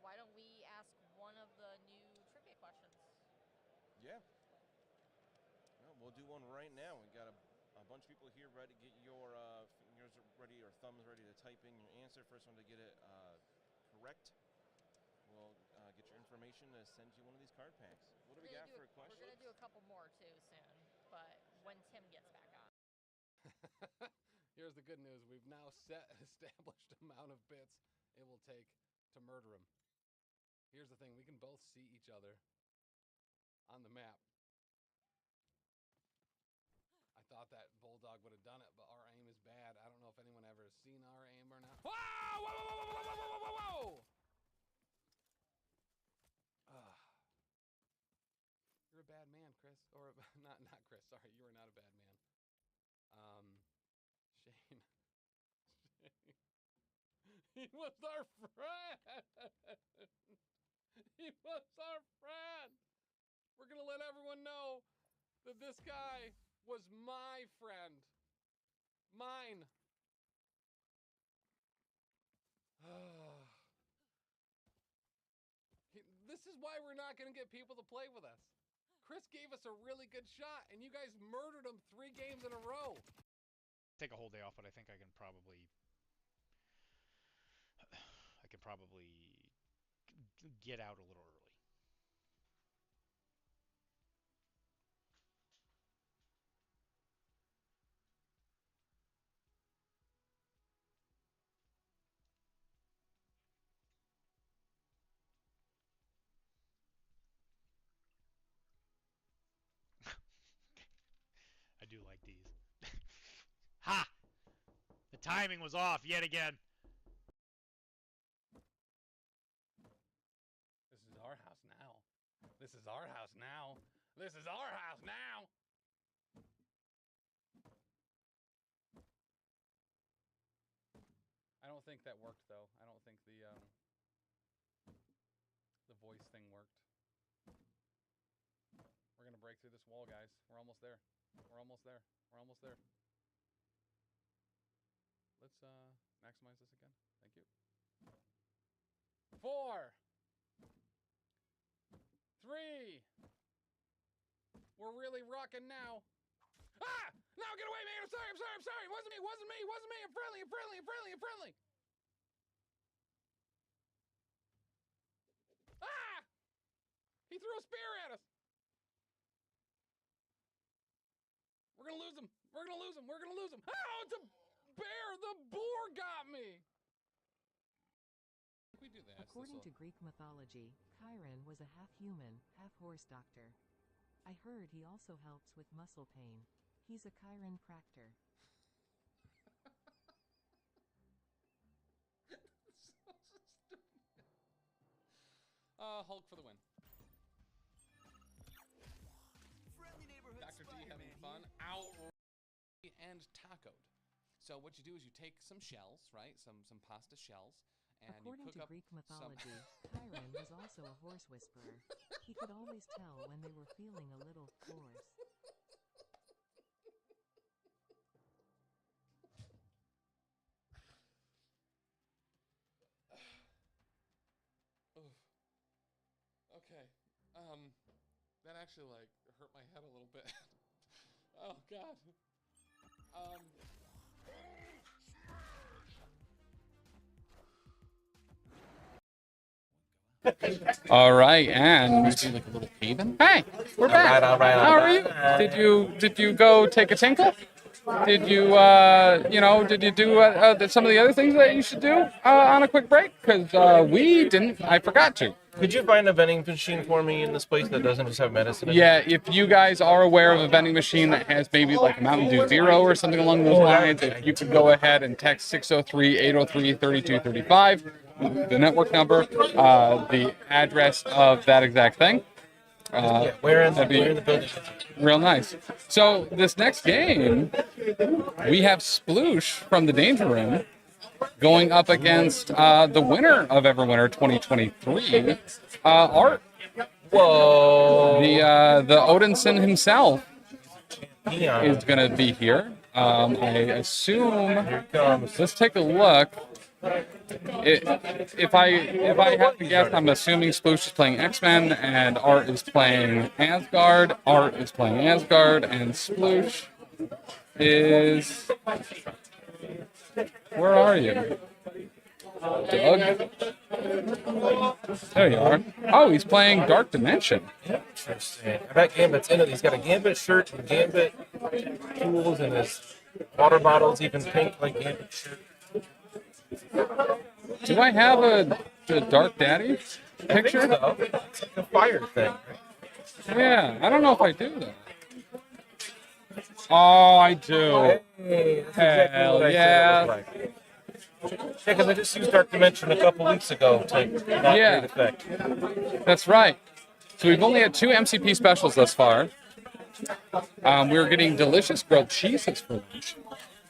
why don't we ask one of the new trivia questions? Yeah. Well, we'll do one right now. We got a bunch of people here ready. Get your fingers ready or thumbs ready to type in your answer. First one to get it correct will get your information to send you one of these card packs. What do we got for a question? We're going to do a couple more too soon, but when Tim gets back on. Here's the good news. We've now set an established amount of bits it will take to murder him. Here's the thing. We can both see each other on the map. I thought that Bulldog would have done it, but our aim is bad. I don't know if anyone ever has seen our aim or not. Whoa! Whoa, whoa, whoa, whoa, whoa, whoa, whoa, whoa! You're a bad man, Chris. Or not Chris. Sorry, you are not a bad man. Shane. He was our friend. He was our friend. We're gonna let everyone know that this guy was my friend. Mine. This is why we're not gonna get people to play with us. Chris gave us a really good shot, and you guys murdered him 3 games in a row. Take a whole day off, but I think I can probably get out a little early. I do like these. Ha! The timing was off yet again. This is our house now. This is our house now. This is our house now. I don't think that worked though. I don't think the voice thing worked. We're gonna break through this wall, guys. We're almost there. We're almost there. We're almost there. Let's maximize this again. Thank you. 4, 3. We're really rocking now. Ah! No, get away, man! I'm sorry, I'm sorry, I'm sorry! It wasn't me, wasn't me, wasn't me! I'm friendly, I'm friendly, I'm friendly, I'm friendly! Ah! He threw a spear at us! We're gonna lose him! We're gonna lose him! We're gonna lose him! Oh, it's a bear! The boar got me! do this. According to Greek mythology, Chiron was a half-human, half-horse doctor. I heard he also helps with muscle pain. He's a chiropractor. Hulk for the win. Dr. D having fun. And tacoed. So what you do is you take some shells, right? Some pasta shells, and According you to cook up Greek mythology, some... Chiron was also a horse whisperer. He could always tell when they were feeling a little hoarse. Okay. That actually like hurt my head a little bit. Oh God. All right, and maybe like a little haven. Hey, we're back. All right. How are you? Did you go take a tinkle? Did you did you do some of the other things that you should do on a quick break? Because we didn't. I forgot to. Could you find a vending machine for me in this place that doesn't just have medicine? Yeah, if you guys are aware of a vending machine that has maybe like a Mountain Dew Zero or something along those lines, if you could go ahead and text 603-803-3235, the network number, the address of that exact thing. Where in the building? Real nice. So this next game, we have Sploosh from the Danger Room going up against the winner of Everwinter 2023, Art. Whoa! The Odinson himself is going to be here. I assume. Let's take a look. If I have to guess, I'm assuming Sploosh is playing X-Men and Art is playing Asgard. Art is playing Asgard and Sploosh is... Where are you? Doug? There you are. Oh, he's playing Dark Dimension. Interesting. I bet Gambit's in it. He's got a Gambit shirt and Gambit tools and his water bottle's even pink like Gambit shirt. Do I have a Dark Daddy picture? So. It's like a fire thing. Yeah, I don't know if I do that. Oh, I do. Hey, that's exactly what I said it was like. Yeah, because I just used Dark Dimension a couple weeks ago to not great effect. That's right. So we've only had 2 MCP specials thus far. We're getting delicious grilled cheeses for lunch.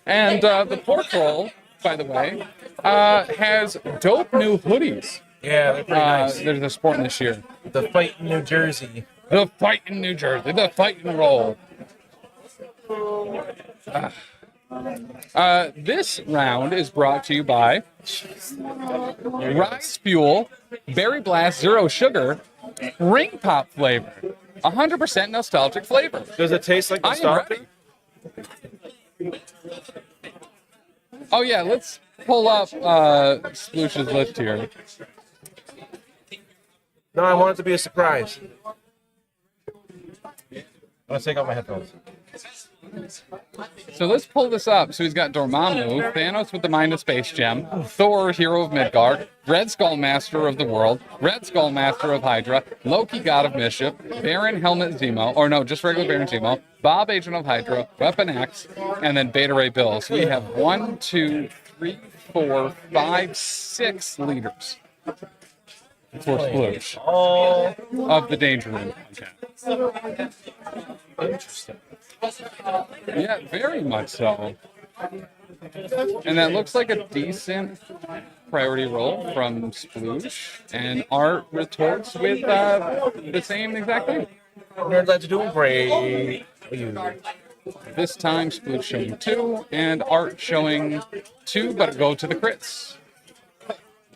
And the pork roll, by the way, has dope new hoodies. Yeah, they're pretty nice. They're sporting this year. The fight in New Jersey. The fight in New Jersey. The fight and roll. This round is brought to you by Rise Fuel, Berry Blast Zero Sugar, Ring Pop flavor. 100% nostalgic flavor. Does it taste like nostalgia? Oh yeah, let's pull up Sploosh's list here. No, I want it to be a surprise. I'm gonna take out my headphones. So let's pull this up. So he's got Dormammu, Thanos with the Mind of Space Gem, Thor, Hero of Midgard, Red Skull, Master of the World, Red Skull, Master of Hydra, Loki, God of Mischief, Baron Helmet Zemo, or no, just regular Baron Zemo, Bob, Agent of Hydra, Weapon X, and then Beta Ray Bill. So we have 1, 2, 3, 4, 5, 6 leaders for Sploosh of the Danger Room. Okay. Interesting. Yeah, very much so. And that looks like a decent priority roll from Sploosh, and Art retorts with the same exact thing. Nerds doing great. This time Sploosh showing 2, and Art showing 2, but go to the crits.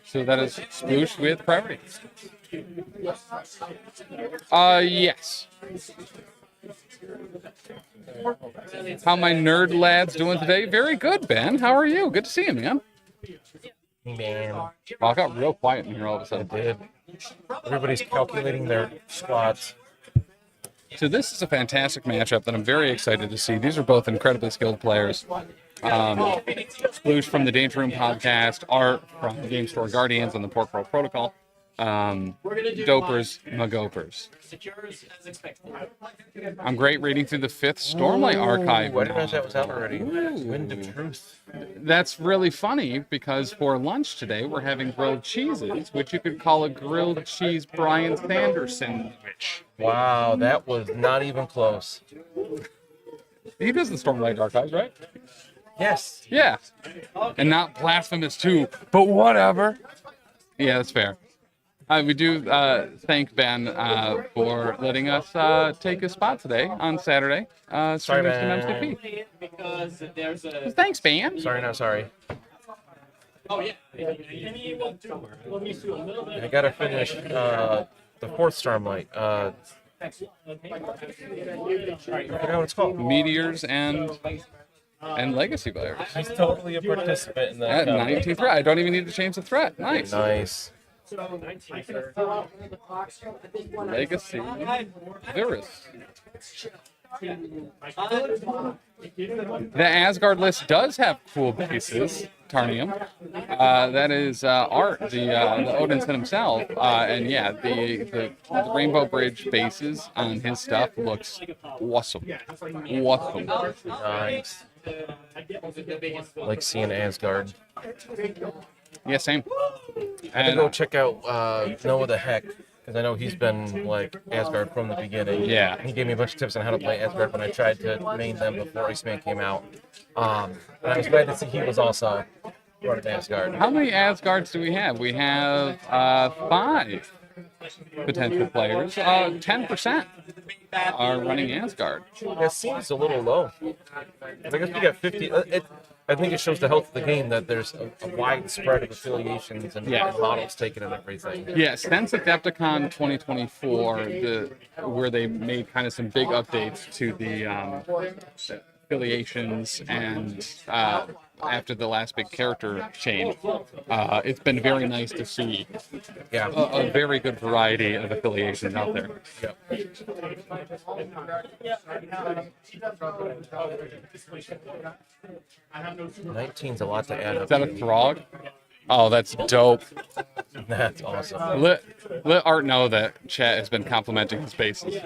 So that is Sploosh with priority. Yes. How my nerd lads doing today? Very good, Ben. How are you? Good to see you, man. Man. Well, I got real quiet in here all of a sudden. I did. Everybody's calculating their squats. So this is a fantastic matchup that I'm very excited to see. These are both incredibly skilled players. Sploosh from the Danger Room podcast, Art from the Game Store Guardians and the Pork Roll Protocol. Dopers, Magopers. I'm great reading through the 5th Stormlight archive. I didn't realize that was out already. Wind of Truth. That's really funny because for lunch today we're having grilled cheeses, which you could call a grilled cheese Brian Sanderson sandwich. Wow, that was not even close. He does the Stormlight archives, right? Yes. Yeah. And not blasphemous too, but whatever. Yeah, that's fair. We do thank Ben for letting us take his spot today on Saturday. Sorry, streaming Ben. some MCP. Because there's a. Thanks, Ben. Sorry, not sorry. Oh yeah. Let me do a little bit. I gotta finish the 4th Stormlight. I forgot what it's called. Meteors and Legacy Virus. He's totally a participant in that. At 19 threat. I don't even need to change the threat. Nice. Nice. Legacy Virus. The Asgard list does have cool bases, Tarnium. That is Art, the Odinson himself. And yeah, the Rainbow Bridge bases on his stuff looks awesome. Awesome. Nice. Like seeing Asgard. Yeah, same. I had to go check out Noah the Heck, because I know he's been like Asgard from the beginning. Yeah. He gave me a bunch of tips on how to play Asgard when I tried to main them before Iceman came out. And I was glad to see he was also running Asgard. How many Asgards do we have? We have 5 potential players. 10% are running Asgard. That seems a little low. I guess we got 50. I think it shows the health of the game that there's a wide spread of affiliations and models taken and everything. Yeah, since Adepticon 2024, where they made kind of some big updates to the affiliations and after the last big character change, it's been very nice to see a very good variety of affiliations out there. Yep. 19's a lot to add up. Is that a Throg? Oh, that's dope. That's awesome. Let Art know that chat has been complimenting his bases. I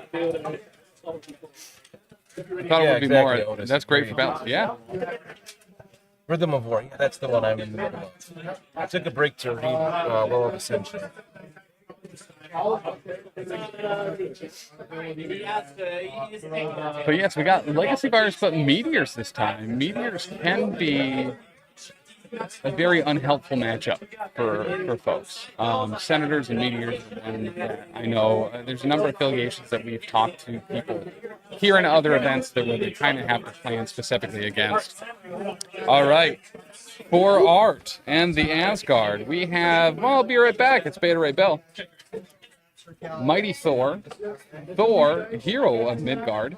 thought it would be more. Otis. That's great for balance. Yeah. Rhythm of War. Yeah, that's the one I'm in the middle of. I took a break to read Will of Ascension. But yes, we got Legacy Virus, but Meteors this time. Meteors can be a very unhelpful matchup for folks. Senators and Meteors, and I know there's a number of affiliations that we've talked to people here and other events that where they kind of have to plan specifically against. All right. For Art and the Asgard, we have, well, I'll be right back. It's Beta Ray Bell. Mighty Thor, hero of Midgard,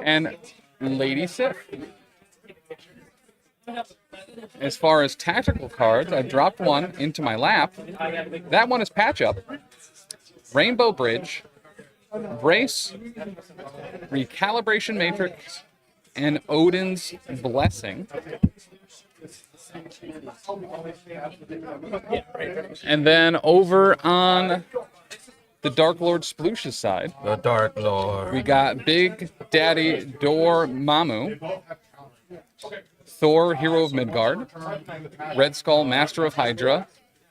and Lady Sif. As far as tactical cards, I dropped one into my lap. That one is Patch Up, Rainbow Bridge, Brace, Recalibration Matrix, and Odin's Blessing. And then over on the Dark Lord Sploosh's side, the Dark Lord, we got Big Daddy Dormammu, Thor, Hero of Midgard, Red Skull, Master of Hydra,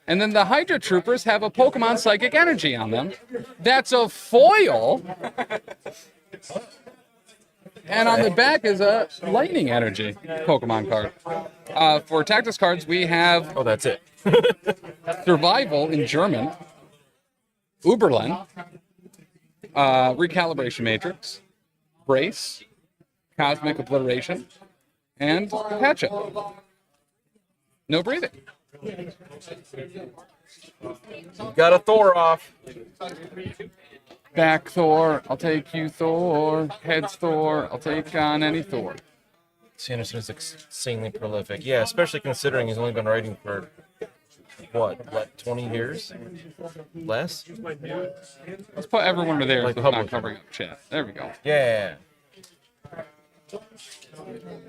and then the Hydra Troopers have a Pokemon Psychic Energy on them. That's a foil! And on the back is a Lightning Energy Pokemon card. For Tactics cards, we have... Oh, that's it. Survival in German, Uberlin, Recalibration Matrix, Brace, Cosmic Obliteration, and Patch Up. No breathing. Got a Thor off. Back Thor, I'll take you Thor. Heads Thor, I'll take on any Thor. Sanderson is insanely prolific. Yeah, especially considering he's only been writing for, what 20 years? Less? Let's put everyone over there like so it's not covering up chat. There we go. Yeah.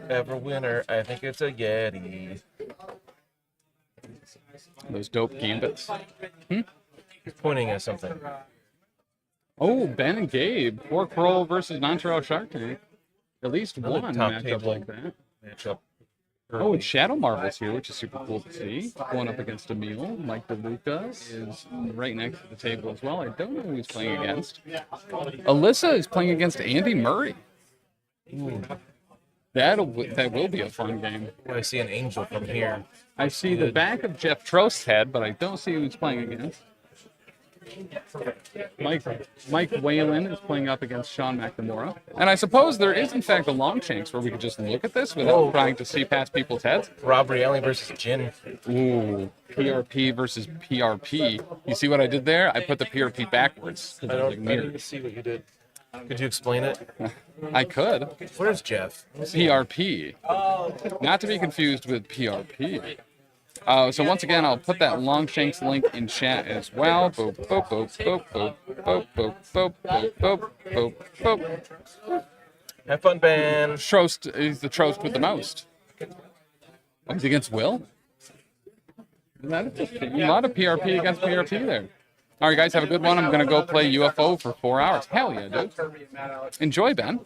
Everwinter, I think it's a Yeti. Those dope gambits. Hmm? He's pointing at something. Oh, Ben and Gabe. Pork Roll versus Montreal Shark Tank. At least Another one top matchup table like that. Matchup. Oh, and Shadow Marvel's here, which is super cool to see. Going up against Emil. Mike DeLuca is right next to the table as well. I don't know who he's playing against. Alyssa is playing against Andy Murray. Ooh. That will be a fun game. I see an angel from here. I see the back of Jeff Trost's head, but I don't see who he's playing against. Mike Whalen is playing up against Sean McNamara. And I suppose there is, in fact, a longshanks where we could just look at this without trying to see past people's heads. Robert Allen versus Jin. Ooh, PRP versus PRP. You see what I did there? I put the PRP backwards. I didn't see what you did. Could you explain it? I could. Where's Jeff? PRP. Not to be confused with PRP. So once again, I'll put that Longshanks link in chat as well. Boop, boop, boop, boop, boop, boop, boop, boop, boop, boop, boop, boop. Have fun, Ben. Trost is the Trost with the most. Oh, he's against Will? A lot of PRP against PRP there. All right, guys, have a good one. I'm going to go play UFO for 4 hours. Hell yeah, dude. Enjoy, Ben.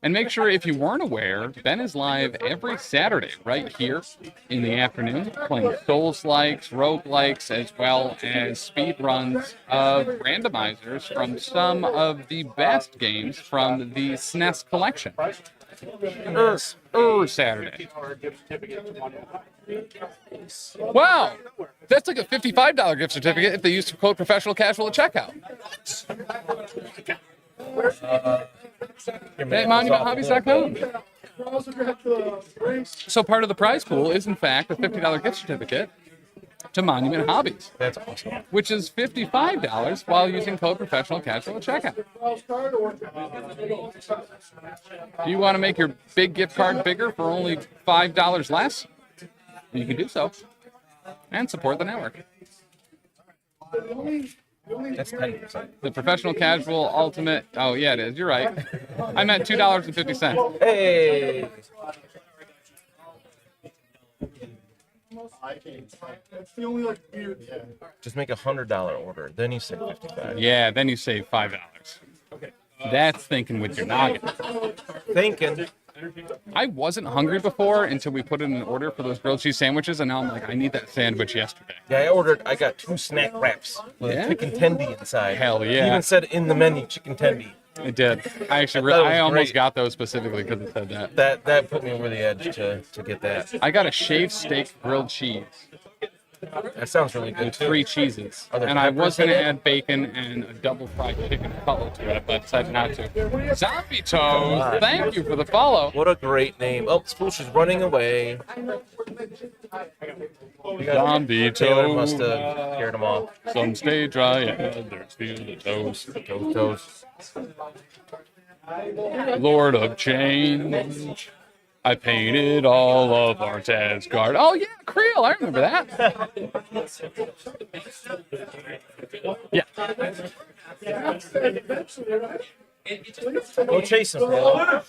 And make sure, if you weren't aware, Ben is live every Saturday right here in the afternoon, playing Souls-likes, roguelikes, as well as speed runs of randomizers from some of the best games from the SNES collection. Saturday. Wow, that's like a $55 gift certificate if they use the code professional casual at checkout. At monumenthobbies.com. So part of the prize pool is, in fact, a $50 gift certificate to Monument Hobbies. That's awesome. Which is $55 while using code professional casual at checkout. Do you want to make your big gift card bigger for only $5 less? You can do so and support the network. That's 10%. The professional casual ultimate. Oh yeah, it is. You're right. I meant $2.50. Hey. Just make $100 order, then you save $55. Yeah, then you save $5. That's thinking with your noggin. Thinking. I wasn't hungry before until we put in an order for those grilled cheese sandwiches, and now I'm like, I need that sandwich yesterday. Yeah, I got 2 snack wraps with chicken tendy inside. Hell yeah. It even said in the menu, chicken tendy. It did. I almost got those specifically because it said that. That put me over the edge to get that. I got a shaved steak grilled cheese. That sounds really good. With 3 cheeses. And I was going to add bacon and a double fried chicken cutlet to it, but decided not to. Zombie Toes, thank you for the follow. What a great name. Oh, Spoosh is running away. Zombie Taylor Toes. must have scared him off. Some stay dry and others feel the toes. Toes. Lord of Change. I painted all of our Asgard. Oh yeah, Creel, I remember that. Yeah. Go chase him, Phil.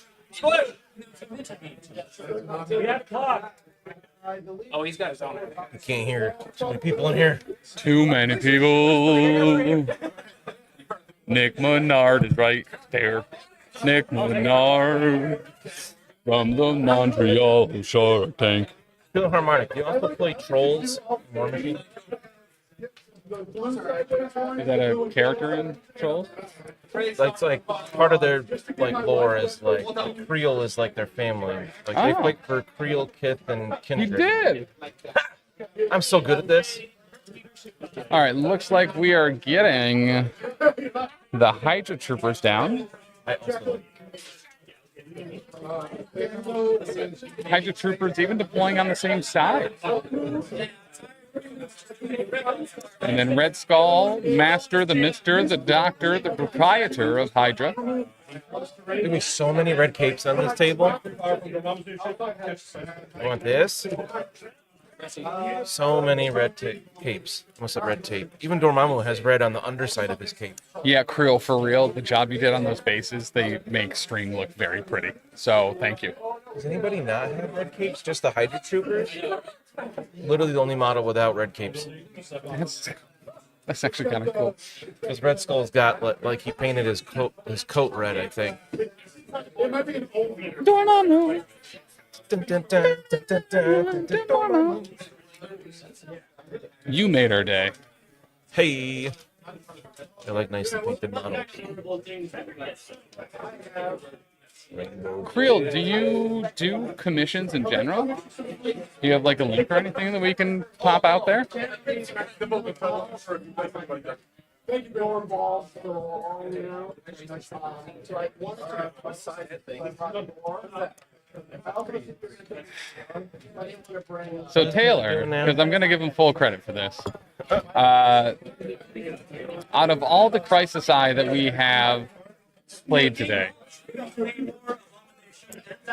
Oh, he's got his own. You can't hear. Too many people in here. Too many people. Nick Menard is right there. Nick Menard from the Montreal Shark Tank. Philharmonic, you also play Trolls War Machine? Is that a character in Trolls? It's like part of their lore is like Creel is like their family. Like they fight for Creel, Kith, and Kindred. You did. I'm so good at this. All right, looks like we are getting the Hydra Troopers down. I also Hydra Troopers even deploying on the same side. And then Red Skull, Master, the Mister, the Doctor, the proprietor of Hydra. There'll be so many red capes on this table. I want this. So many capes. Almost said red tape. Even Dormammu has red on the underside of his cape. Yeah, Creel, for real, the job you did on those bases, they make Stream look very pretty. So, thank you. Does anybody not have red capes? Just the Hydra Troopers? Literally the only model without red capes. That's actually kind of cool. Because Red Skull's got, like, he painted his coat red, I think. Dormammu! You made our day. Hey! I like nicely painted models. Creel, do you do commissions in general? Do you have like a link or anything that we can pop out there? Thank you, Bill, involved for all, you know. It's like one side thing. So Taylor, because I'm going to give him full credit for this. Out of all the Crisis Eye that we have played today,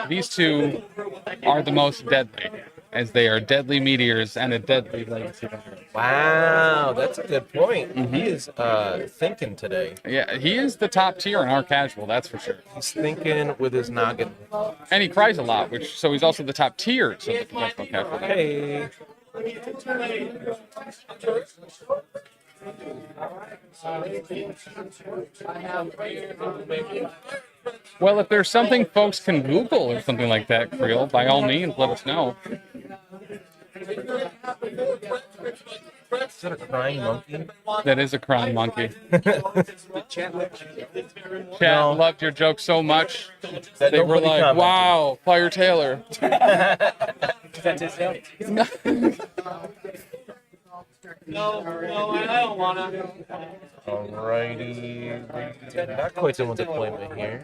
these two are the most deadly, as they are deadly meteors and a deadly legacy. Wow, that's a good point. He is thinking today. Yeah, he is the top tier in our casual, that's for sure. He's thinking with his noggin. And he cries a lot, so he's also the top tier of the professional casual. Hey. Well, if there's something folks can Google or something like that, Creel, by all means, let us know. Is that a crying monkey? That is a crying monkey. Chat loved your joke so much. They were like, commented. Wow, Fire Taylor. No, I don't wanna. Alrighty. Not quite done with deployment here.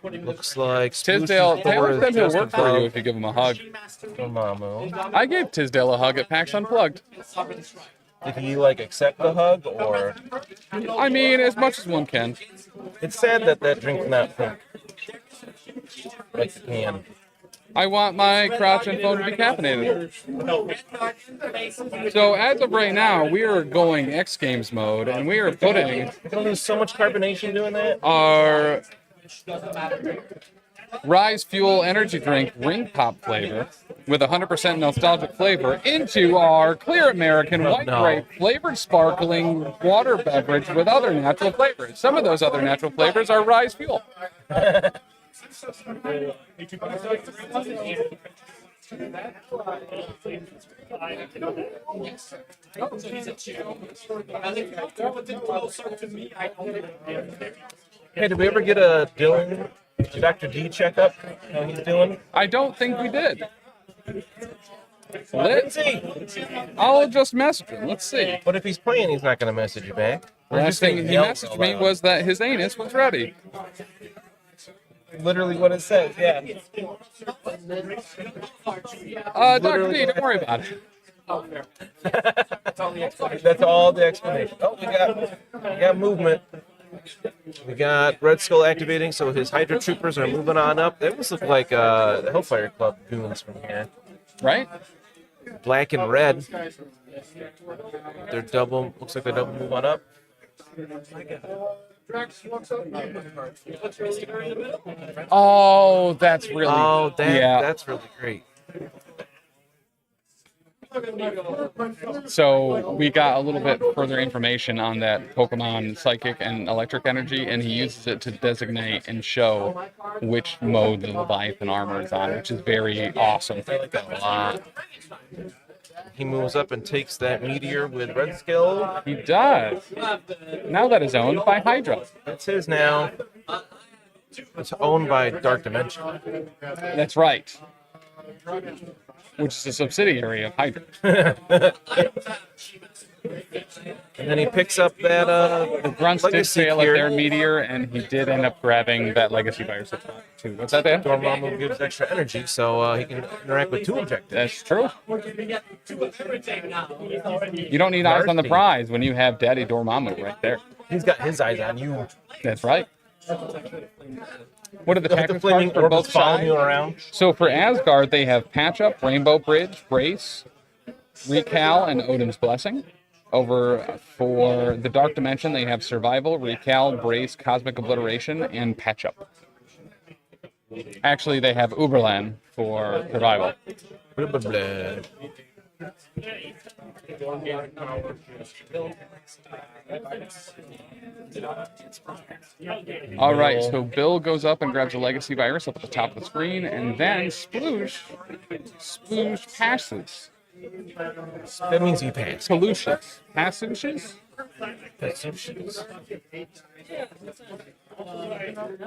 Looks like Tisdale, Taylor said he'll work for you if you give him a hug. Dormammu. I gave Tisdale a hug at PAX Unplugged. Did he like accept the hug or? I mean, as much as one can. It's sad that that drink's not pink. Like the can. I want my crouch and phone to be caffeinated. So as of right now, we are going X Games mode, and we are putting. You're gonna lose so much carbonation doing that. Our Rise Fuel energy drink ring pop flavor with 100% nostalgic flavor into our Clear American white grape flavored sparkling water beverage with other natural flavors. Some of those other natural flavors are Rise Fuel. Hey, did we ever get a Dr. D checkup? How he's doing? I don't think we did. Let's see. I'll just message him. Let's see. But if he's playing, he's not going to message you back. Last thing he messaged me was that his anus was ready. Literally what it says, yeah. Dr. D, don't worry about it. That's all the explanation. Oh, we got movement. We got Red Skull activating, so his Hydra Troopers are moving on up. They almost look like the Hellfire Club goons from here. Right? Black and red. They're double, looks like they double move on up. Oh, that's really. Oh, that's really great. So we got a little bit further information on that Pokemon Psychic and Electric Energy, and he uses it to designate and show which mode the Leviathan armor is on, which is very awesome. I like that a lot. He moves up and takes that meteor with Red Skull. He does. Now that is owned by Hydra. That's his now. It's owned by Dark Dimension. That's right. Which is a subsidiary of Hydra. And then he picks up that the Grunts did fail at their meteor, and he did end up grabbing that Legacy by yourself too. What's that, Dan? Dormammu gives extra energy, so he can interact with two objectives. That's true. You don't need eyes on the prize when you have Daddy Dormammu right there. He's got his eyes on you. That's right. What are the The tactics flaming cards for orb both is following sides? you around. So for Asgard, they have Patch Up, Rainbow Bridge, Brace, Recal, and Odin's Blessing. Over for the Dark Dimension, they have Survival, Recal, Brace, Cosmic Obliteration, and Patch Up. Actually, they have Uberland for Survival. All right, so Bill goes up and grabs a Legacy Virus up at the top of the screen, and then Sploosh passes. That means he passed. Solutions. Passages?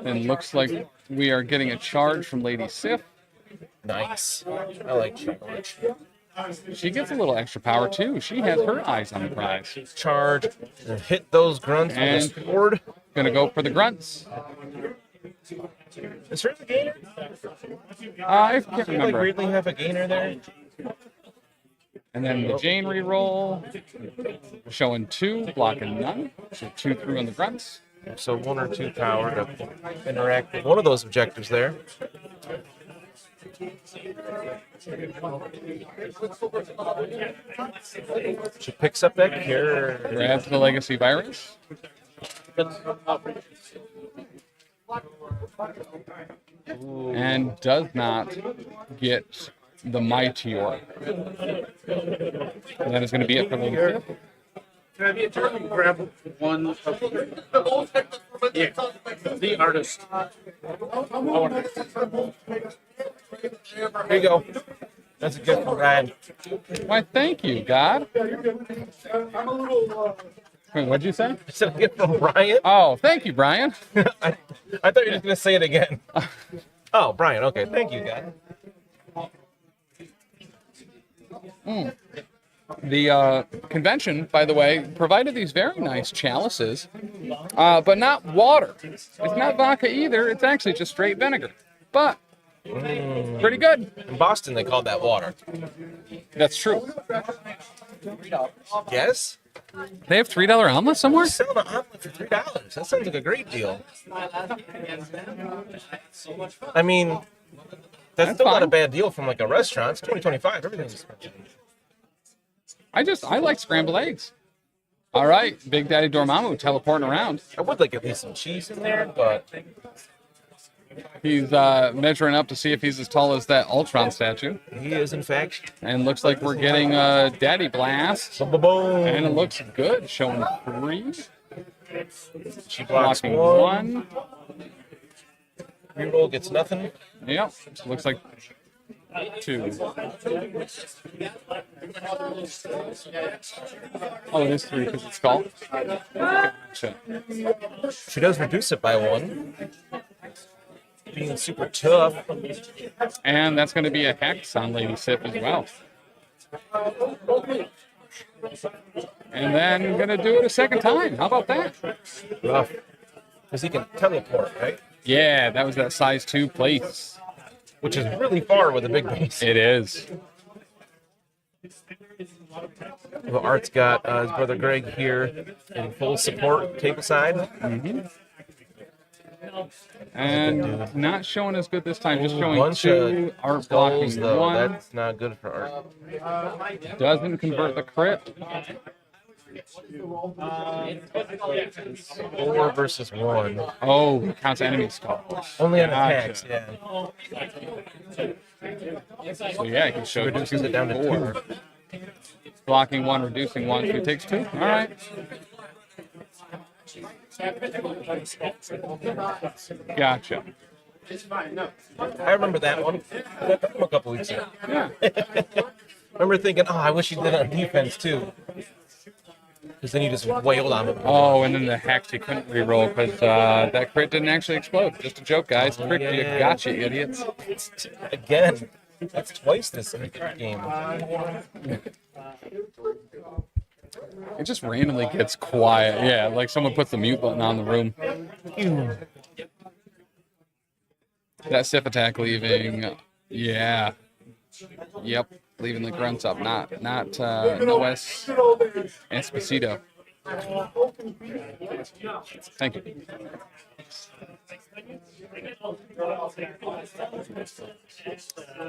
And looks like we are getting a charge from Lady Sif. Nice. I like charge. She gets a little extra power too. She has her eyes on the prize. Charge. Hit those grunts And with a sword. Gonna go for the grunts. Is her the gainer? I can't Like remember. weirdly have a gainer there. And then the Jane reroll, showing 2, blocking none. So 2 through on the grunts. So 1 or 2 power to interact with one of those objectives there. She picks up that cure. Grabs the Legacy Virus. And does not get the Mightior. And that is going to be it for Lady Sif. Can I be a jerk and grab one of the artist? Here you go. That's a gift from Ryan. Why, thank you, God. I'm a little. Wait, what'd you say? It's a gift from Brian. Oh, thank you, Brian. I thought you were just going to say it again. Oh, Brian. Okay. Thank you, God. The convention, by the way, provided these very nice chalices, but not water. It's not vodka either. It's actually just straight vinegar. But pretty good. In Boston, they called that water. That's true. Yes? They have $3 omelets somewhere? Selling an omelet for $3. That sounds like a great deal. I mean, that's still not a bad deal from like a restaurant. It's 2025. Everything's expensive. I like scrambled eggs. All right, Big Daddy Dormammu teleporting around. I would like at least some cheese in there, but he's measuring up to see if he's as tall as that Ultron statue. He is, in fact. And looks like we're getting Daddy Blast. And it looks good, showing 3. She blocks Blocking 1. Reroll gets nothing. Yep, looks like 2. Oh, it is 3 because it's skull. Gotcha. She does reduce it by 1. Being super tough. And that's going to be a hex on Lady Sif as well. And then going to do it a second time. How about that? Rough. Because he can teleport, right? Yeah, that was that size 2 place. Which is really far with a big base. It is. Well, Art's got his brother Greg here in full support, table side. Mm-hmm. And not showing as good this time, just showing Bunch 2. Art blocking skulls, though. 1. That's not good for Art. Doesn't convert the crit. 4 versus 1. Oh, counts enemy skull. Only on Gotcha. attacks, yeah. So yeah, he can show Reduces it down to 4. 2. Blocking 1, reducing 1, so he takes 2. All right. Gotcha. I remember that one. That from a couple weeks ago. Yeah. Remember thinking, oh, I wish he did it on defense too. Because then you just wailed on him. Oh, and then the hex he couldn't reroll because that crit didn't actually explode. Just a joke, guys. Crit, you gotcha, idiots. Again, that's twice this game. It just randomly gets quiet. Yeah, like someone puts the mute button on the room. That Sif attack leaving. Yeah. Yep. Leaving the grunts up. Not Noes Esposito. Thank you.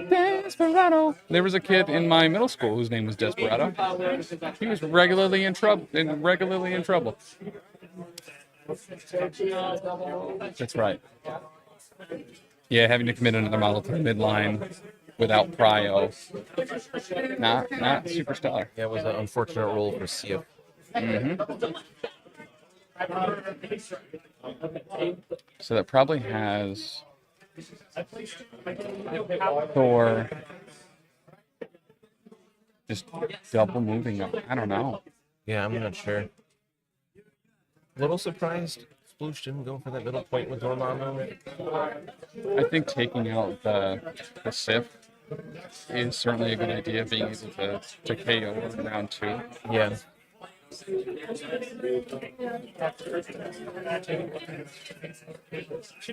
Desperado. There was a kid in my middle school whose name was Desperado. He was regularly in trouble. That's right. Yeah, having to commit another model to the midline without prio. Not super stellar. Yeah, it was an unfortunate rule for CF. So that probably has Thor just double moving up. I don't know. Yeah, I'm not sure. A little surprised Sploosh didn't go for that middle point with Dormammu. I think taking out the Sif is certainly a good idea, being able to KO in round 2. Yeah.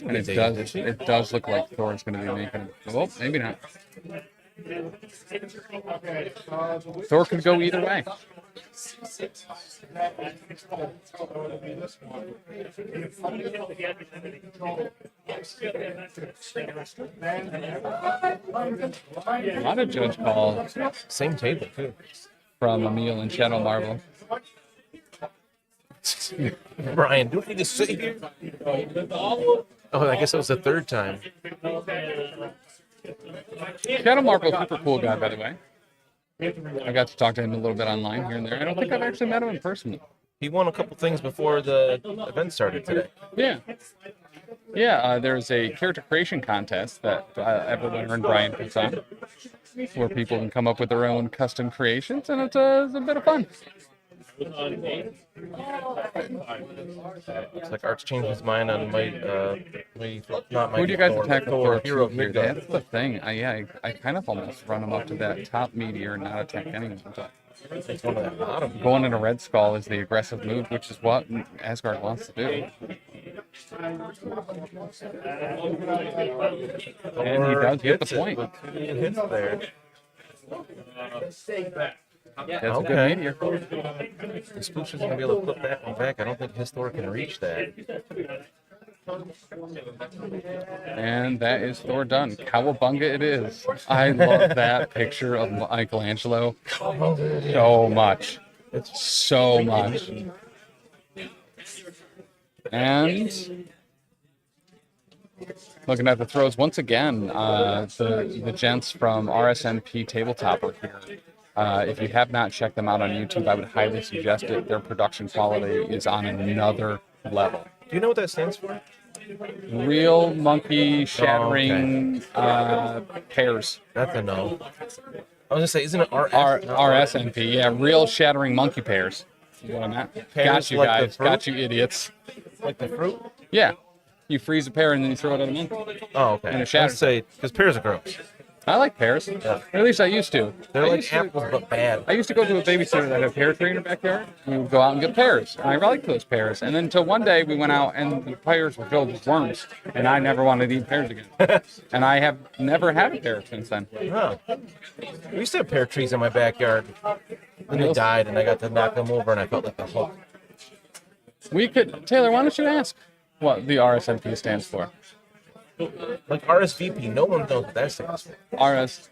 And it does look like Thor's going to be making. Well, maybe not. Thor could go either way. A lot of judge calls. Same table, too. From Emil and Shadow Marvel. Brian, do we just sit here? Oh, I guess it was the third time. Shadow Marvel's a super cool guy, by the way. I got to talk to him a little bit online here and there. I don't think I've actually met him in person. He won a couple things before the event started today. Yeah. Yeah, there's a character creation contest that Everwinter and Brian puts on, where people can come up with their own custom creations, and it's a bit of fun. Looks like Art's changed his mind on not Who do you guys Thor, attack Thor, for Hero of here? Midgard. That's the thing. I kind of almost run him up to that top meteor and not attack anyone. It's one of that bottom. Going in a Red Skull is the aggressive move, which is what Asgard wants to do. And he does get the point. It hits there. That's a good meteor. The Sploosh is going to be able to put that one back. I don't think his Thor can reach that. And that is Thor done. Cowabunga it is. I love that picture of Michelangelo so much. It's so much. And looking at the throws once again, the gents from RSMP Tabletop are here. If you have not checked them out on YouTube, I would highly suggest it. Their production quality is on another level. Do you know what that stands for? Real monkey shattering pairs. That's a no. I was gonna say, isn't it RSMP? Yeah, real shattering monkey pairs. You know what I'm at? Got you like guys. Got you idiots. Like the fruit? Yeah. You freeze a pear and then you throw it at a monkey. Oh, okay. And it shatters. Say, because pears are gross. I like pears. Yeah. Or at least I used to. They're like apples, but bad. I used to go to a babysitter that had a pear tree in her backyard. We would go out and get pears. And I liked those pears. And then until one day we went out and the pears were filled with worms. And I never wanted to eat pears again. And I have never had a pear since then. Huh. We used to have pear trees in my backyard. And they died, and I got to knock them over, and I felt like the Hulk. We could, Taylor, why don't you ask what the RSMP stands for? Like RSVP, no one knows what that stands for. RS,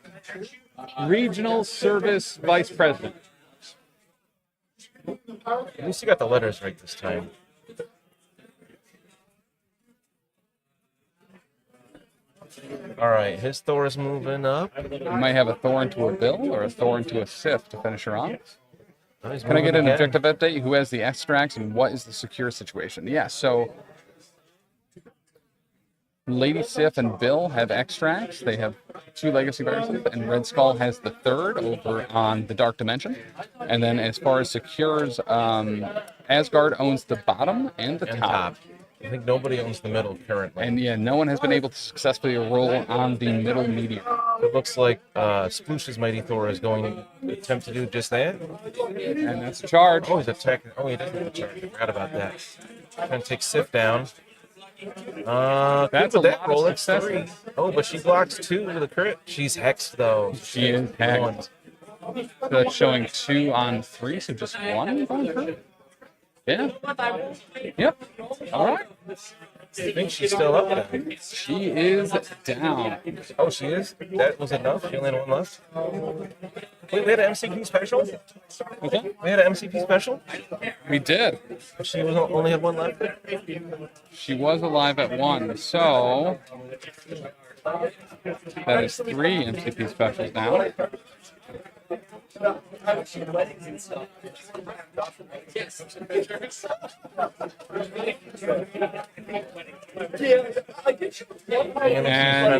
Regional Service Vice President. At least you got the letters right this time. All right, his Thor is moving up. You might have a Thor into a Bill or a Thor into a Sif to finish her off. Oh, can I get an objective update? Who has the extracts and what is the secure situation? Yeah, so Lady Sif and Bill have extracts. They have 2 legacy viruses, and Red Skull has the 3rd over on the Dark Dimension. And then as far as secures, Asgard owns the bottom and the top. I think nobody owns the middle currently. And yeah, no one has been able to successfully roll on the middle meteor. It looks like Sploosh's Mighty Thor is going to attempt to do just that. And that's a charge. Oh, he's attacking. Oh, he didn't have a charge. I forgot about that. Trying to take Sif down. That's a that lot roll. of That's 3. successes. Oh, but she blocks 2 with a crit. She's hexed, though. She is hexed. So that's showing 2 on 3, so just 1 on 3? Yeah. Yep. All right. I think she's still up then. She is down. Oh, she is? That was enough? She only had one left? Wait, we had an MCP special? Okay. We had an MCP special? We did. She was only had one left? She was alive at 1, so that is 3 MCP specials now. And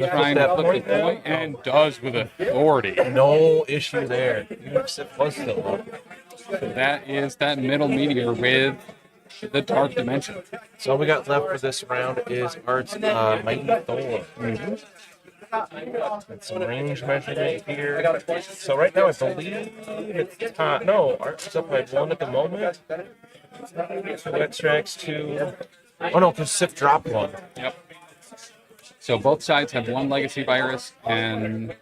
trying to flip the point, and does with authority. No issue there. Even if Sif was still up. That is that middle meteor with the Dark Dimension. So all we got left for this round is Art's Mighty Thor. And some range measurement here. So right now I believe it's no, Art's up by 1 at the moment. 2 extracts, 2. Oh no, because Sif dropped 1. Yep. So both sides have 1 legacy virus, and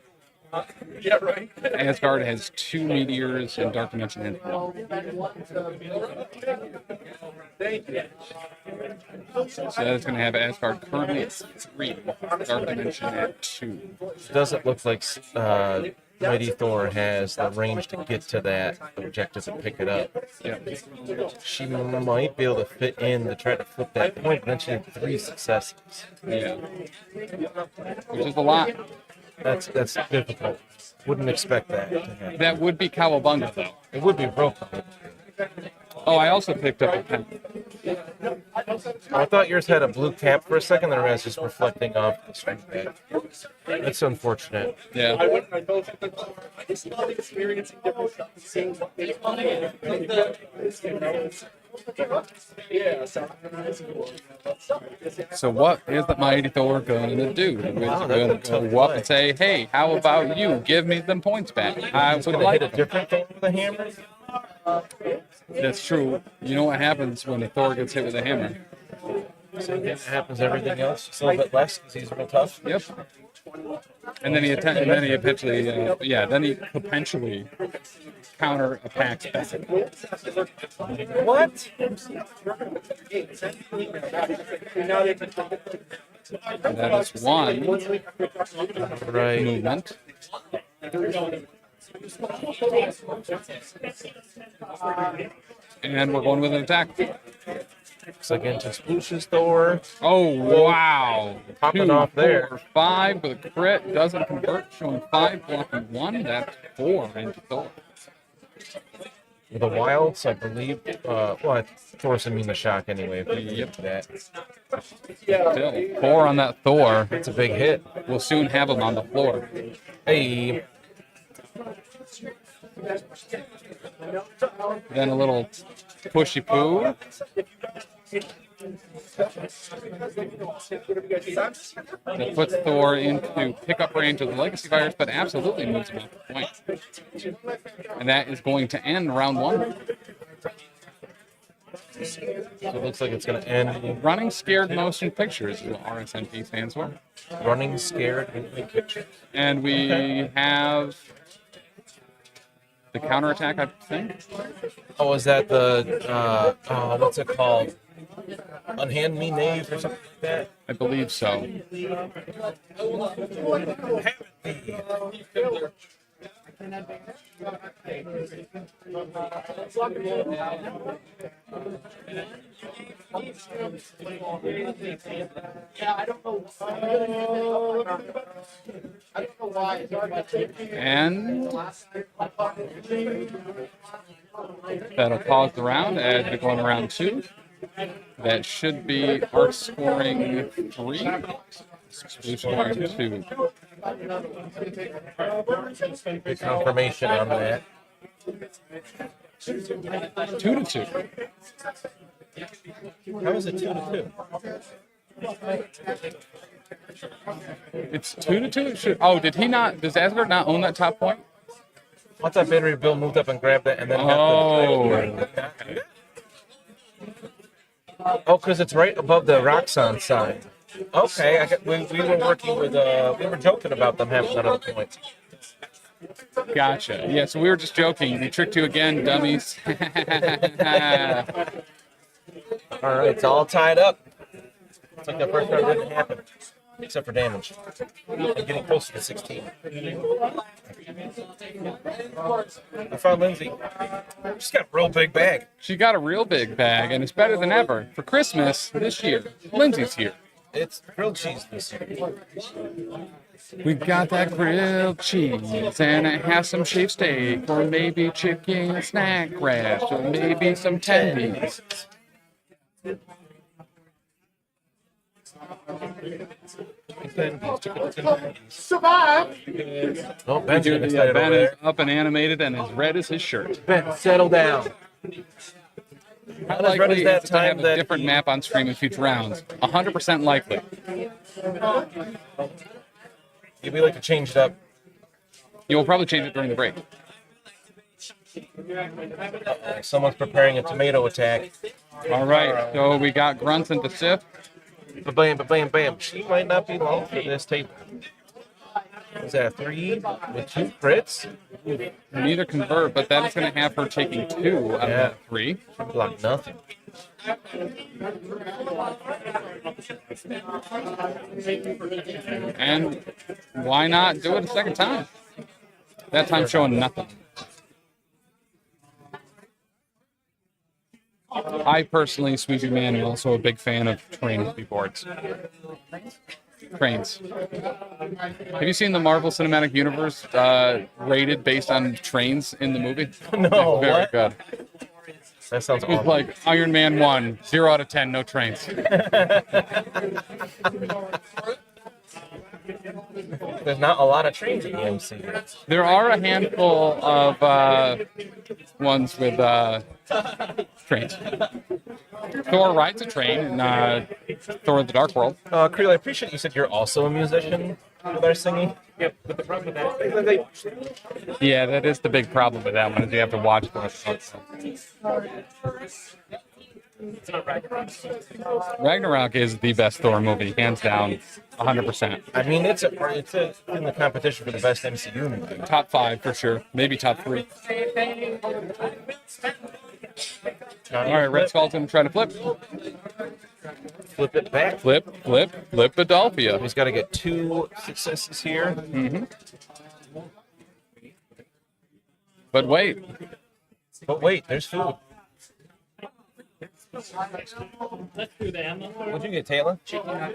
Asgard has 2 meteors, and Dark Dimension has 1. So that's going to have Asgard currently at 3, Dark Dimension at 2. It doesn't look like Mighty Thor has the range to get to that objective and pick it up. Yep. She might be able to fit in to try to flip that point, but then she had 3 successes. Yeah. Which is a lot. That's difficult. Wouldn't expect that to happen. That would be Cowabunga, though. It would be broken. Oh, I also picked up a pen. I thought yours had a blue cap for a second, then it was just reflecting off the screen. That's unfortunate. Yeah. I just love experiencing different stuff, seeing what they So what is the Mighty Thor going to do? Is he going to go up and say, hey, how about you? Give me them points back. I would like hit a different thing with a hammer. That's true. You know what happens when a Thor gets hit with a hammer? Same thing that happens to everything else. Just a little bit less because he's real tough. Yep. And then he potentially counter attacks back. What? And that is 1 movement. And we're going with an attack. Looks like into Splooshes Thor. Oh, wow. Popping off there. 4, 5 with a crit. Doesn't convert. Showing 5, blocking 1. That's 4 into Thor. With the wilds, I believe. Thor's immune to shock anyway. Yep. That. Still, 4 on that Thor. It's a big hit. We'll soon have him on the floor. Hey. Then a little pushy poo. That puts Thor into pickup range of the Legacy Virus, but absolutely moves him off the point. And that is going to end round 1. So it looks like it's going to end. Running Scared Motion Pictures is what RSMP stands for. Running Scared Moving Pictures. And we have the counterattack, I think. Oh, is that the, what's it called? Unhand Me Knave or something like that? I believe so. And that'll pause the round as we go on round 2. That should be Art scoring 3. Solution 2. Good confirmation on that. 2 to 2. How is it 2 to 2? It's 2 to 2. Oh, did he not? Does Asgard not own that top point? Once that battery Bill moved up and grabbed that, and then because it's right above the Roxxon sign. Okay, we were working with we were joking about them having that other point. Gotcha. Yeah, so we were just joking. We tricked you again, dummies. All right, it's all tied up. It's like that first round didn't happen, except for damage. I'm getting closer to 16. I found Lindsay. She's got a real big bag. She got a real big bag, and it's better than ever. For Christmas this year, Lindsay's here. It's grilled cheese this year. We've got that grilled cheese, and it has some shaved steak, or maybe chicken snack wraps, or maybe some tendies. Survive! Oh, Ben's getting Ben excited over is there. up and animated and as red as his shirt. Ben, settle down. How Not as red as likely that is it to have time a that different map on stream in future rounds? 100% likely. Yeah, we like to change it up. You will probably change it during the break. Uh-oh, someone's preparing a tomato attack. All right, so we got Grunts into Sif. Ba-bam, ba-bam, bam. She might not be long for this table. Is that 3 with 2 crits? Neither convert, but that is going to have her taking 2 out of that 3. Block nothing. And why not do it a second time? That time showing nothing. I personally, Sweepy Man, am also a big fan of train boards. Trains. Have you seen the Marvel Cinematic Universe rated based on trains in the movie? No. Very What? good. That sounds It was awful. like Iron Man 1, 0 out of 10, no trains. There's not a lot of trains in the MCU. There are a handful of ones with trains. Thor rides a train in Thor: The Dark World. Creel, I appreciate you said you're also a musician with our singing. Yep, but the problem with that, Yeah, that is the big problem with that one, is you have to watch for it. it's not Ragnarok. Ragnarok is the best Thor movie, hands down, 100%. I mean, it's in the competition for the best MCU movie. Top 5 for sure, maybe top 3. All right, Red Skull's gonna try to flip. Flip it back. Flip Adolphia. He's got to get 2 successes here. Mm-hmm. But wait, there's food. What'd you get, Taylor?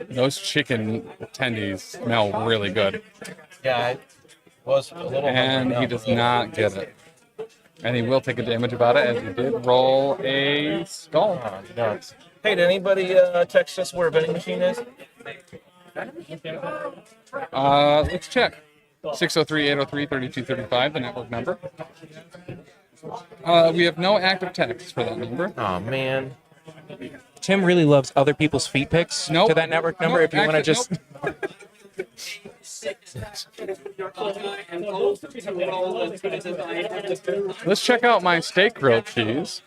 those chicken tendies smell really good. Yeah, I was a little And hungry he now. does not get it. And he will take a damage about it, as he did roll a skull. Oh, nuts. Hey, did anybody text us where a vending machine is? Let's check. 603-803-3235, the network number. We have no active text for that number. Oh, man. Tim really loves other people's feet pics Nope. to that network number. Nope, If you want to actually, just. Let's check out my steak grilled cheese.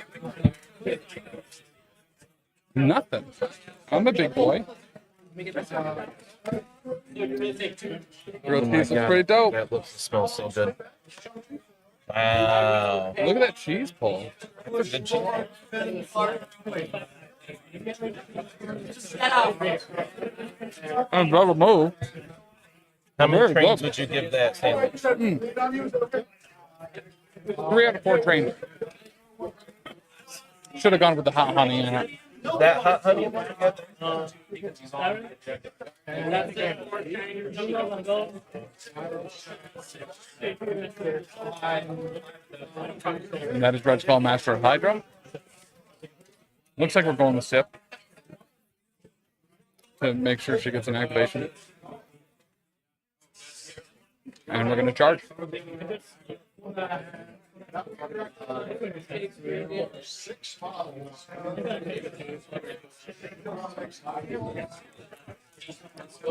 Nothing. I'm a big boy. Grilled cheese is pretty dope. That looks and smells so good. Wow. Look at that cheese pull. That's a good cheese. I'm about to move. How many Very trains good. would you give that sandwich? 3 out of 4 trains. Should have gone with the hot honey in it. That hot honey? And that is Red Skull Master of Hydra. Looks like we're going with Sip to make sure she gets an activation. And we're going to charge.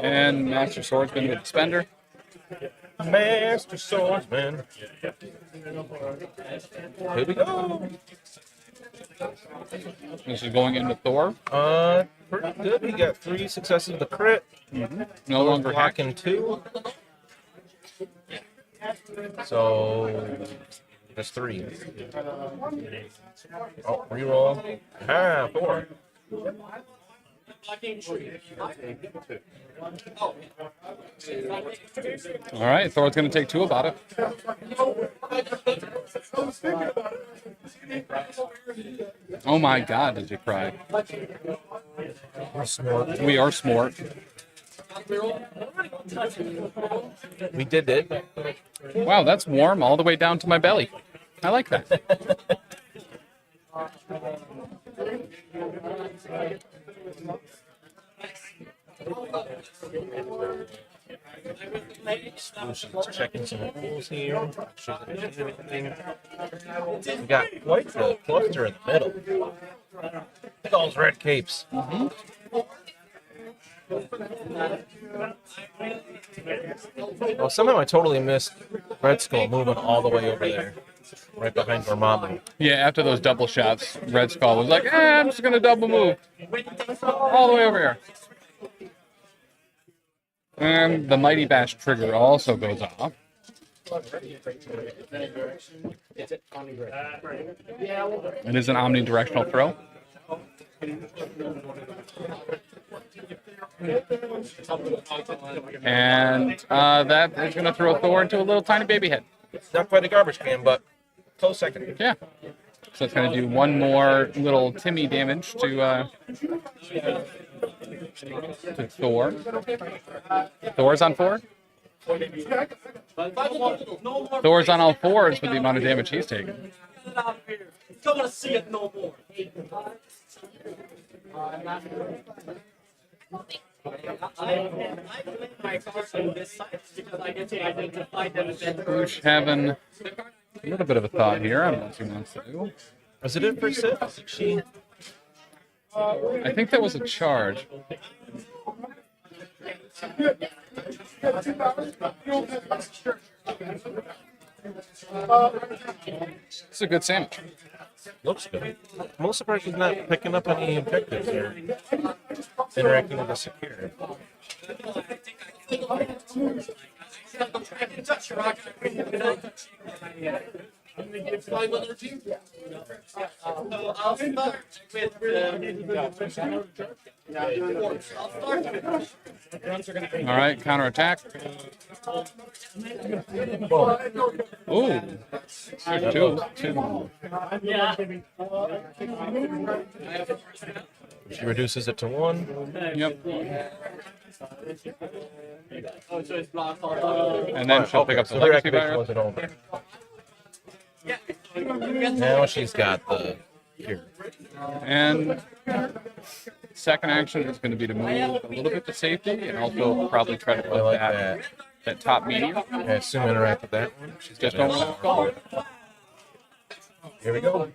And Master Swordsman with the Spender. Master Swordsman. Here we go. This is going into Thor. Pretty good. We got 3 successes with the crit. No longer blocking 2. So that's 3. Oh, reroll. 4. All right, Thor's going to take 2 about it. Oh my God, did you cry? We're smart. We are smart. We did it. Wow, that's warm all the way down to my belly. I like that. Just checking some rules here. Make sure that there's everything. We got quite the cluster in the middle. Look at all those red capes. Oh, somehow I totally missed Red Skull moving all the way over there, right behind Dormammu. Yeah, after those double shots, Red Skull was like, I'm just going to double move. All the way over here. And the Mighty Bash trigger also goes off. It is an omnidirectional throw. And that is going to throw Thor into a little tiny baby head. Not quite a garbage can, but close second. Yeah. So it's going to do 1 more little Timmy damage to Thor. Thor's on 4? Thor's on all 4s for the amount of damage he's taken. Don't want to see it no more. I blame my cards on this side because I get to identify them as Who's having a little bit of a thought here on what he wants to do. Was it in for Sif? I think that was a charge. It's a good sandwich. Looks good. I'm a little surprised he's not picking up any objectives here. Interacting with the secure. I can touch your rock. I'll start with All right, counterattack. Ooh, two. She reduces it to 1. Yep. And then she'll pick up the so her legacy activation virus. wasn't over. Now she's got the here. And second action is going to be to move a little bit to safety and also probably try to put that top medium. I assume interact with that one. She's Just got over it. that skull. Here we go.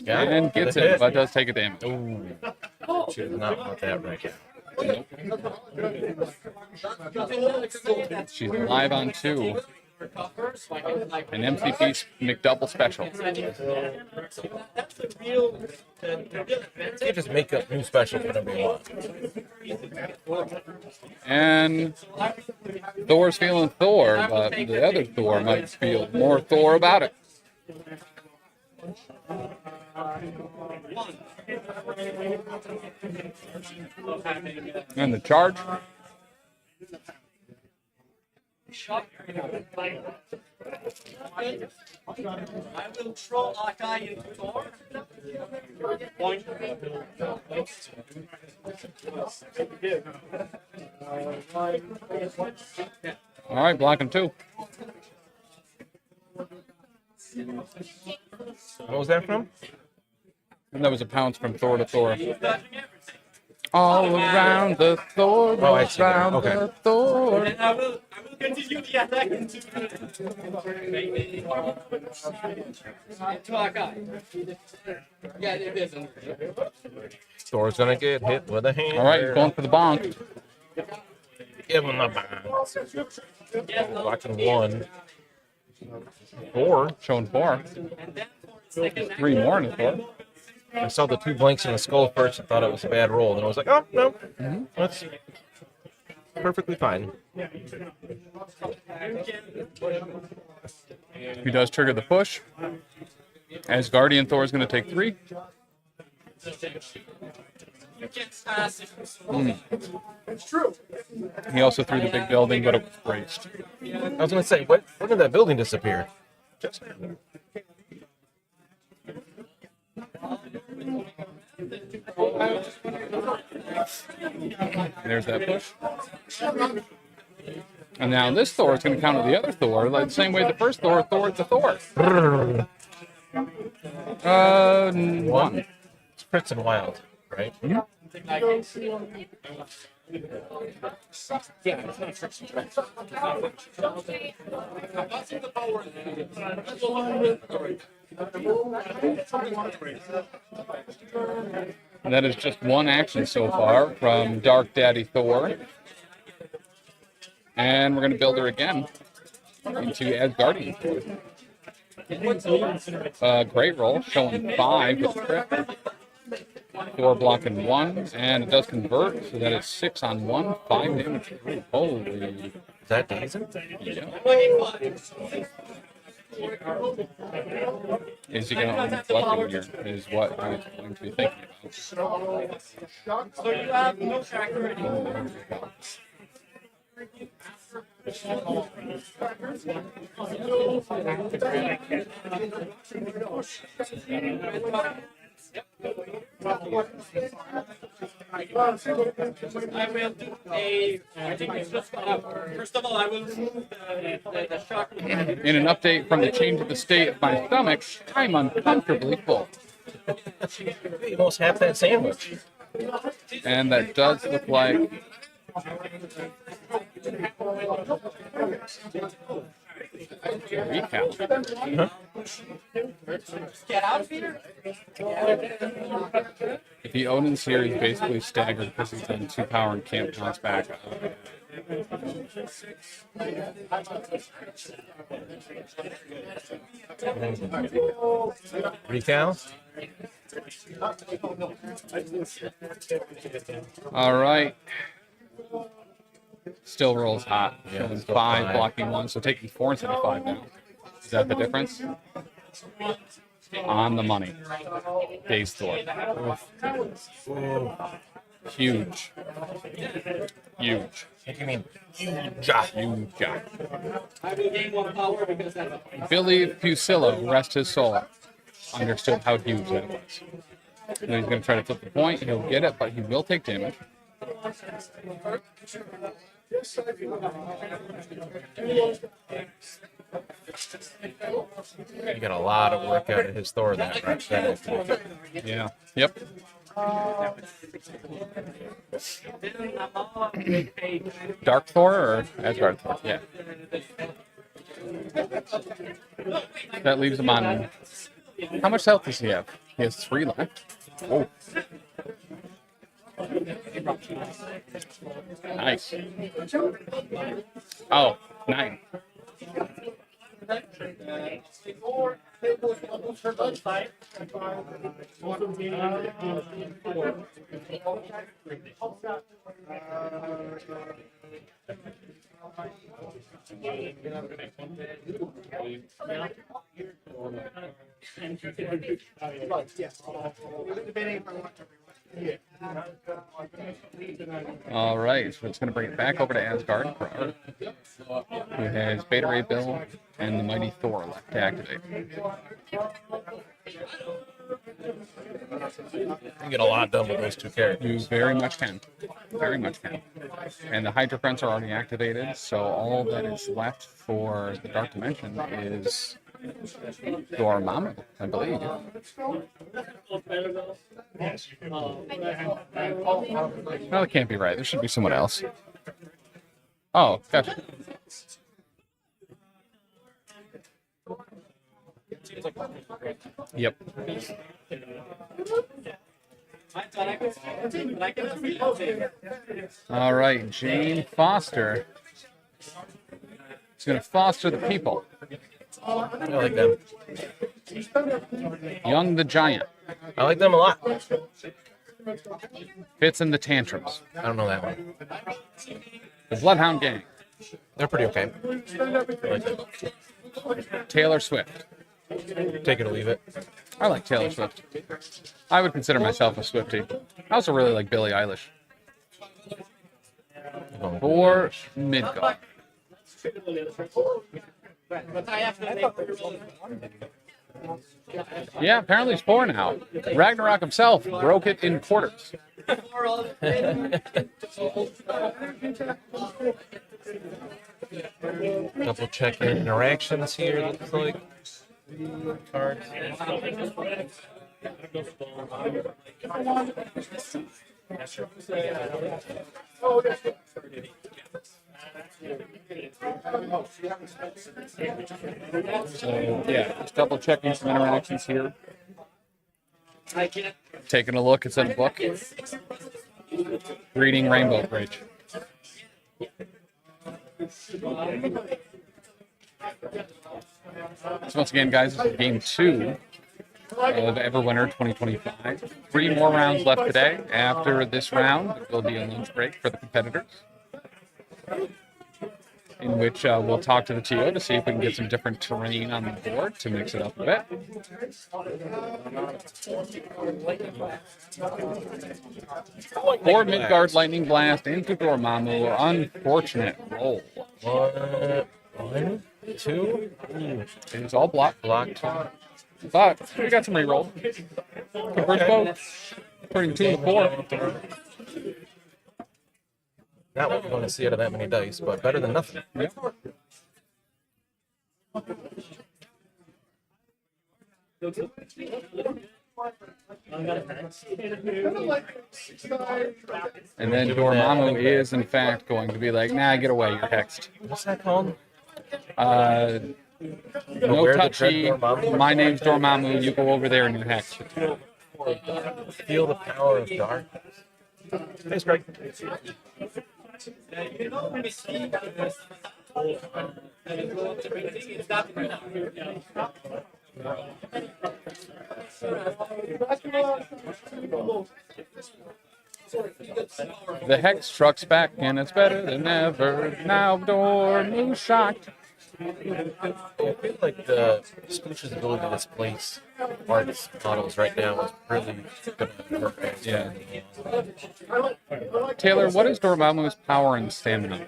And gets it, but does take a damage. Ooh. She does not want that right now. She's alive on 2. An MCP McDouble special. You just make up new specials whenever you want. And Thor's feeling Thor, but the other Thor might feel more Thor about it. And the charge. I will throw Akai into Thor. Point. All right, blocking 2. What was that from? And that was a pounce from Thor to Thor. All around the Thor, Oh, I see. around Okay. the Thor. And I will continue the attack into Akai. Yeah, it is. Thor's gonna get hit with a hand. All right, you're going for the bonk. Give him the bonk. Blocking 1. 4. Showing 4. 3 more in the Thor. I saw the 2 blanks in the skull first and thought it was a bad roll. And I was like, oh, no. That's perfectly fine. He does trigger the push. As Guardian Thor is going to take 3. It's true. He also threw the big building, but it was braced. I was gonna say, when did that building disappear? There's that push. And now this Thor is going to counter the other Thor, like the same way the first Thor, Thor to Thor. One. It's Prince and Wild, right? Mm-hmm. And that is just one action so far from Dark Daddy Thor. And we're going to build her again into Asgardian Thor. Great roll, showing 5 with the crit. Thor blocking 1, and it does convert, so that is 6 on 1, 5 damage. Ooh, holy. Is that decent? Yeah. Is he going to own collecting here? Is what I was going to be thinking about. So you have no tracker anymore. I will do a. I think it's just first of all, I will remove the shock. In an update from the change of the state of my stomach, I'm uncomfortably full. You almost half that sandwich. And that does look like. Recount. Get out of here. If he Odin's here, he's basically staggered because he's on 2 power and can't bounce back. Recal? All right. Still rolls hot. Yeah, Showing still 5, five. blocking 1, so taking 4 instead of 5 now. Is that the difference? On the money. Base Thor. Huge. Huge. What do you mean? Huge. I will gain 1 power because that's Billy Fusillo, rest his soul, understood how huge that was. And he's going to try to flip the point. He'll get it, but he will take damage. You got a lot of work out of his Thor that right? Yeah. Yep. Dark Thor or Asgard Thor? Yeah. That leaves him on. How much health does he have? He has 3 left. Oh. Nice. Oh, 9. All right, so it's going to bring it back over to Asgard for Art, who has Beta Ray Bill and the Mighty Thor left to activate. You get a lot done with those 2 characters. You very much can. Very much can. And the Hydra Fronts are already activated, so all that is left for the Dark Dimension is Dormammu, I believe. No, it can't be right. There should be someone else. Oh, gotcha. Yep. All right, Jane Foster. She's going to foster the people. I like them. Young the Giant. I like them a lot. Fits in the Tantrums. I don't know that one. The Bloodhound Gang. They're pretty okay. Taylor Swift. Take it or leave it. I like Taylor Swift. I would consider myself a Swiftie. I also really like Billie Eilish. For Midgard. Yeah, apparently it's 4 now. Ragnarok himself broke it in quarters. Double check your interactions here, looks like. Cards. So, yeah, just double checking some interactions here. Taking a look, it's in a book. Reading Rainbow Bridge. So once again, guys, this is game 2 of Everwinter 2025. 3 more rounds left today. After this round, it will be a lunch break for the competitors, in which we'll talk to the TO to see if we can get some different terrain on the board to mix it up a bit. For Midgard Lightning Blast into Dormammu, unfortunate roll. 1, 2. It's all blocked. But we got some reroll. Converts both. Putting 2 and 4. Not what you want to see out of that many dice, but better than nothing. Yeah. And then Dormammu is, in fact, going to be like, nah, get away, you're hexed. What's that called? No touchy. My name's Dormammu. You go over there and you're hexed. Feel the power of dark. Thanks, Greg. The hex truck's back and it's better than ever. Now Dormammu shocked. I feel like the Sploosh's ability to displace arts models right now is really going to hurt. Yeah. Taylor, what is Dormammu's power and stamina?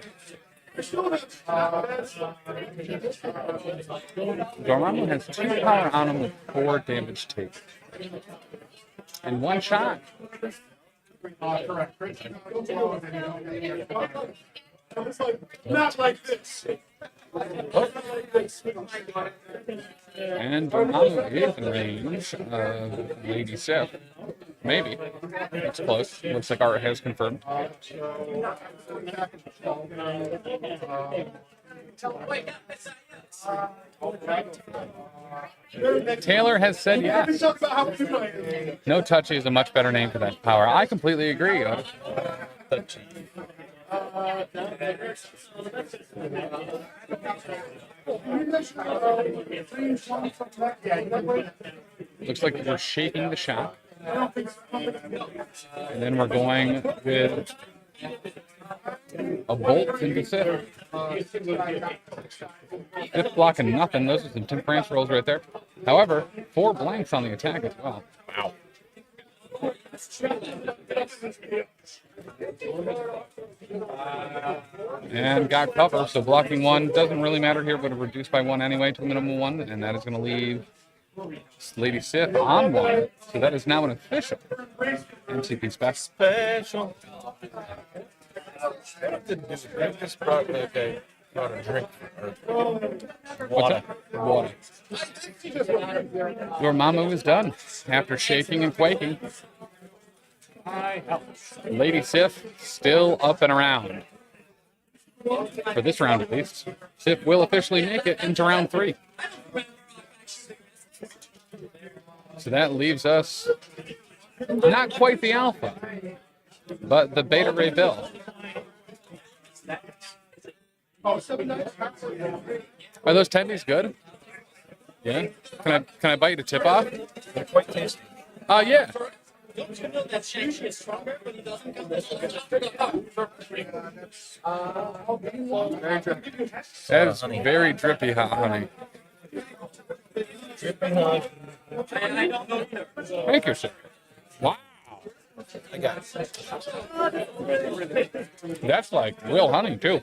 Dormammu has 2 power on him with 4 damage taken. And 1 shot. Not like this. And Dormammu is in range of Lady Sif. Maybe. It's close. Looks like Art has confirmed. Taylor has said yes. No touchy is a much better name for that power. I completely agree. Looks like we're shaking the shop. And then we're going with a bolt into Sith. Sith blocking nothing. Those are some temperance rolls right there. However, 4 blanks on the attack as well. Wow. And got cover, so blocking 1 doesn't really matter here, but reduced by 1 anyway to a minimum 1, and that is going to leave Lady Sith on 1. So that is now an official MCP special. Just brought a drink. Water. Dormammu is done after shaking and quaking. Lady Sif still up and around. For this round at least. Sif will officially make it into round 3. So that leaves us not quite the alpha, but the Beta Ray Bill. Are those tendies good? Yeah. Can I bite you to tip off? They're quite tasty. Yeah. Don't you know that Shanky is stronger when he doesn't come this way? That is very drippy hot honey. Thank you, sir. Wow. I got it. That's like real honey, too.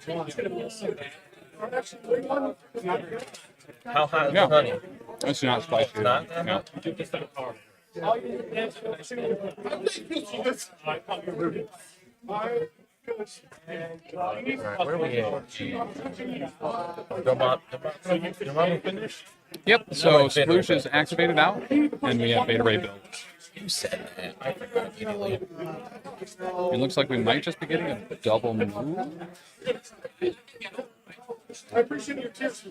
How hot is Yeah. the honey? It's not spicy. Not? No. Alright, where are we at? Dormammu finished? Yep, so Sploosh is activated out, and we have Beta Ray build. You said that. I forgot immediately. It looks like we might just be getting a double move. I appreciate your tips.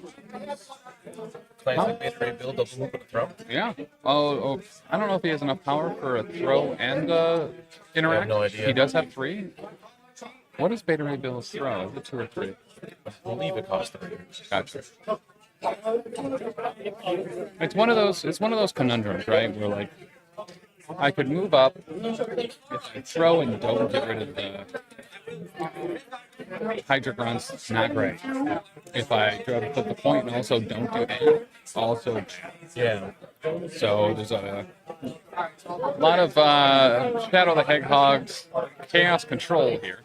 Classic Beta Ray build, double move with a throw. Yeah. Oh, I don't know if he has enough power for a throw and interact. I have no idea. He does have 3. What is Beta Ray Bill's throw? Is it 2 or 3? I believe it costs 3. Gotcha. It's one of those conundrums, right? Where like I could move up if I throw and don't get rid of the Hydra Grunts, it's not great. If I try to put the point and also don't do that, also bad. Yeah. So there's a lot of Shadow the Hedgehog's chaos control here.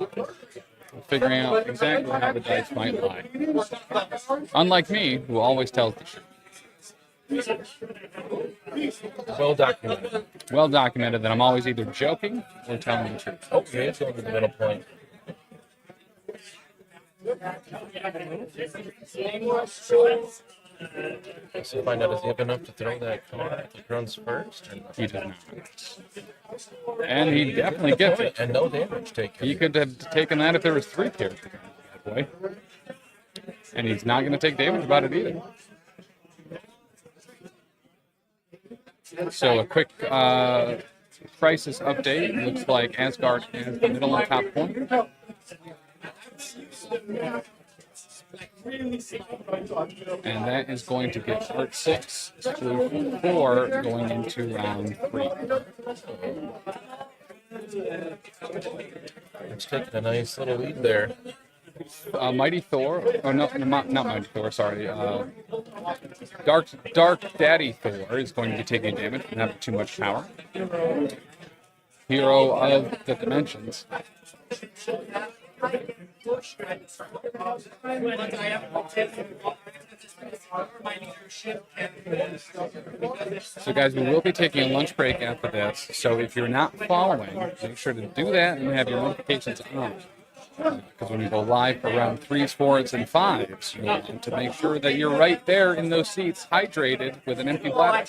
Figuring out exactly how the dice might lie. Unlike me, who always tells the truth. Well documented. Well documented that I'm always either joking or telling the truth. Okay, it's going to the middle point. Let's find out, is he up enough to throw that card at the grunts first? He does not. And he definitely gets it. And no damage taken. He could have taken that if there was 3 characters that way. And he's not going to take damage about it either. So a quick crisis update. Looks like Asgard is the middle and top point. And that is going to get Art 6 to 4 going into round 3. It's taking a nice little lead there. Mighty Thor, or no, not Mighty Thor, sorry. Dark Daddy Thor is going to be taking damage and having too much power. Hero of the Dimensions. So guys, we will be taking a lunch break after this. So if you're not following, make sure to do that and have your notifications on. Because when we go live for round 3s, 4s, and 5s, you want to make sure that you're right there in those seats, hydrated with an empty bladder.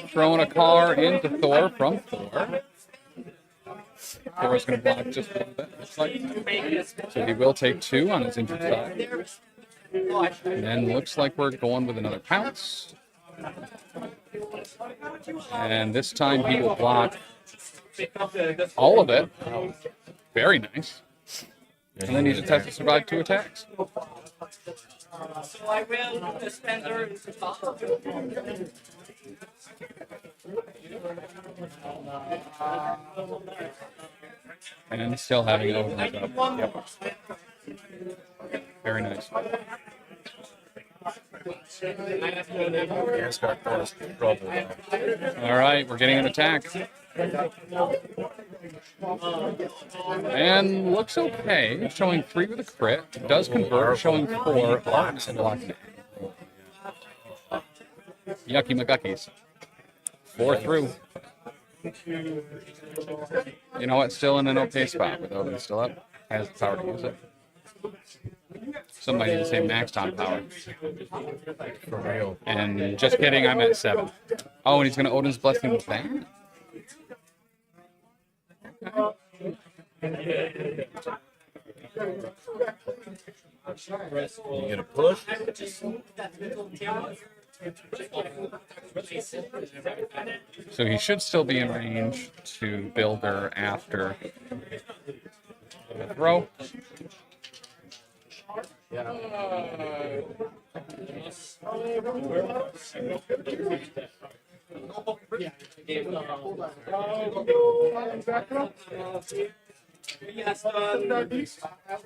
Throwing a car into Thor from Thor. Thor's going to block just a little bit, looks like. So he will take 2 on his injured side. And then looks like we're going with another pounce. And this time he will block all of it. Very nice. And then he just has to survive 2 attacks. So I will dispenser. And still having it over up. Yep. Very nice. All right, we're getting an attack. And looks okay. Showing 3 with a crit. Does convert, showing 4 blocks and blocks. Yucky McGuckies. 4 through. You know what? Still in an okay spot with Odin still up. Has the power to use it. Somebody needs to say max time power. For real. And just kidding, I'm at 7. Oh, and he's going to Odin's Blessing with that? You get a push. So he should still be in range to Builder after the throw.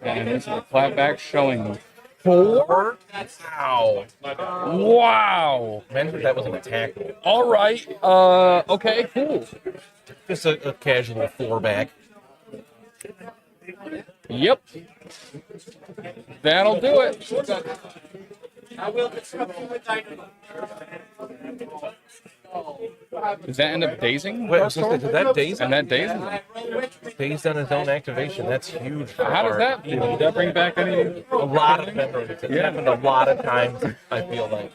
And this is a clapback showing 4? Wow. Wow. Imagine if that was an attack roll. All right. Okay, cool. Just a casual 4-back. Yep. That'll do it. I will disrupt you with dynamite. Does that end up dazing? Wait, I was gonna say, did that daze? And that dazes him. Dazed on his own activation. That's huge. For How does Art. that? Did that bring back any? A lot of memories. It's Yeah. happened a lot of times, I feel like.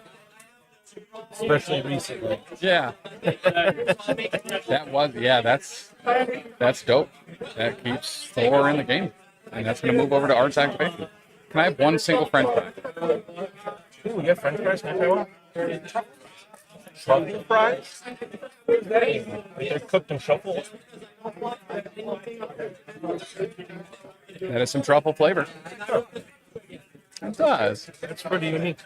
Especially recently. Yeah. That was, yeah, that's dope. That keeps Thor in the game. And that's going to move over to Art's activation. Can I have one single French fry? Ooh, we got French fries? Can I try one? Truffle fries? They're cooked in truffle. That is some truffle flavor. It does. That's pretty unique.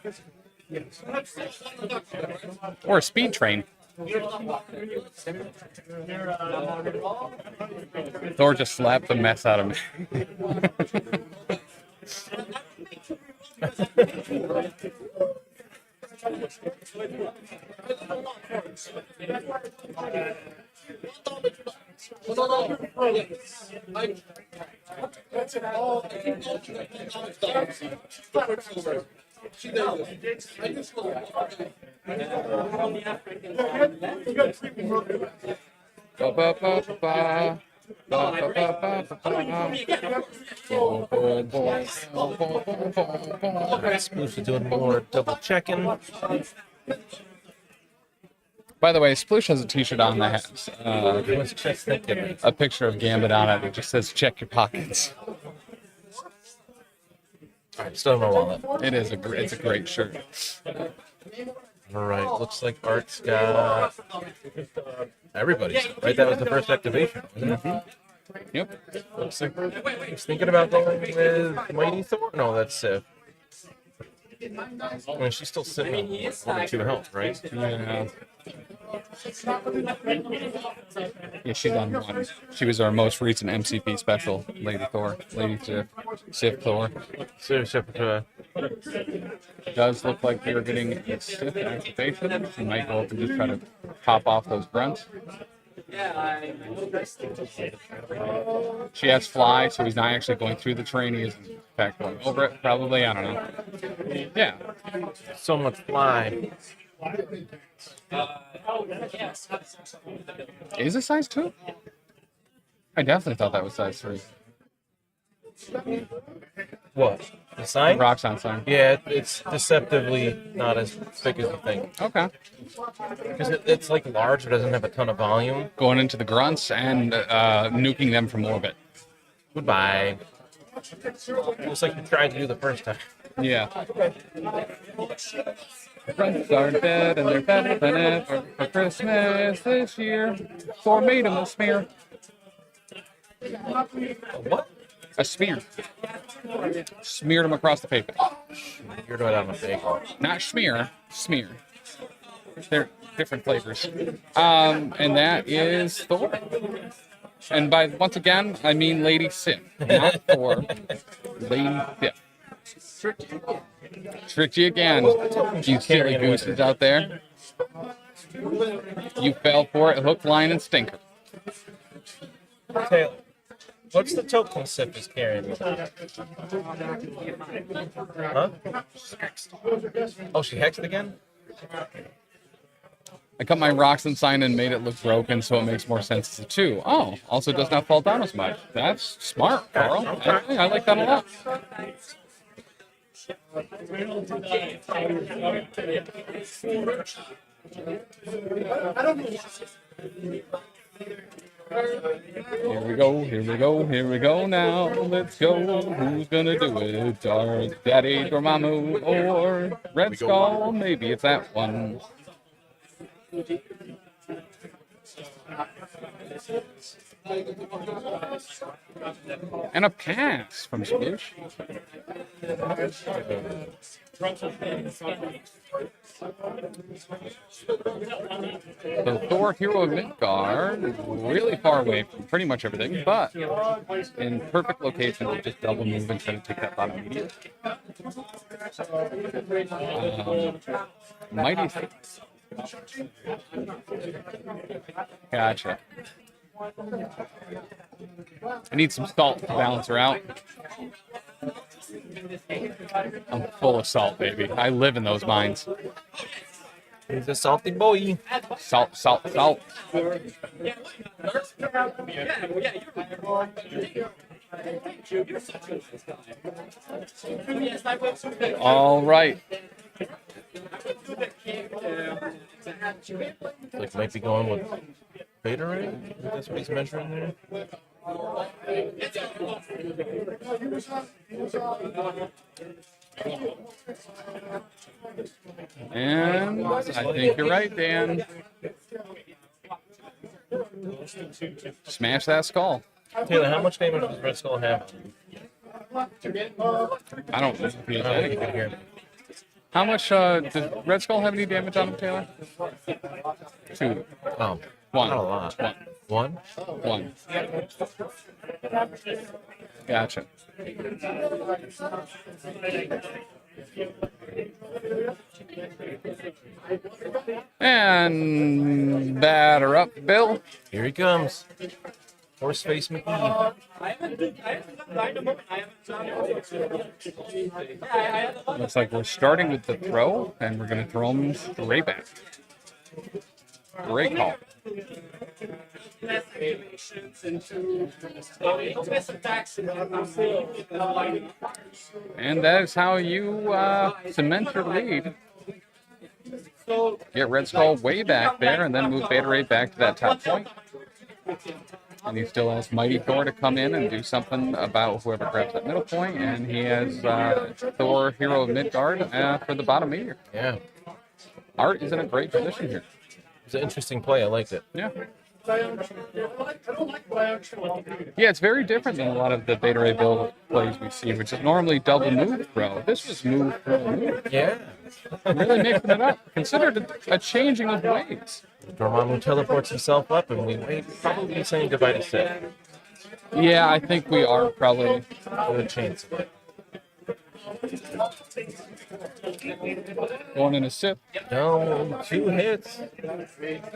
Or a speed train. Thor just slapped the mess out of me. Sploosh is doing more double checking. By the way, Sploosh has a t-shirt on that has a picture of Gambit on it that just says check your pockets. Alright, still in my wallet. It is it's a great shirt. Alright, looks like Art's got everybody's. Right, that was the first activation, wasn't it? Yep. Looks like he's thinking about going with Mighty Thor. No, that's Sif. I mean, she's still sitting on over 2 health, right? Yeah. Yeah, she's on 1. She was our most recent MCP special, Lady Thor, Lady Sif Thor. Sif, It does look like we are getting a Sif activation. She might go up and just try to pop off those grunts. She has fly, so he's not actually going through the train. He is in fact going over it, probably. I don't know. Yeah. So much fly. Is it size 2? I definitely thought that was size 3. What? The sign? The Roxanne sign. Yeah, it's deceptively not as thick as you think. Okay. Because it's like large, but doesn't have a ton of volume. Going into the grunts and nuking them from orbit. Goodbye. Just like you tried to do the first time. Yeah. Grunts are dead and they're better than ever for Christmas this year. Thor made them a smear. What? A smear. Smeared them across the paper. You're doing it on a bagel. Not schmear, smear. They're different flavors. And that is Thor. And by once again, I mean Lady Sif, not Thor. Lady Sif. Tricked you again, you silly gooses out there. You fell for it, hook, line, and stinker. Taylor, what's the token Sif is carrying? Huh? Oh, she hexed again? I cut my Roxanne sign and made it look broken, so it makes more sense as a 2. Oh, also does not fall down as much. That's smart, Carl. I like that a lot. Here we go now. Let's go. Who's gonna do it? Our Daddy Dormammu or Red Skull? Maybe it's that one. And a pass from Sploosh. The Thor Hero of Midgard, really far away from pretty much everything, but in perfect location to just double move and try to take that bottom meteor. Mighty. Gotcha. I need some salt to balance her out. I'm full of salt, baby. I live in those mines. He's a salty boy. Salt, salt, salt. All right. Like might be going with beta ray. That's what he's measuring there. And I think you're right, Dan. Smash that skull. Taylor, how much damage does Red Skull have? I don't know if he has any. Here. How much does Red Skull have any damage on him, Taylor? 2. Oh, 1. not a lot. One? 1. Gotcha. And batter up, Bill. Here he comes. Horseface McGee. Looks like we're starting with the throw, and we're going to throw him right back. Great call. And that is how you cement your lead. Get Red Skull way back there, and then move Beta Ray back to that top point. And he still has Mighty Thor to come in and do something about whoever grabs that middle point, and he has Thor, Hero of Midgard, for the bottom meteor. Yeah. Art is in a great position here. It's an interesting play. I liked it. Yeah. Yeah, it's very different than a lot of the Beta Ray build plays we see, which is normally double move throw. This was move throw move. Yeah. Really mixing it up. Considered a changing of ways. Dormammu teleports himself up, and we wait probably saying goodbye to Sid. Yeah, I think we are probably with a chance of it. Going in a sip. No, 2 hits.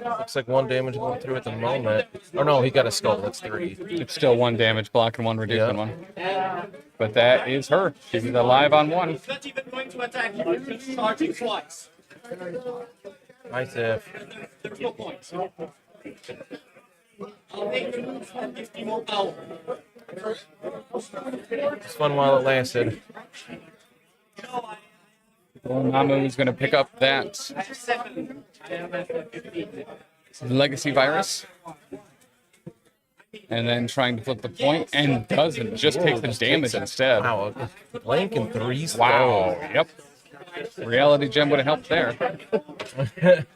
Looks like 1 damage going through at the moment. Oh no, he got a skull. That's 3. It's still 1 damage block and 1 reducing one. But that is her. She's alive on 1. He's not even going to attack you. He's charging twice. Nice F. There's no point. I'll make the move and give me more power. It's fun while it lasted. Dormammu is going to pick up that I have 7. I have 15. Legacy Virus. And then trying to flip the point, and doesn't. Just takes the damage instead. Wow, blank and 3 skull. Wow, yep. Reality Gem would have helped there. That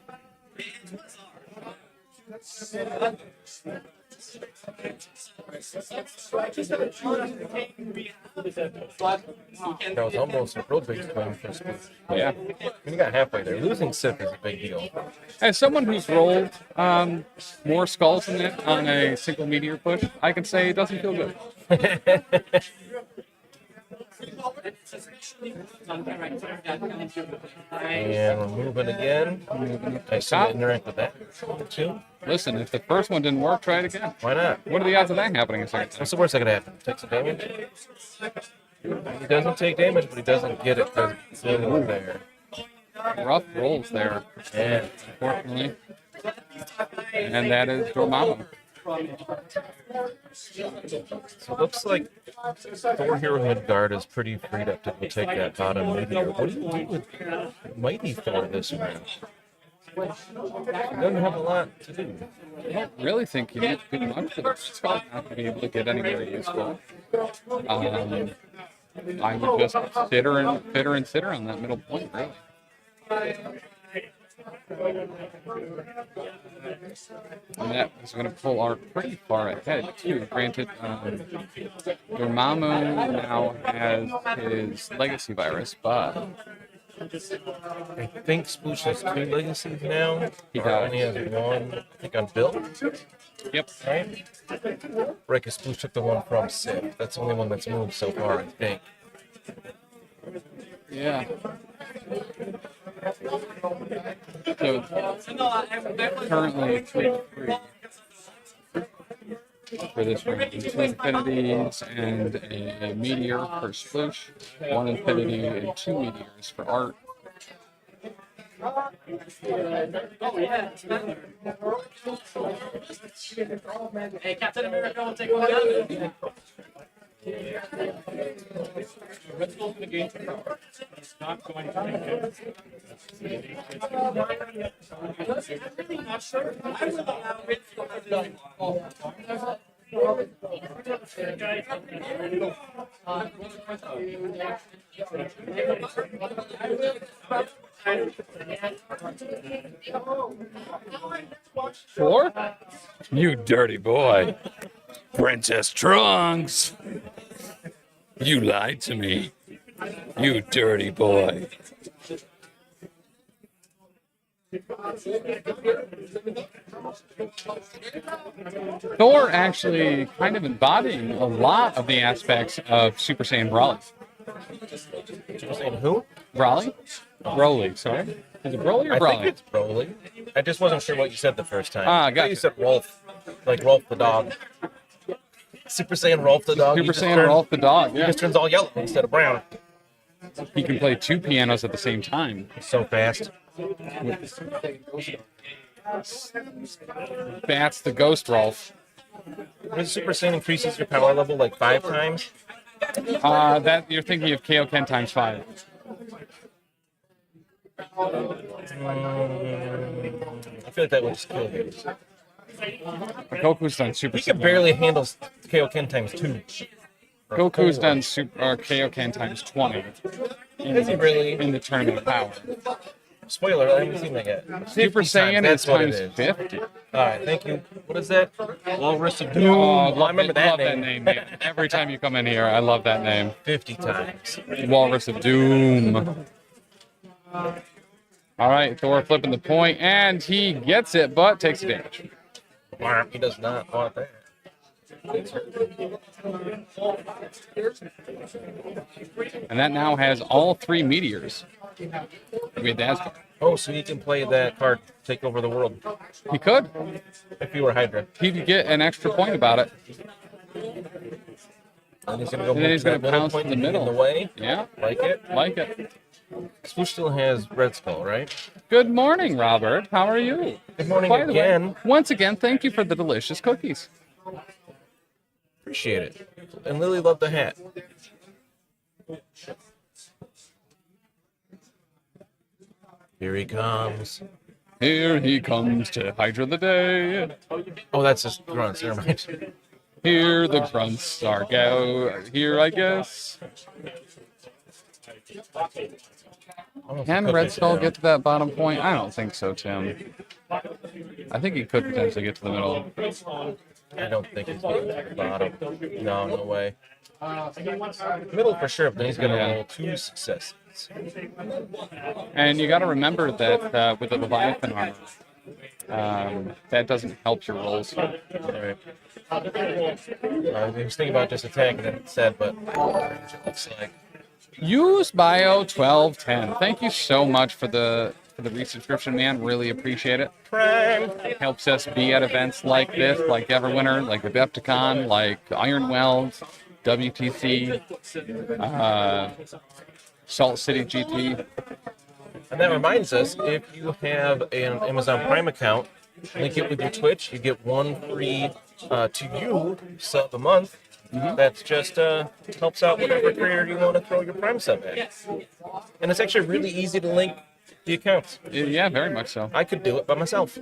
was almost a real big swing for Spook. Yeah. We got halfway there. Losing Sip is a big deal. As someone who's rolled more skulls than that on a single meteor push, I can say it doesn't feel good. And we're moving again. I saw interact with that too. Listen, if the first one didn't work, try it again. Why not? What are the odds of that happening a second time? What's the worst that could happen? Take some damage? He doesn't take damage, but he doesn't get it because it's there. Rough rolls there. Yeah. Unfortunately. And that is Dormammu. So it looks like Thor Hero Midgard is pretty freed up to go take that bottom meteor. What do you do with Mighty Thor this round? He doesn't have a lot to do. I don't really think you need to do much for the skull not to be able to get anywhere useful. I would just sit her and sit her on that middle point, really. And that is going to pull Art pretty far ahead, too. Granted, Dormammu now has his Legacy Virus, but I think Sploosh has 2 legacies now. He Or does. only has 1, I think, on Bill. Yep. Right? Right, because Sploosh took the one from Sif. That's the only one that's moved so far, I think. Yeah. So currently 3 for this round. 2 infinities and a meteor for Sploosh. 1 infinity and 2 meteors for Art. Oh yeah. Hey, Captain America will take one down. Red Skull's gonna gain 2 power. He's not going to make it. I'm really not sure. I will allow Red Skull to Four? You dirty boy. Princess Trunks. You lied to me. You dirty boy. Thor actually kind of embodying a lot of the aspects of Super Saiyan Broly. Super Saiyan who? Broly? Broly, sorry. Is it Broly or I Broly? think it's Broly. I just wasn't sure what you said the first time. Ah, I thought gotcha. you said Rolf. Like Rolf the dog. Super Saiyan Rolf the dog. Super Saiyan Rolf the dog, He yeah. just turns all yellow instead of brown. He can play 2 pianos at the same time. So fast. That's the Ghost Rolf. When Super Saiyan increases your power level like 5 times. That you're thinking of Kaioken times 5. I feel like that would just kill him. Goku's done Super He can Saiyan. barely handle Kaioken times 2. Goku's done Super Kaioken times 20. Is he really? In the tournament of power. Spoiler, I haven't seen that yet. Super 50 Saiyan that's is what it times is. 50. Alright, thank you. What is that? Walrus of Doom. Oh, I remember that love name. that name, man. Every time you come in here, I love that name. 50 times. Walrus of Doom. All right, Thor flipping the point, and he gets it, but takes the damage. He does not want that. And that now has all 3 meteors. With Asgard. Oh, so he can play that card, take over the world. He could. If he were Hydra. He'd get an extra point about it. And he's gonna go And then he's to that gonna middle pounce point in the and be middle. In the way. Yeah. Like it? Like it. Sploosh still has Red Skull, right? Good morning, Robert. How are you? Good morning By the way, again. once again, thank you for the delicious cookies. Appreciate it. And Lily loved the hat. Here he comes. Here he comes to Hydra the Day. Oh, that's just grunts. Never mind. Here the grunts are go. Here, I guess. Can Red Skull get to that bottom point? I don't think so, Tim. I think he could potentially get to the middle. I don't think he's getting to the bottom. No, no way. Middle for sure, but then he's going to roll 2 successes. And you got to remember that with the Leviathan armor, that doesn't help your rolls here. Right. I was thinking about just attacking it instead, but it looks like. Use Bio 1210. Thank you so much for the resubscription, man. Really appreciate it. Prime. It helps us be at events like this, like Everwinter, like Adepticon, like Iron Wells, WTC, Salt City GP. And that reminds us, if you have an Amazon Prime account, link it with your Twitch, you get 1 free to you sub a month. That's just helps out whatever creator you want to throw your Prime sub at. And it's actually really easy to link the accounts. Yeah, very much so. I could do it by myself.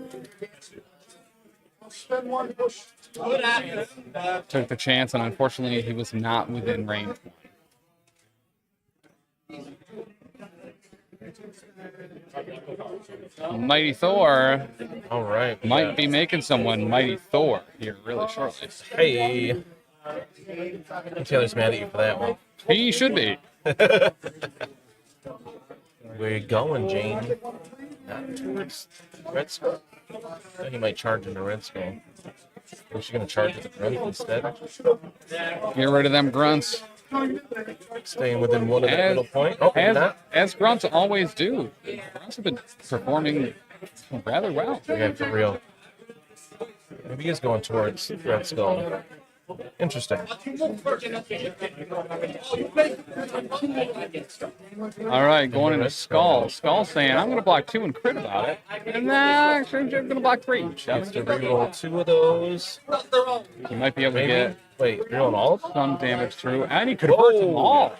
Took the chance, and unfortunately, he was not within range. Mighty Thor. All right. Might be making someone Mighty Thor here really shortly. Hey. Taylor's mad at you for that one. He should be. Where you going, Jane? Not towards Red Skull. I thought he might charge into Red Skull. Was she gonna charge with the grunt instead? Get rid of them grunts. Staying within one of that middle point. Oh, maybe not. As grunts always do. Grunts have been performing rather well. Yeah, for real. Maybe he is going towards Red Skull. Interesting. All right, going into Skull. Skull saying, I'm going to block 2 and crit about it. And actually, I'm going to block 3. Gets to reroll 2 of those. You might be able to get reroll all of them? some damage through. And he converts them all.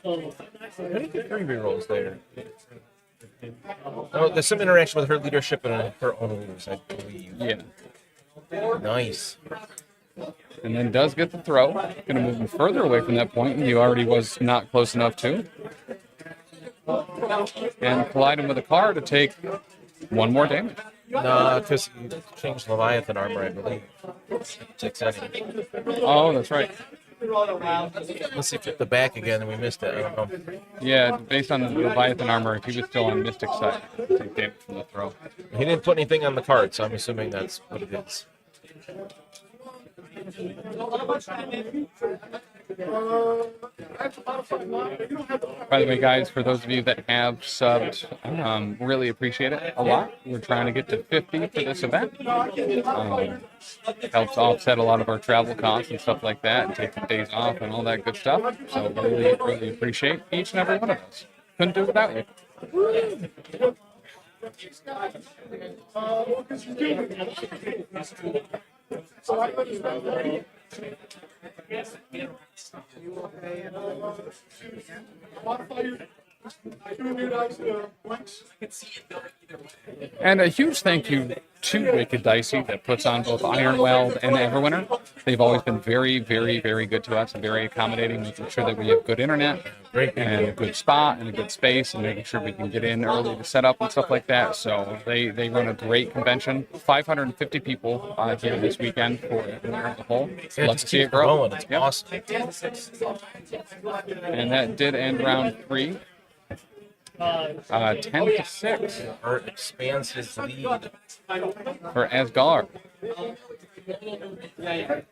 How do you get 3 rerolls there? Oh, there's some interaction with her leadership and her own leaders, I believe. Yeah. Nice. And then does get the throw. Going to move him further away from that point. He already was not close enough to. And collide him with a car to take 1 more damage. Nah, because he changed Leviathan armor, I believe. Takes any. Oh, that's right. Unless he flipped the back again and we missed it. I don't know. Yeah, based on the Leviathan armor, if he was still on Mystic side, take damage from the throw. He didn't put anything on the card, so I'm assuming that's what it is. By the way, guys, for those of you that have subbed, really appreciate it a lot. We're trying to get to 50 for this event. Helps offset a lot of our travel costs and stuff like that, and taking days off and all that good stuff. So really, really appreciate each and every one of those. Couldn't do it without you. And a huge thank you to Wicked Dicey that puts on both Ironweld and Everwinter. They've always been very, very, very good to us and very accommodating, making sure that we have good internet and a good spot and a good space and making sure we can get in early to set up and stuff like that. So they run a great convention. 550 people here this weekend for Everwinter as a whole. Love to see it grow. It's awesome. And that did end round 3. 10-6. Art expands his lead for Asgard.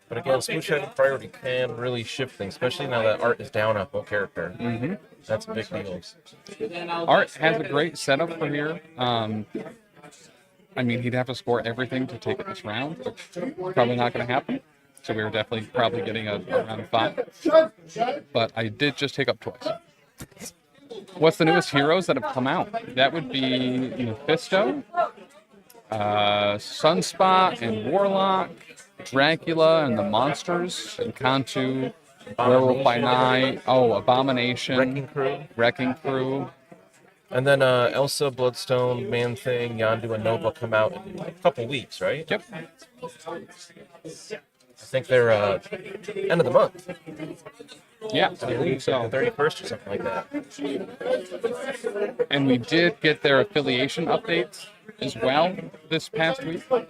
But again, smooth shining priority can really shift things, especially now that Art is down a whole character. Mm-hmm. That's a big deal. Art has a great setup for here. I mean, he'd have to score everything to take it this round, which probably not going to happen. So we were definitely probably getting a round of 5. But I did just take up twice. What's the newest heroes that have come out? That would be Mephisto, Sunspot, and Warlock, Dracula, and the Monsters, and Kantu, Werewolf by Night, Abomination, Wrecking Crew. And then Elsa, Bloodstone, Man-Thing, Yondu, and Nova come out in a couple weeks, right? Yep. I think they're end of the month. Yeah, I believe so. The 31st or something like that. And we did get their affiliation updates as well this past week. So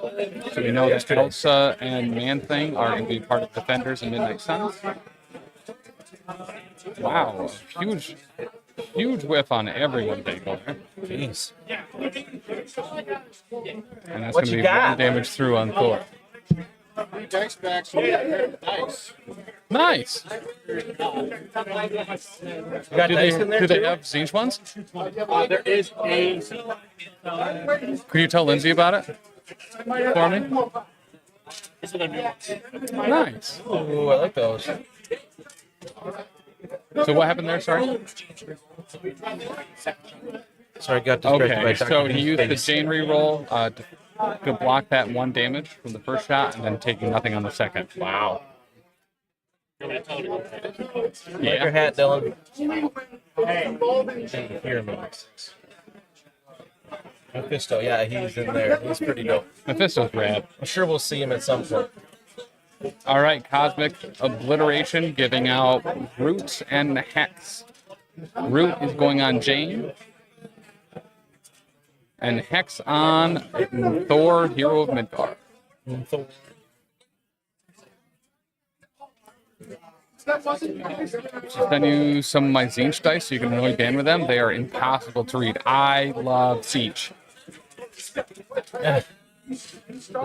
we know that Elsa and Man-Thing are going to be part of Defenders and Midnight Suns. Wow, huge whiff on everyone day going there. Jeez. And that's going to be 1 damage through on Thor. Dice back, so nice. Nice. You got dice in there do they too? have Zinch ones? There is a. Could you tell Lindsay about it for me? These are the new ones. Nice. Ooh, I like those. So what happened there? Sorry. Sorry, I got distracted by Okay, Dr. so he D's used the face. chain reroll to block that 1 damage from the first shot, and then taking nothing on the second. Wow. Like your hat, Dylan. Hey. Here, Mephisto, yeah, he's in there. He's pretty dope. Mephisto's rad. I'm sure we'll see him at some point. All right, Cosmic Obliteration giving out Root and Hex. Root is going on Jane. And Hex on Thor, Hero of Midgard. Send you some of my Zinch dice so you can really band with them. They are impossible to read. I love Zinch. Is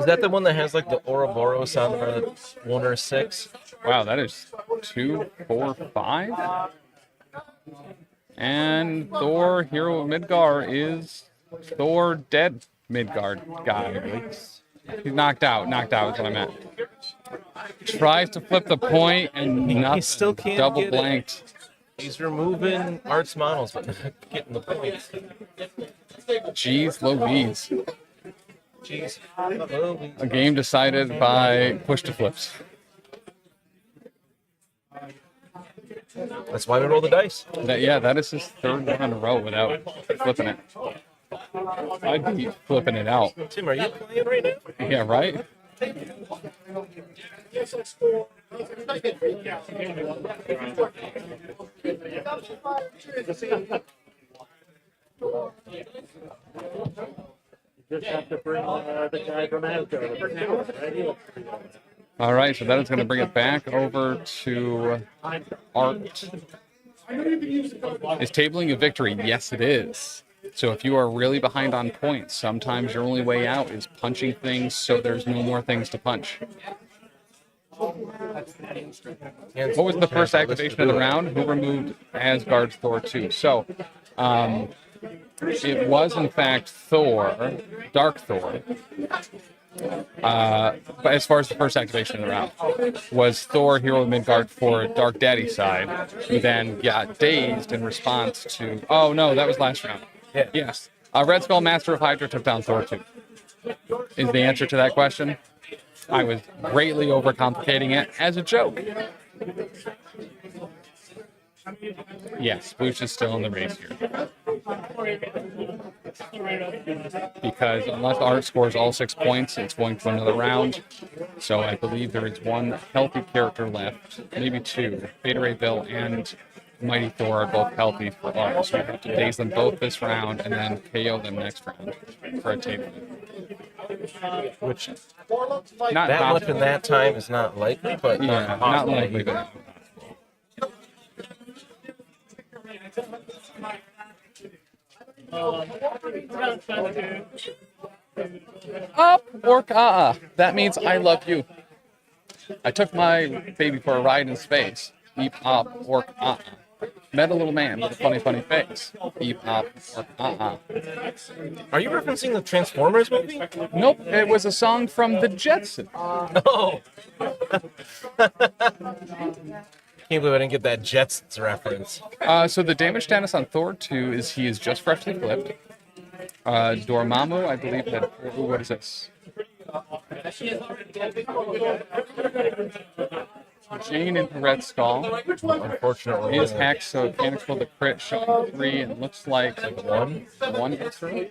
that the one that has like the Ouroboros on the 1 or 6? Wow, that is 2, 4, 5. And Thor, Hero of Midgard, is Thor dead Midgard guy. He's knocked out. Knocked out is what I meant. Tries to flip the point and nothing. He still can't double get it. blanked. He's removing Art's models, but not getting the points. Jeez Louise. Jeez. A game decided by push to flips. That's why we roll the dice. That is his third one in a row without flipping it. I'd be flipping it out. Tim, are you playing right now? Yeah, right? Just have to bring the guy from Asgard. All right, so that is going to bring it back over to Art. Is tabling a victory? Yes, it is. So if you are really behind on points, sometimes your only way out is punching things so there's no more things to punch. What was the first activation of the round? Who removed Asgard's Thor 2? So, it was in fact Thor, Dark Thor. But as far as the first activation of the round, was Thor, Hero of Midgard for Dark Daddy's side, who then got dazed in response to. Oh no, that was last round. Yeah. Yes. Red Skull, Master of Hydra, took down Thor 2. Is the answer to that question? I was greatly overcomplicating it as a joke. Yes, Booch is still in the race here. Because unless Art scores all 6 points, it's going to another round. So I believe there is one healthy character left, maybe 2. Beta Ray Bill and Mighty Thor are both healthy for Art. So we have to daze them both this round and then KO them next round for a table. Which not that possible. much in that time is not likely, but Yeah, not likely, but up or that means I love you. I took my baby for a ride in space. Eep up or Met a little man with a funny face. Eep up or Are you referencing the Transformers movie? Nope, it was a song from the Jetsons. Oh. Can't believe I didn't get that Jetsons reference. So the damage status on Thor 2 is he is just freshly flipped. Dormammu, I believe, had. What is this? Jane into Red Skull. Unfortunately. Is hacked, so Panic for the crit showing 3, and looks like 1 hits through.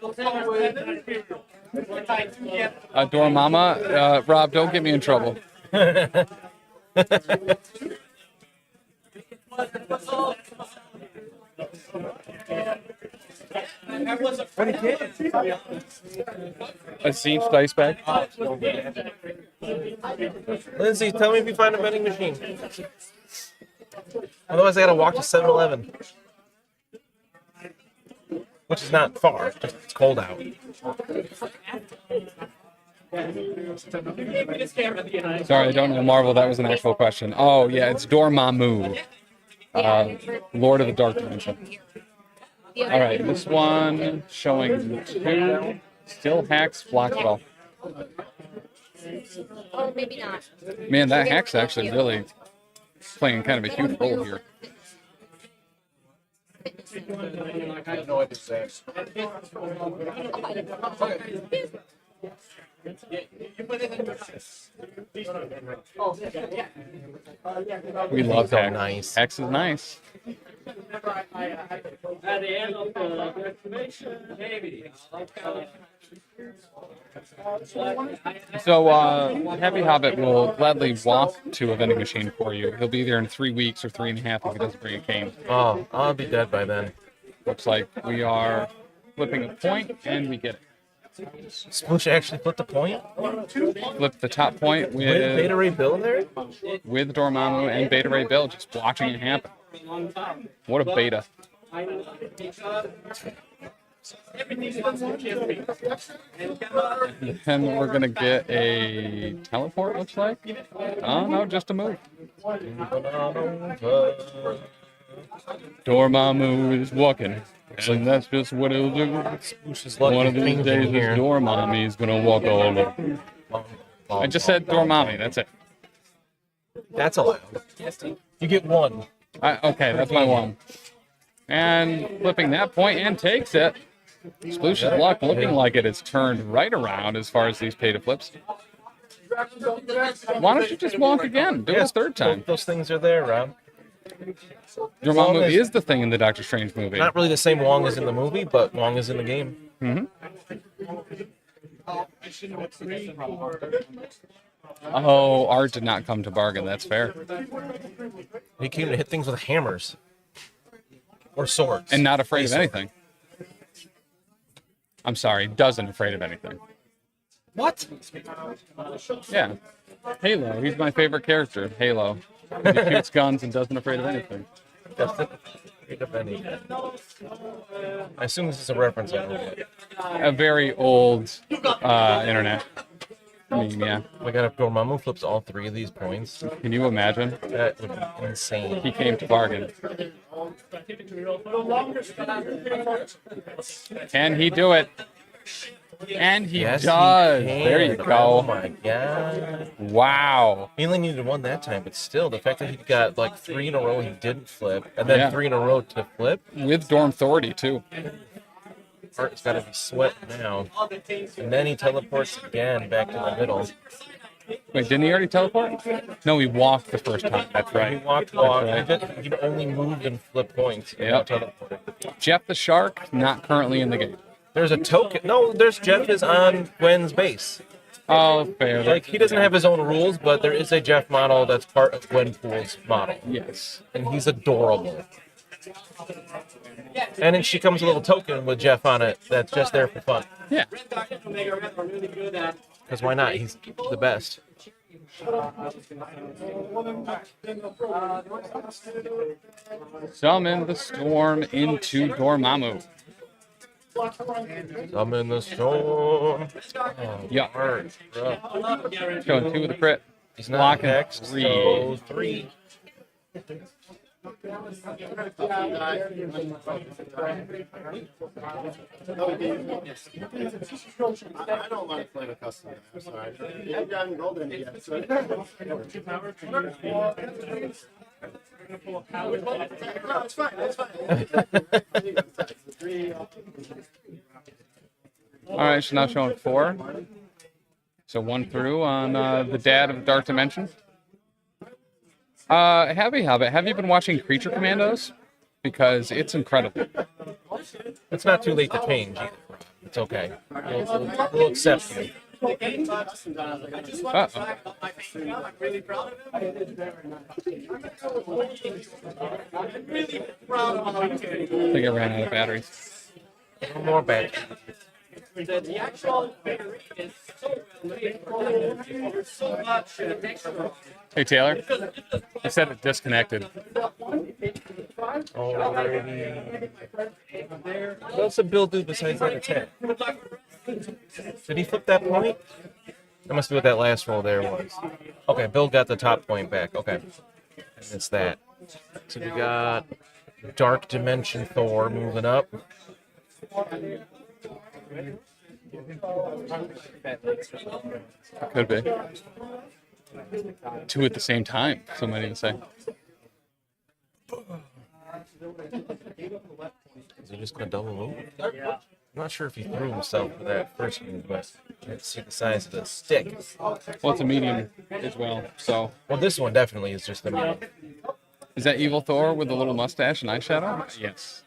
Dormammu, Rob, don't get me in trouble. A Zinch dice bag. Lindsay, tell me if you find a vending machine. Otherwise, I gotta walk to 7-Eleven. Which is not far, just it's cold out. Sorry, I don't know Marvel. That was an actual question. Oh, yeah, it's Dormammu. Lord of the Dark Dimension. All right, this one showing 2. Still hacks, blocks it all. Oh, maybe not. Man, that hack's actually really playing kind of a huge role here. We love Hex. Nice. Hex is nice. At the end of the excavation, maybe. So, Heavy Hobbit will gladly walk to a vending machine for you. He'll be there in 3 weeks or 3.5 if he doesn't bring a cane. Oh, I'll be dead by then. Looks like we are flipping a point, and we get it. Sploosh actually flipped the point? Flipped the top point with Beta Ray Bill there? with Dormammu and Beta Ray Bill just watching it happen. What a beta. And we're going to get a teleport, looks like. Oh, no, just a move. Dormammu is walking. And that's just what it'll do. One of these days, this Dormammu is going to walk all over. I just said Dormammu, that's it. That's allowed. You get one. Okay, that's my one. And flipping that point and takes it. Sploosh's luck looking like it has turned right around as far as these pay to flips. Why don't you just walk again? Do it a third time. Those things are there, Rob. Dormammu is the thing in the Doctor Strange movie. Not really the same Wong as in the movie, but Wong is in the game. Mm-hmm. Oh, Art did not come to bargain. That's fair. He came to hit things with hammers. Or swords. And not afraid of anything. I'm sorry, doesn't afraid of anything. What? Yeah. Halo. He's my favorite character. Halo. He shoots guns and doesn't afraid of anything. Doesn't afraid of anything. I assume this is a reference. A very old internet meme, yeah. We got if Dormammu flips all three of these points. Can you imagine? That would be insane. He came to bargain. Can he do it? And he Yes, does. he can. There you go. Oh my god. Wow. He only needed one that time, but still, the fact that he got like 3 in a row he didn't flip, and then 3 in a row to flip. With Dorm Authority, too. Art's got to be sweating now. And then he teleports again back to the middle. Wait, didn't he already teleport? No, he walked the first time. That's right. He walked. That's right. He only moved and flipped points. Yep. Jeff the Shark, not currently in the game. There's a token. No, there's Jeff is on Gwen's base. Oh, fair. Like, he doesn't have his own rules, but there is a Jeff model that's part of Gwenpool's model. Yes. And he's adorable. And then she comes with a little token with Jeff on it that's just there for fun. Yeah. Because why not? He's the best. Summon the storm into Dormammu. Summon the storm. Yeah. Showing 2 with a crit. He's not blocking next, 3. so 3. I don't want to play the custom. I'm sorry. I haven't rolled any yet. So. No, it's fine. It's fine. All right, so now showing 4. So 1 through on the dad of Dark Dimension. Happy Hobbit, have you been watching Creature Commandos? Because it's incredible. It's not too late to change either. It's okay. We'll accept you. Uh-oh. I think I ran out of batteries. No more batteries. The actual figurine is so much extra. Hey, Taylor. I said it disconnected. Alrighty. What else did Bill do besides that attack? Did he flip that point? That must be what that last roll there was. Okay, Bill got the top point back. Okay. And it's that. So we got Dark Dimension Thor moving up. Could be. 2 at the same time, somebody would say. Is he just going to double move? I'm not sure if he threw himself for that first move, but let's see the size of the stick. Well, it's a medium as well, so. Well, this one definitely is just the medium. Is that Evil Thor with the little mustache and eyeshadow? Yes.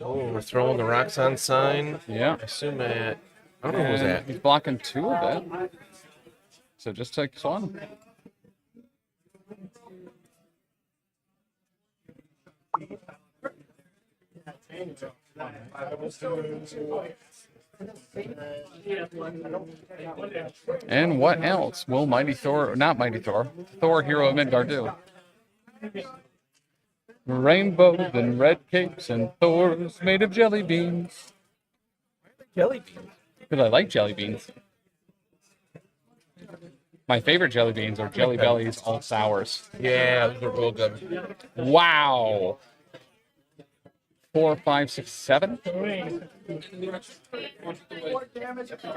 Oh, we're throwing the Roxanne sign. Yeah. I assume that. I don't know who's that. He's blocking 2 of it. So just takes 1. And what else will Mighty Thor, not Mighty Thor, Thor, Hero of Midgard do? Rainbows and red capes and Thor's made of jelly beans. Jelly beans? Because I like jelly beans. My favorite jelly beans are Jelly Bellies all sours. Yeah, those are real good. Wow. 4, 5, 6, 7.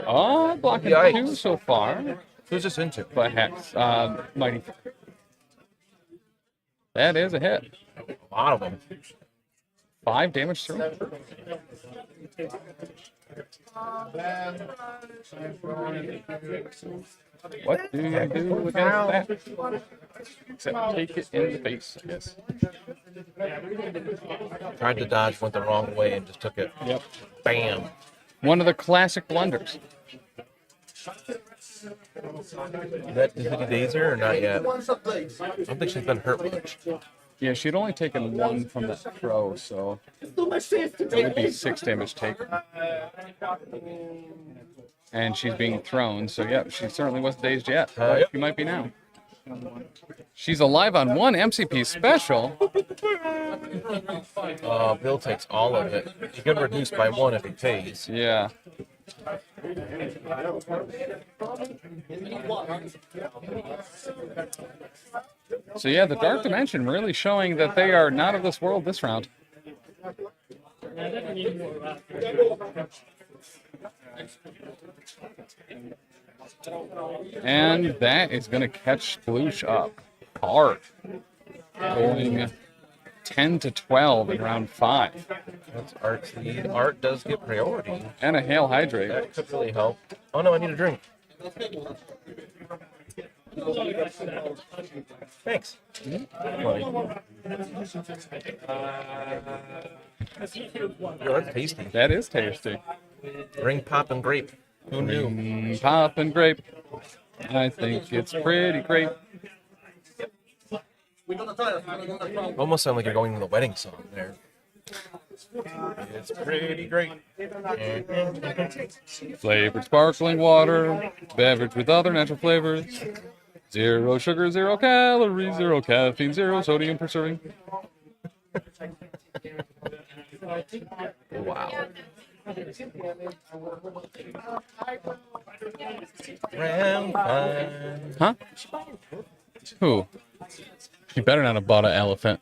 Oh, blocking 2 so far. Who's this into? But Hex, Mighty Thor. That is a hit. A lot of them. 5 damage through. What do you do against that? Except take it in the face. Yes. Tried to dodge, went the wrong way, and just took it. Yep. Bam. One of the classic blunders. Is that Dizzity Dazer or not yet? I don't think she's been hurt much. Yeah, she'd only taken 1 from that throw, so it would be 6 damage taken. And she's being thrown, so yeah, she certainly wasn't dazed yet, but she might be now. She's alive on 1 MCP special. Bill takes all of it. He could reduce by 1 if he pays. Yeah. So yeah, the Dark Dimension really showing that they are not of this world this round. And that is going to catch Sploosh up hard. Going 10 to 12 in round 5. That's Art's lead. Art does get priority. And a Hail Hydrate. That could really help. Oh no, I need a drink. Thanks. Yo, that's tasty. That is tasty. Ring pop and grape. Who knew? Ring pop and grape. I think it's pretty great. Almost sound like you're going to the wedding song there. It's pretty great. Flavored sparkling water, beverage with other natural flavors. 0 sugar, 0 calories, 0 caffeine, 0 sodium per serving. Wow. Round 5. Huh? Who? You better not have bought an elephant.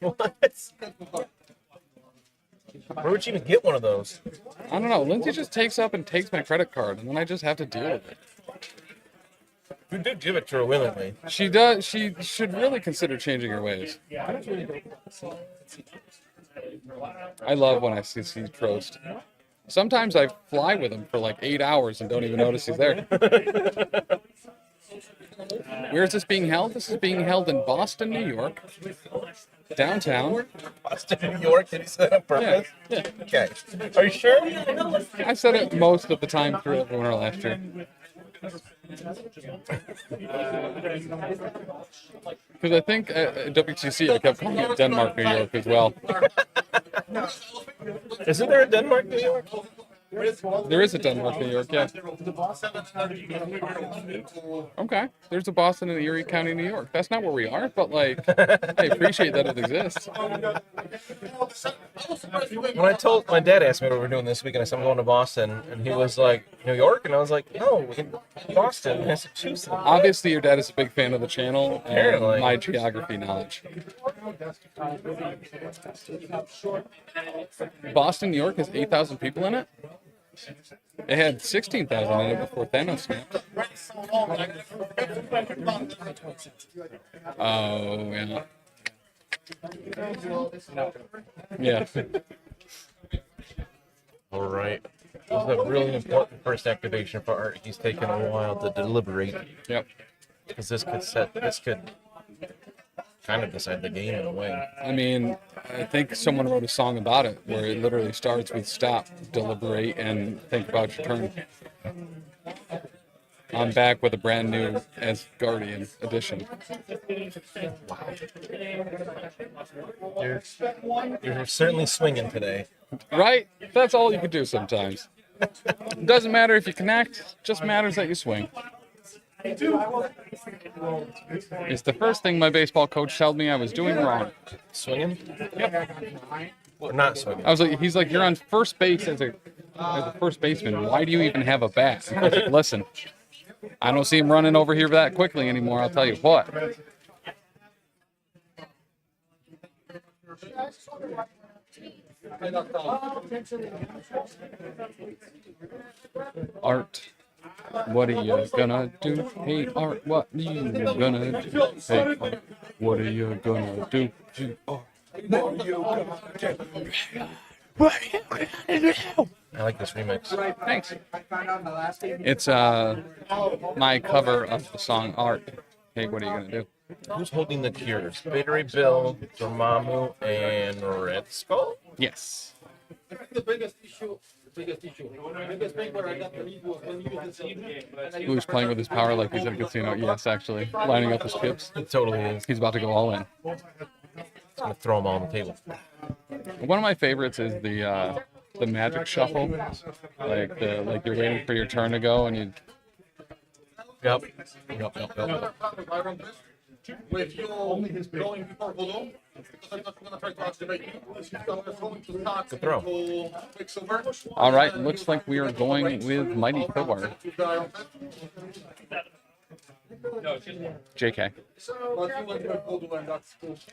What? Where would you even get one of those? I don't know. Lindsay just takes up and takes my credit card, and then I just have to deal with it. You did give it to her willingly. She does. She should really consider changing her ways. I love when I see Trost. Sometimes I fly with him for like 8 hours and don't even notice he's there. Where is this being held? This is being held in Boston, New York. Downtown. Boston, New York? Did he say that on purpose? Yeah. Okay. Are you sure? I said it most of the time through Everwinter last year. Because I think at WTC I kept calling it Denmark, New York as well. Isn't there a Denmark, New York? There is a Denmark, New York, yeah. Okay, there's a Boston in Erie County, New York. That's not where we are, but like, I appreciate that it exists. When I told my dad asked me what we're doing this week, and I said I'm going to Boston, and he was like, New York, and I was like, no, in Boston, Massachusetts. Obviously, your dad is a big fan of the channel and Apparently. my geography knowledge. Boston, New York has 8,000 people in it. It had 16,000 in it before Thanos snapped. Oh, yeah. Yeah. All right. This is a really important first activation for Art. He's taken a while to deliberate. Yep. Because this could kind of decide the game in a way. I mean, I think someone wrote a song about it where it literally starts with stop, deliberate, and think about your turn. I'm back with a brand new as Guardian edition. You're certainly swinging today. Right? That's all you can do sometimes. Doesn't matter if you connect, just matters that you swing. It's the first thing my baseball coach told me I was doing wrong. Swinging? Yep. Or not swinging? I was like, he's like, you're on first base as a first baseman. Why do you even have a bat? I was like, listen, I don't see him running over here that quickly anymore. I'll tell you what. Art, what are you gonna do? Hey, Art, what are you gonna do? Hey, Art, what are you gonna do? Hey, Art, what are you gonna do? I like this remix. Thanks. It's my cover of the song Art. Hey, what are you gonna do? Who's holding the cures? Battery Bill, Dormammu, and Red Skull? Yes. I think the biggest issue, the biggest thing where I got the lead was when you used the team. Who's playing with his power like he's at a casino? Yes, actually. Lining up his chips. It totally is. He's about to go all in. He's gonna throw them all on the table. One of my favorites is the magic shuffle. Like you're waiting for your turn to go and you. Yep. With you going before Vodom, because I'm not going to try to activate you. I'm going to start Good throw. to Quicksilver. All right, looks like we are going with Mighty Thor. JK.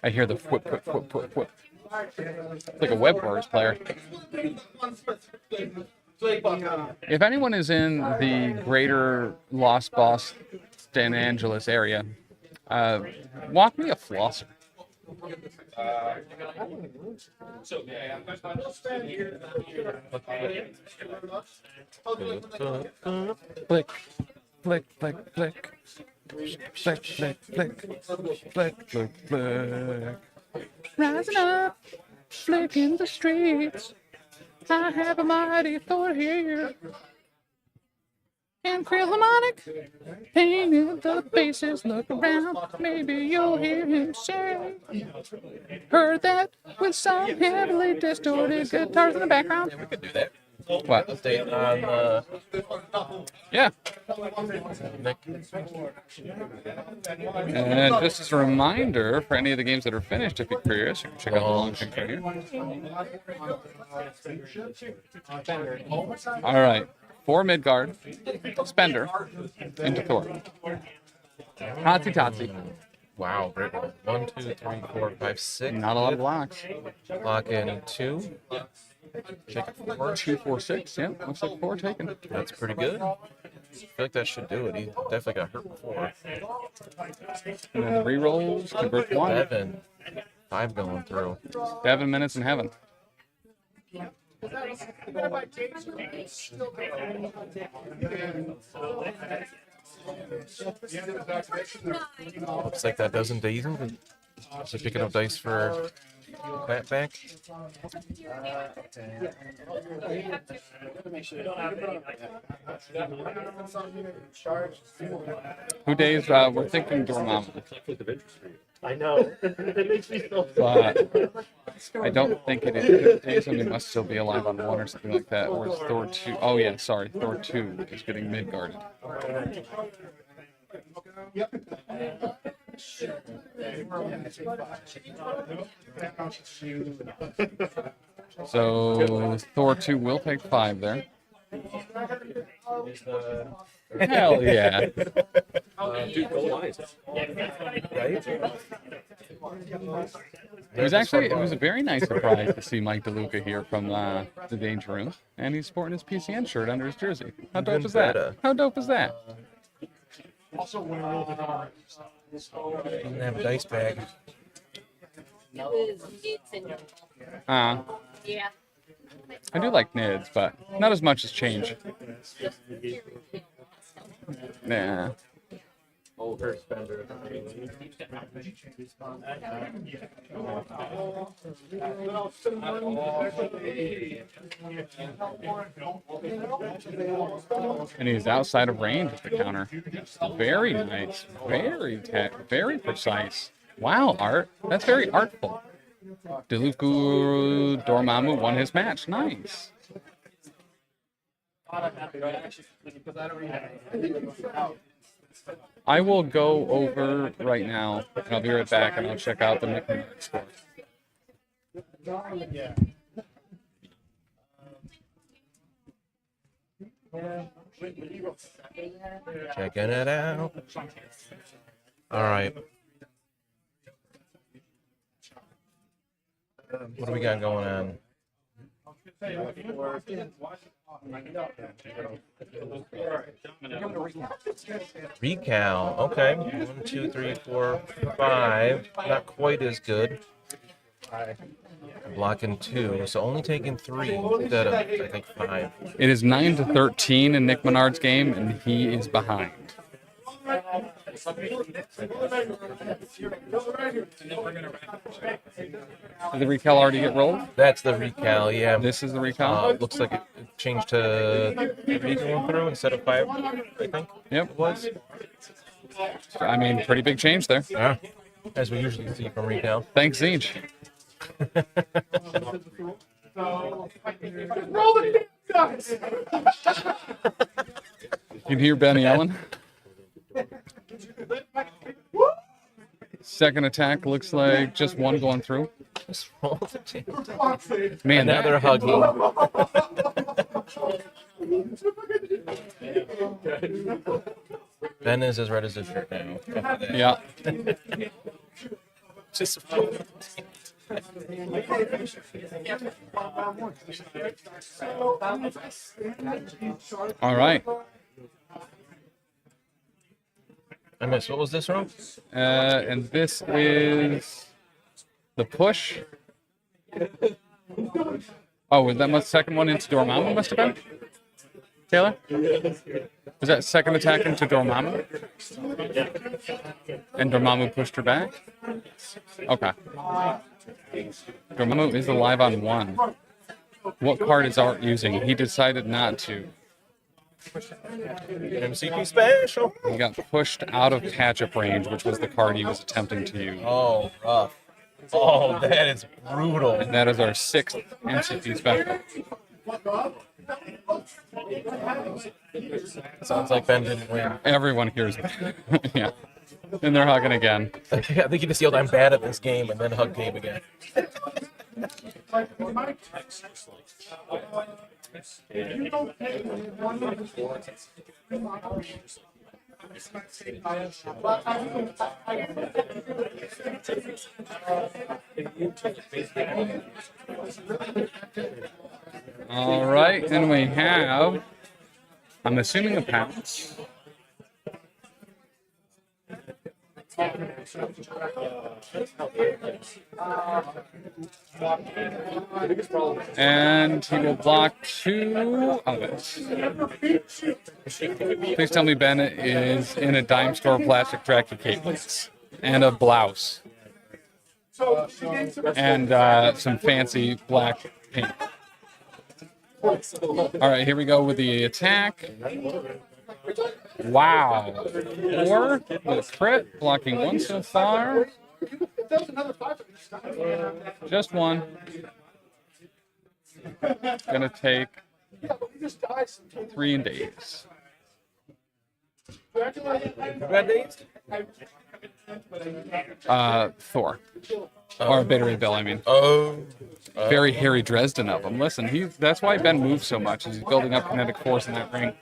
I hear the whip, whip, whip, whip, whip. It's like a Web Wars player. If anyone is in the greater Los Boston Angeles area, walk me a flosser. Flick, flick, flick, flick. Flick, flick, flick. Flick, flick, flick. Rising up, flicking the streets. I have a mighty Thor here. And Krillomonic painted the bases. Look around, maybe you'll hear him say. Heard that with some heavily distorted guitars in the background. Yeah, we could do that. What? Update on Yeah. Nick. And just as a reminder, for any of the games that are finished, if you're curious, you can check out the longshanks right here. All right. 4 Midgard, Spender, into Thor. Totsy Totsy. Wow, great roll. 1, 2, 3, 4, 5, 6. Not a lot of blocks. Lock in 2. Take it 4. 2, 4, 6. Yeah, looks like 4 taken. That's pretty good. I feel like that should do it. He definitely got hurt before. And then 3 rolls, convert 1. 7. 5 going through. 7 minutes in heaven. Looks like that doesn't daze him. Is he picking up dice for clapback? Who days? We're thinking Dormammu. I know. It makes me so But I don't think it is. Days he must still be alive on 1 or something like that. Or is Thor 2? Oh yeah, sorry. Thor 2 is getting mid-guarded. So Thor 2 will take 5 there. Hell yeah. Dude, go wise. Right? It was a very nice surprise to see Mike DeLuca here from the Danger Room, and he's sporting his PCN shirt under his jersey. How dope is that? How dope is that? Also, when I rolled the car, Doesn't have a dice bag. Yeah. I do like NIDS, but not as much as change. Nah. overspender. And he's outside of range of the counter. Very nice. Very precise. Wow, Art. That's very artful. Deluku Dormammu won his match. Nice. I will go over right now, and I'll be right back, and I'll check out the Nick Minard score. Checking it out. All right. What do we got going on? Recal. Okay. 1, 2, 3, 4, 5. Not quite as good. Blocking 2, so only taking 3 instead of, I think, 5. It is 9-13 in Nick Minard's game, and he is behind. Did the recal already get rolled? That's the recal, yeah. This is the recal? Looks like it changed to 3 going through instead of 5, I think. Yep. It was. I mean, pretty big change there. Yeah. As we usually see from recal. Thanks, Zinch. Roll the dice! You can hear Ben yelling. Second attack looks like just one going through. Just roll the damn. Man, now they're hugging. Ben is as red as his shirt now. Yeah. Just all right. I missed. What was this room? And this is the push. Oh, was that my second one into Dormammu must have been? Taylor? Was that second attack into Dormammu? And Dormammu pushed her back? Okay. Dormammu is alive on 1. What card is Art using? He decided not to. MCP special. He got pushed out of catch-up range, which was the card he was attempting to use. Oh, rough. Oh, that is brutal. And that is our 6th MCP special. Sounds like Ben didn't win. Everyone hears it. Yeah. And they're hugging again. I think he just yelled, "I'm bad at this game," and then hug Gabe again. All right, and we have, I'm assuming a pounce. And he will block 2 of it. Please tell me Ben is in a dime store plastic tracky case and a blouse and some fancy black paint. All right, here we go with the attack. Wow. 4 with a crit, blocking 1 so far. Just 1. Gonna take 3 in days. Thor. Or Bittery Bill, I mean. Very Harry Dresden of him. Listen, that's why Ben moves so much, is he's building up kinetic force in that ring.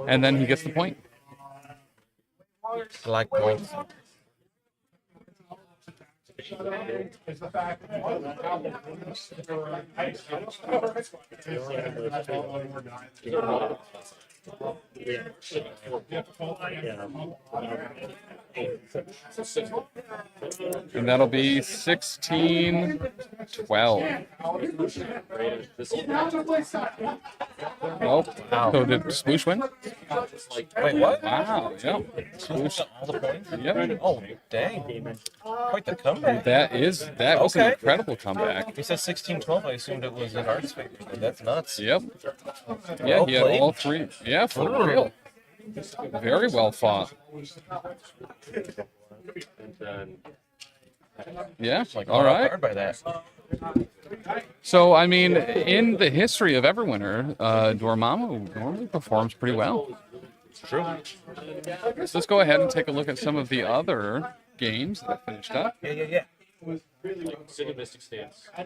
And then he gets the point. Like points. And that'll be 16-12. Oh, so did Sploosh win? Wait, what? Wow, yeah. Sploosh all the points? Yep. Oh, dang. Quite the comeback. That was an incredible comeback. He said 16-12. I assumed it was in Art's favor. That's nuts. Yep. Yeah, Well he had played. all three. Yeah, for real. Very well fought. Yeah, all right. By that. So, I mean, in the history of Everwinter, Dormammu normally performs pretty well. True. So let's go ahead and take a look at some of the other games that I finished up. Yeah. City Mystic Stance. Huh.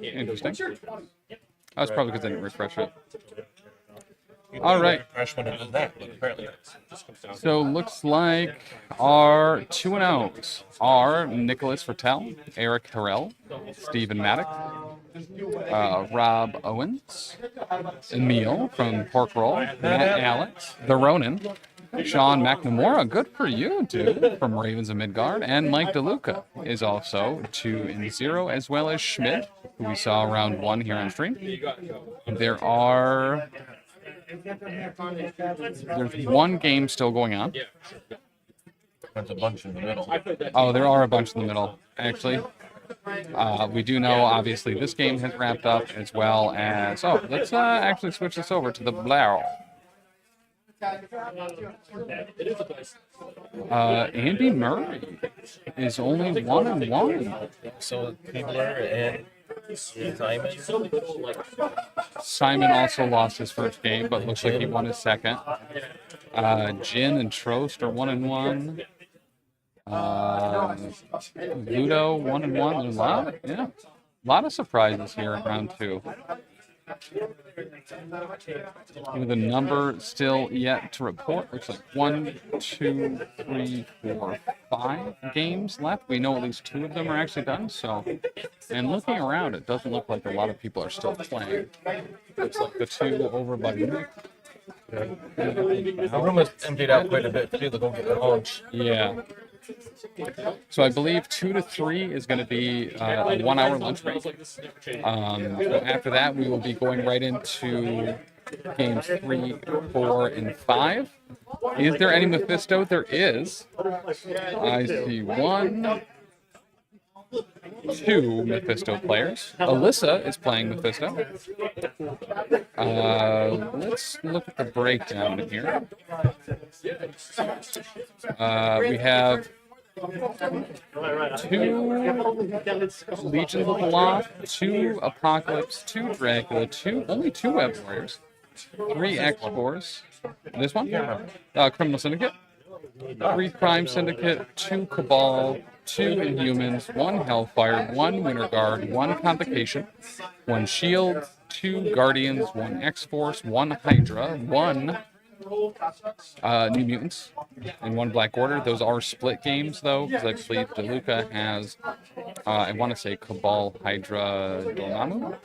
Interesting. That's probably because I didn't refresh it. All right. So looks like our 2-0s are Nicholas Vertel, Eric Harrell, Stephen Maddock, Rob Owens, Emil from Pork Roll, Matt Alex, The Ronin, Sean McNamara, good for you, dude, from Ravens of Midgard, and Mike DeLuca is also 2-0, as well as Schmidt, who we saw round 1 here on stream. There's one game still going on. There's a bunch in the middle. Oh, there are a bunch in the middle, actually. We do know, obviously, this game has wrapped up, as well as... Oh, let's actually switch this over to the Blau. Andy Murray is only 1-1. So Keebler and Simon also lost his first game, but looks like he won his second. Jin and Trost are 1-1. Ludo 1-1. There's a lot of surprises here in round 2. With a number still yet to report. Looks like 1, 2, 3, 4, 5 games left. We know at least 2 of them are actually done. So, and looking around, it doesn't look like a lot of people are still playing. Looks like the 2 over by Nick. The room has emptied out quite a bit. People to go get their lunch. Yeah. So I believe 2 to 3 is going to be a 1-hour lunch break. After that, we will be going right into games 3, 4, and 5. Is there any Mephisto? There is. I see 1, 2 Mephisto players. Alyssa is playing Mephisto. Let's look at the breakdown here. We have 2 Legions of the Lost, 2 Apocalypse, 2 Dracula, only 2 Web Warriors, 3 X-Force. This one? Criminal Syndicate. 3 Crime Syndicate, 2 Cabal, 2 Inhumans, 1 Hellfire, 1 Winter Guard, 1 Convocation, 1 Shield, 2 Guardians, 1 X-Force, 1 Hydra, 1 New Mutants, and 1 Black Order. Those are split games, though, because I believe DeLuca has, I want to say Cabal, Hydra, Dormammu.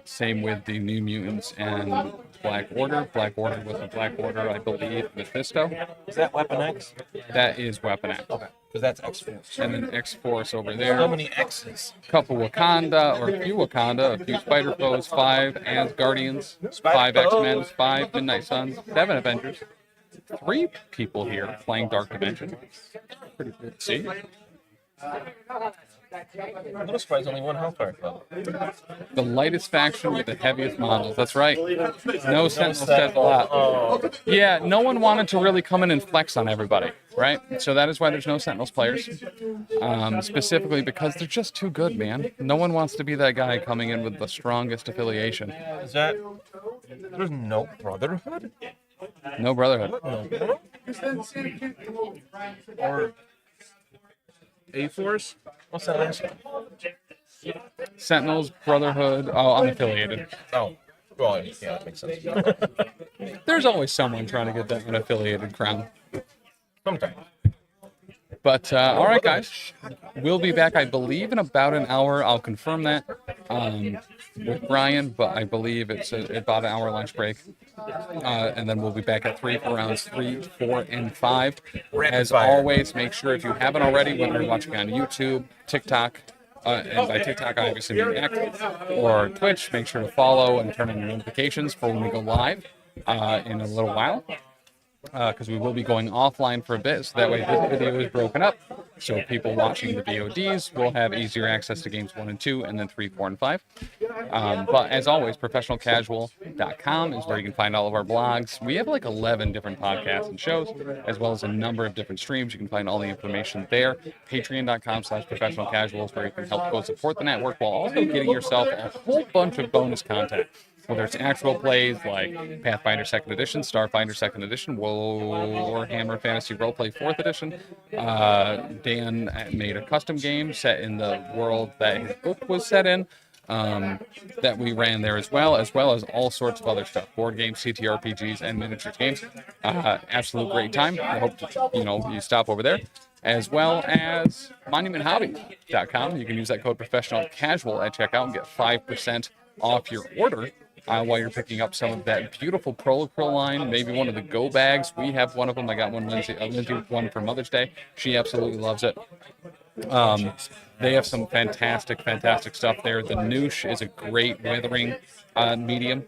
Same with the New Mutants and Black Order. Black Order with the Black Order, I believe, Mephisto. Is that Weapon X? That is Weapon X. Okay, because that's X-Force. And then X-Force over there. So many X's. Couple Wakanda, or a few Wakanda, a few Spider Foes, 5 Asgardians, 5 X-Men, 5 Midnight Suns, 7 Avengers, 3 people here playing Dark Dimension. Pretty good to see. I'm not surprised only 1 Hellfire Club. The lightest faction with the heaviest models. That's right. No Sentinel says a lot. Yeah, no one wanted to really come in and flex on everybody, right? So that is why there's no Sentinels players. Specifically because they're just too good, man. No one wants to be that guy coming in with the strongest affiliation. Is that... There's no Brotherhood? No Brotherhood. Or... A-Force? What's that? Sentinels, Brotherhood, unaffiliated. Oh, well, yeah, that makes sense. There's always someone trying to get that unaffiliated crown. Sometimes. But, all right, guys. We'll be back, I believe, in about an hour. I'll confirm that. with Brian, but I believe it's about an hour lunch break. And then we'll be back at 3 for rounds 3, 4, and 5. As always, make sure if you haven't already, whether you're watching on YouTube, TikTok, and by TikTok, I obviously mean X, or Twitch, make sure to follow and turn on your notifications for when we go live in a little while. Because we will be going offline for a bit, so that way this video is broken up. So people watching the VODs will have easier access to games 1 and 2, and then 3, 4, and 5. But as always, professionalcasual.com is where you can find all of our blogs. We have like 11 different podcasts and shows, as well as a number of different streams. You can find all the information there. Patreon.com/professionalcasual is where you can help co-support the network while also getting yourself a whole bunch of bonus content. Whether it's actual plays like Pathfinder 2nd Edition, Starfinder 2nd Edition, Warhammer Fantasy Roleplay 4th Edition. Dan made a custom game set in the world that his book was set in. That we ran there as well as all sorts of other stuff, board games, CTRPGs, and miniatures games. Absolute great time. I hope to, you stop over there, as well as monumenthobbies.com. You can use that code professional casual at checkout and get 5% off your order while you're picking up some of that beautiful Prolacryl line, maybe one of the Go bags. We have one of them. I got one, Lindsay one for Mother's Day. She absolutely loves it. They have some fantastic stuff there. The Noosh is a great weathering medium.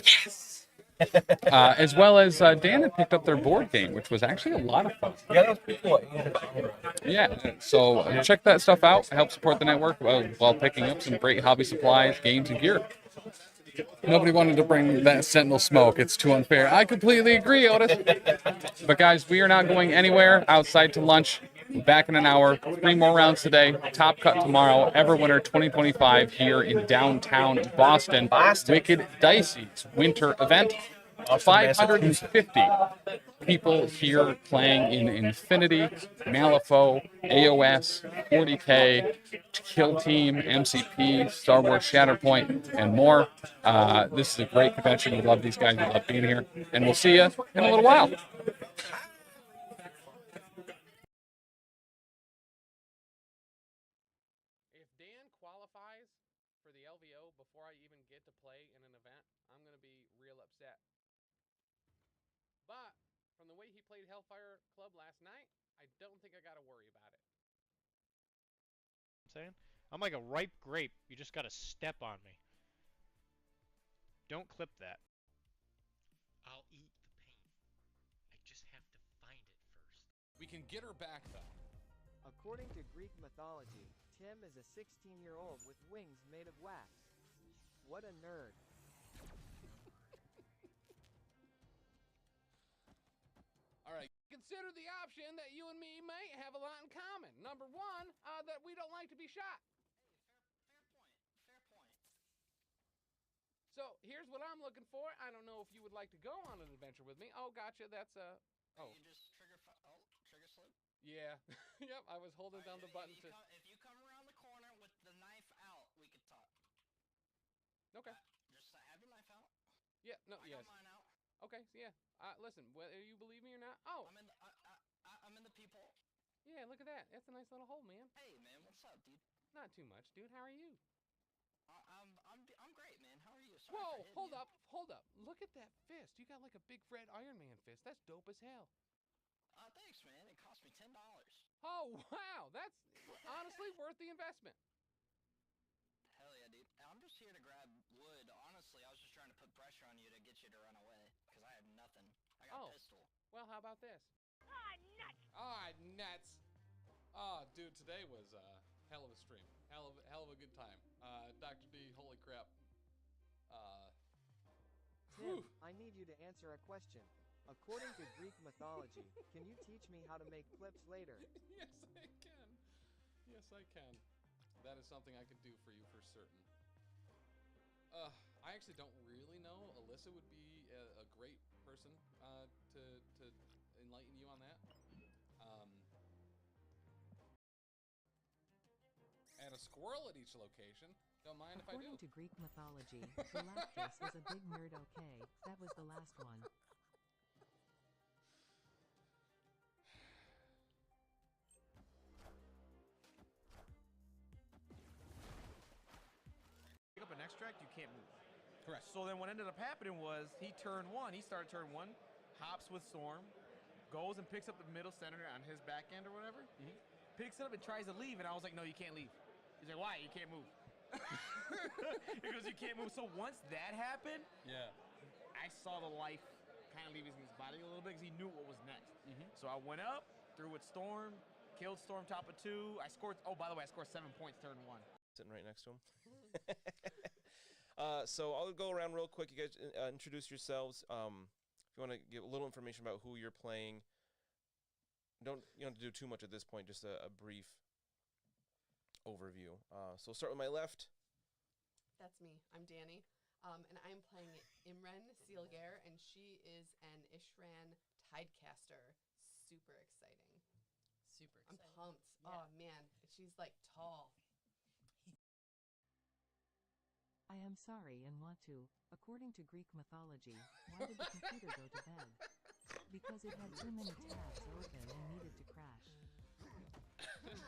Yes! As well as Dan had picked up their board game, which was actually a lot of fun. Yeah, that was pretty cool. Yeah, so check that stuff out. Help support the network while picking up some great hobby supplies, games, and gear. Nobody wanted to bring that Sentinel smoke. It's too unfair. I completely agree, Otis. But guys, we are not going anywhere outside to lunch. Back in an hour. 3 more rounds today. Top cut tomorrow. Everwinter 2025 here in downtown Boston. Wicked Dicey's winter event. 550 people here playing in Infinity, Malifaux, AOS, 40K, Kill Team, MCP, Star Wars Shatterpoint, and more. This is a great convention. We love these guys. We love being here. And we'll see you in a little while. If Dan qualifies for the LVO before I even get to play in an event, I'm going to be real upset. But from the way he played Hellfire Club last night, I don't think I got to worry about it. I'm saying? I'm like a ripe grape. You just got to step on me. Don't clip that. I'll eat the pain. I just have to find it first. We can get her back, though. According to Greek mythology, Tim is a 16-year-old with wings made of wax. What a nerd. All right. Consider the option that you and me might have a lot in common. Number one, that we don't like to be shot. Fair point. So here's what I'm looking for. I don't know if you would like to go on an adventure with me. Oh, gotcha. That's oh. You just trigger slip? Yeah. Yep. I was holding down the button to. If you come around the corner with the knife out, we could talk. Okay. Just have your knife out. Yeah. No. I Yes. got mine out. Okay. Yeah. Listen. Whether you believe me or not. Oh. I'm in the peephole. Yeah. Look at that. That's a nice little hole, man. Hey, man. What's up, dude? Not too much, dude. How are you? I'm great, man. How are you? Sorry Whoa! for hitting Hold up. Look at that fist. You got like a big Fred Iron Man fist. That's dope as hell. Thanks, man. It cost me $10. Oh wow, that's honestly worth the investment. Hell yeah, dude. I'm just here to grab wood. Honestly, I was just trying to put pressure on you to get you to run away because I have nothing. I got a pistol. Well, how about this? Nuts. Oh, dude, today was hell of a stream. Hell of a good time. Dr. D, holy crap. Tim, I need you to answer a question. According to Greek mythology, can you teach me how to make clips later? Yes, I can. Yes, I can. That is something I could do for you for certain. I actually don't really know. Alyssa would be a great person to enlighten you on that. Add a squirrel at each location. Don't mind if I do. According to Greek mythology, Galactus is a big nerd. Okay, that was the last one. blocked, you can't move. Correct. So then what ended up happening was he turned one. He started turn one, hops with Storm, goes and picks up the middle center on his back end or whatever. Picks it up and tries to leave, and I was like, no, you can't leave. He's like, why? You can't move. He goes, you can't move. So once that happened, I saw the life kind of leaving his body a little bit because he knew what was next. So I went up, threw with Storm, killed Storm top of 2. I scored, oh, by the way, I scored 7 points turn 1. Sitting right next to him. So I'll go around real quick. You guys introduce yourselves. If you want to give a little information about who you're playing, you don't have to do too much at this point, just a brief overview. So we'll start with my left. That's me. I'm Danny. And I'm playing Imren Sealgare, and she is an Ishran Tidecaster. Super exciting. Super I'm exciting. pumped. Yeah. Oh, man. She's, like, tall. I am sorry and want to. According to Greek mythology, why did the computer go to bed? Because it had too many tabs open and needed to crash.